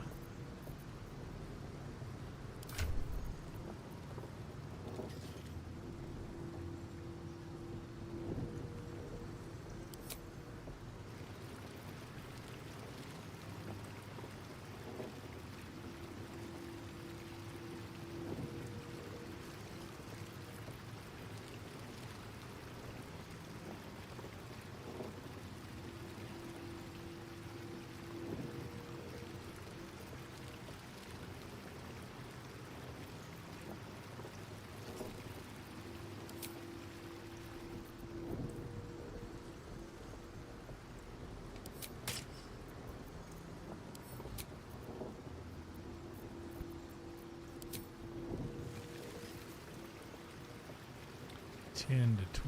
$10 to $23.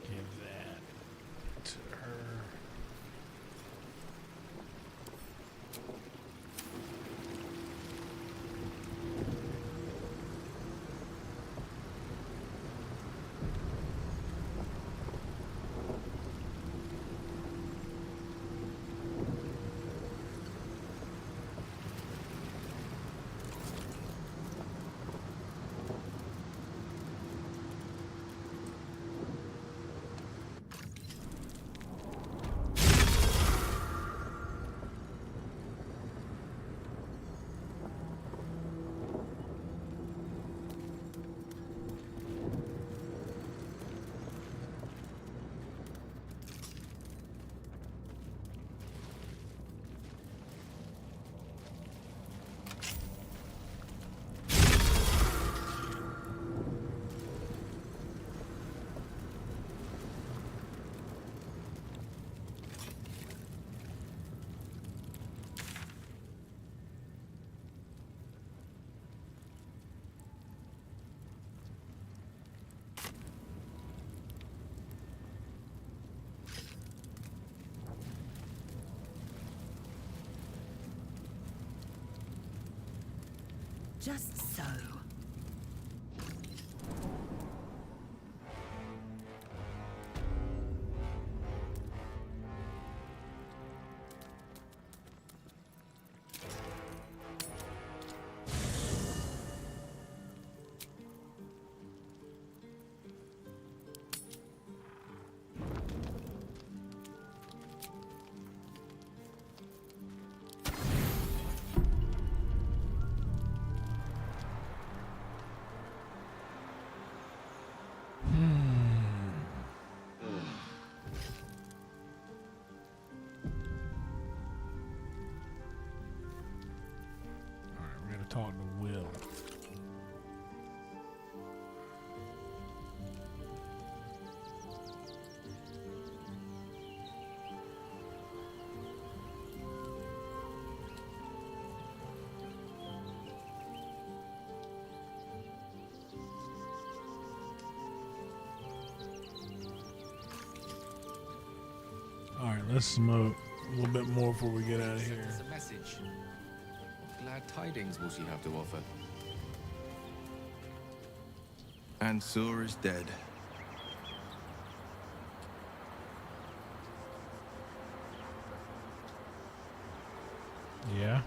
Give that to her. Just so. let's smoke a little bit more before we get out of here. It's a message. What glad tidings will she have to offer? Ansur is dead. Yeah.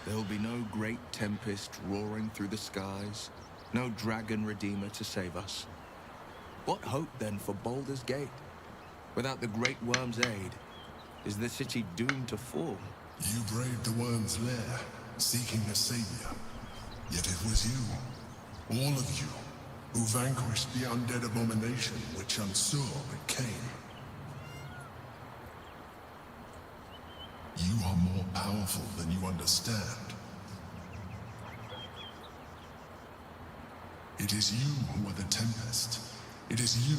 There will be no great tempest roaring through the skies, no dragon redeemer to save us. What hope then for Baldur's Gate? Without the great worm's aid, is the city doomed to fall? You braved the worm's lair, seeking a savior. Yet it was you, all of you, who vanquished the undead abomination which Ansur became. You are more powerful than you understand. It is you who are the Tempest. It is you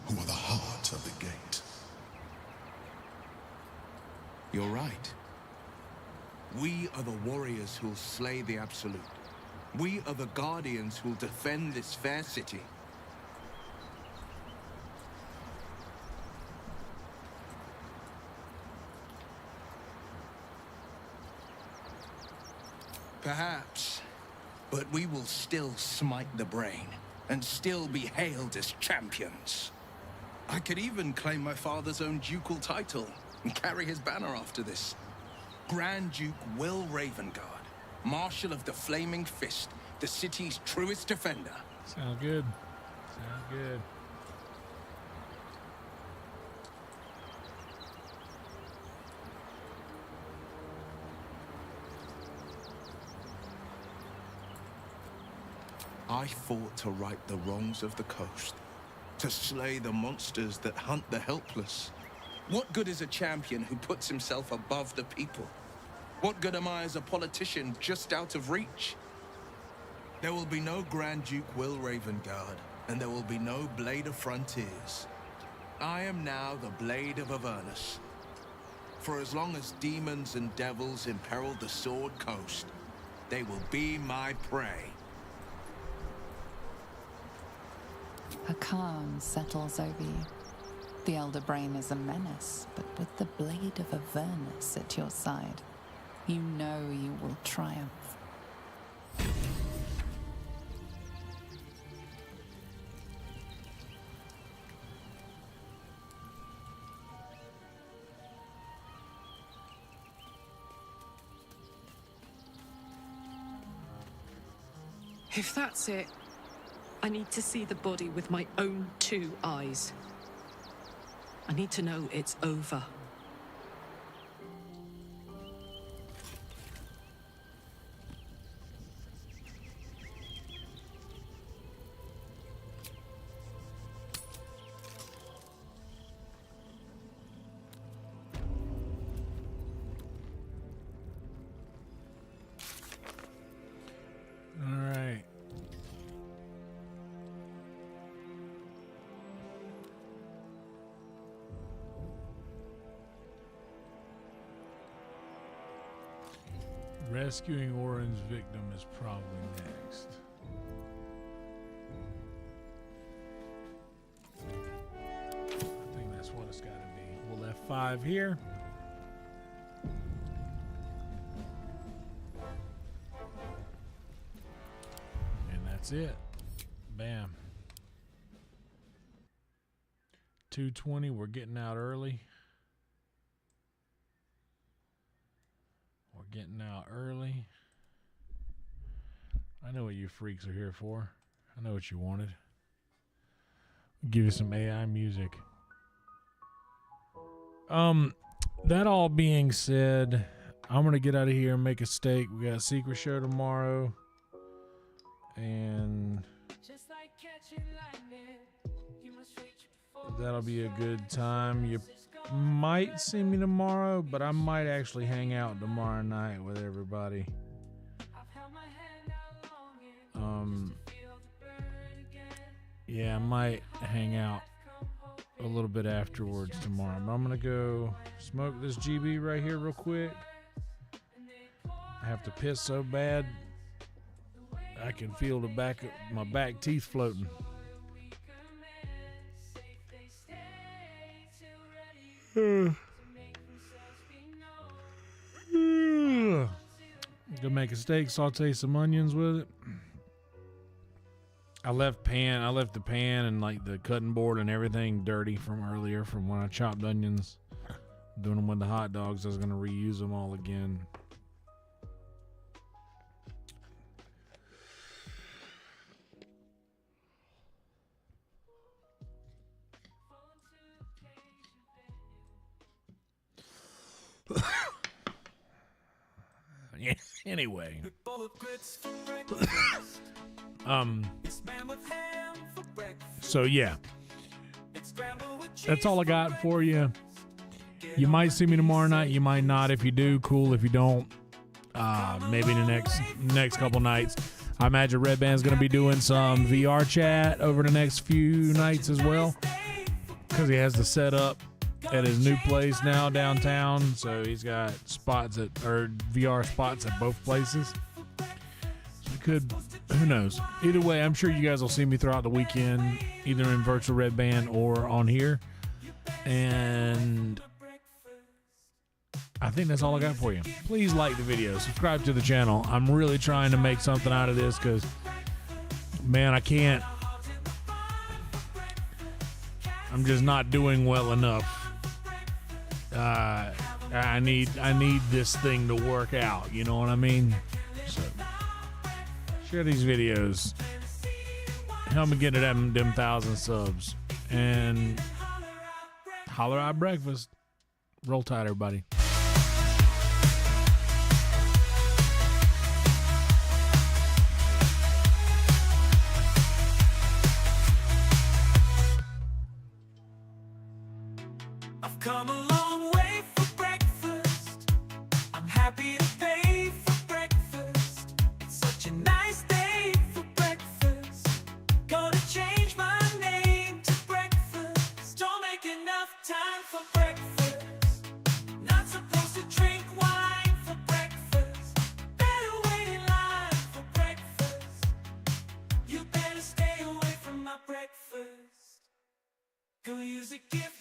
who are the heart of the gate. You're right. We are the warriors who'll slay the Absolute. We are the guardians who'll defend this fair city. Perhaps, but we will still smite the brain, and still be hailed as champions. I could even claim my father's own ducal title, and carry his banner after this. Grand Duke Will Ravengard, Marshal of the Flaming Fist, the city's truest defender. Sounds good. Sounds good. I fought to right the wrongs of the coast, to slay the monsters that hunt the helpless. What good is a champion who puts himself above the people? What good am I as a politician just out of reach? There will be no Grand Duke Will Ravengard, and there will be no Blade of Frontiers. I am now the Blade of Avernus. For as long as demons and devils imperil the Sword Coast, they will be my prey. A calm settles over you. The Elder Brain is a menace, but with the Blade of Avernus at your side, you know you will triumph. If that's it, I need to see the body with my own 2 eyes. I need to know it's over. All right. Rescuing Orin's victim is probably next. I think that's what it's got to be. We'll F5 here. And that's it. Bam. 2:20. We're getting out early. Getting out early. I know what you freaks are here for. I know what you wanted. I'll give you some AI music. That all being said, I'm gonna get out of here and make a steak. We got a secret show tomorrow, and that'll be a good time. might see me tomorrow, but I might actually hang out tomorrow night with everybody. Yeah, I might hang out a little bit afterwards tomorrow. But I'm gonna go smoke this GB right here real quick. I have to piss so bad I can feel the back of my back teeth floating. Gonna make a steak, saute some onions with it. I left the pan and like the cutting board and everything dirty from earlier from when I chopped onions. Doing them with the hot dogs. I was gonna reuse them all again. Yeah, anyway. So yeah. That's all I got for you. You might see me tomorrow night, you might not. If you do, cool. If you don't, maybe the next couple nights. I imagine Red Band's gonna be doing some VR chat over the next few nights as well. Because he has the setup at his new place now downtown, so he's got VR spots at both places. So who knows? Either way, I'm sure you guys will see me throughout the weekend, either in Virtual Red Band or on here. And I think that's all I got for you. Please like the video, subscribe to the channel. I'm really trying to make something out of this because, man, I can't. I'm just not doing well enough. I need this thing to work out. You know what I mean? So share these videos. Help me get to them 1,000 subs. And holler out breakfast. Roll Tide, everybody. I've come a long way for breakfast. I'm happy to pay for breakfast. It's such a nice day for breakfast. Gonna change my name to breakfast. Don't make enough time for breakfast. Not supposed to drink wine for breakfast. Better wait in line for breakfast. You better stay away from my breakfast. Go use a gift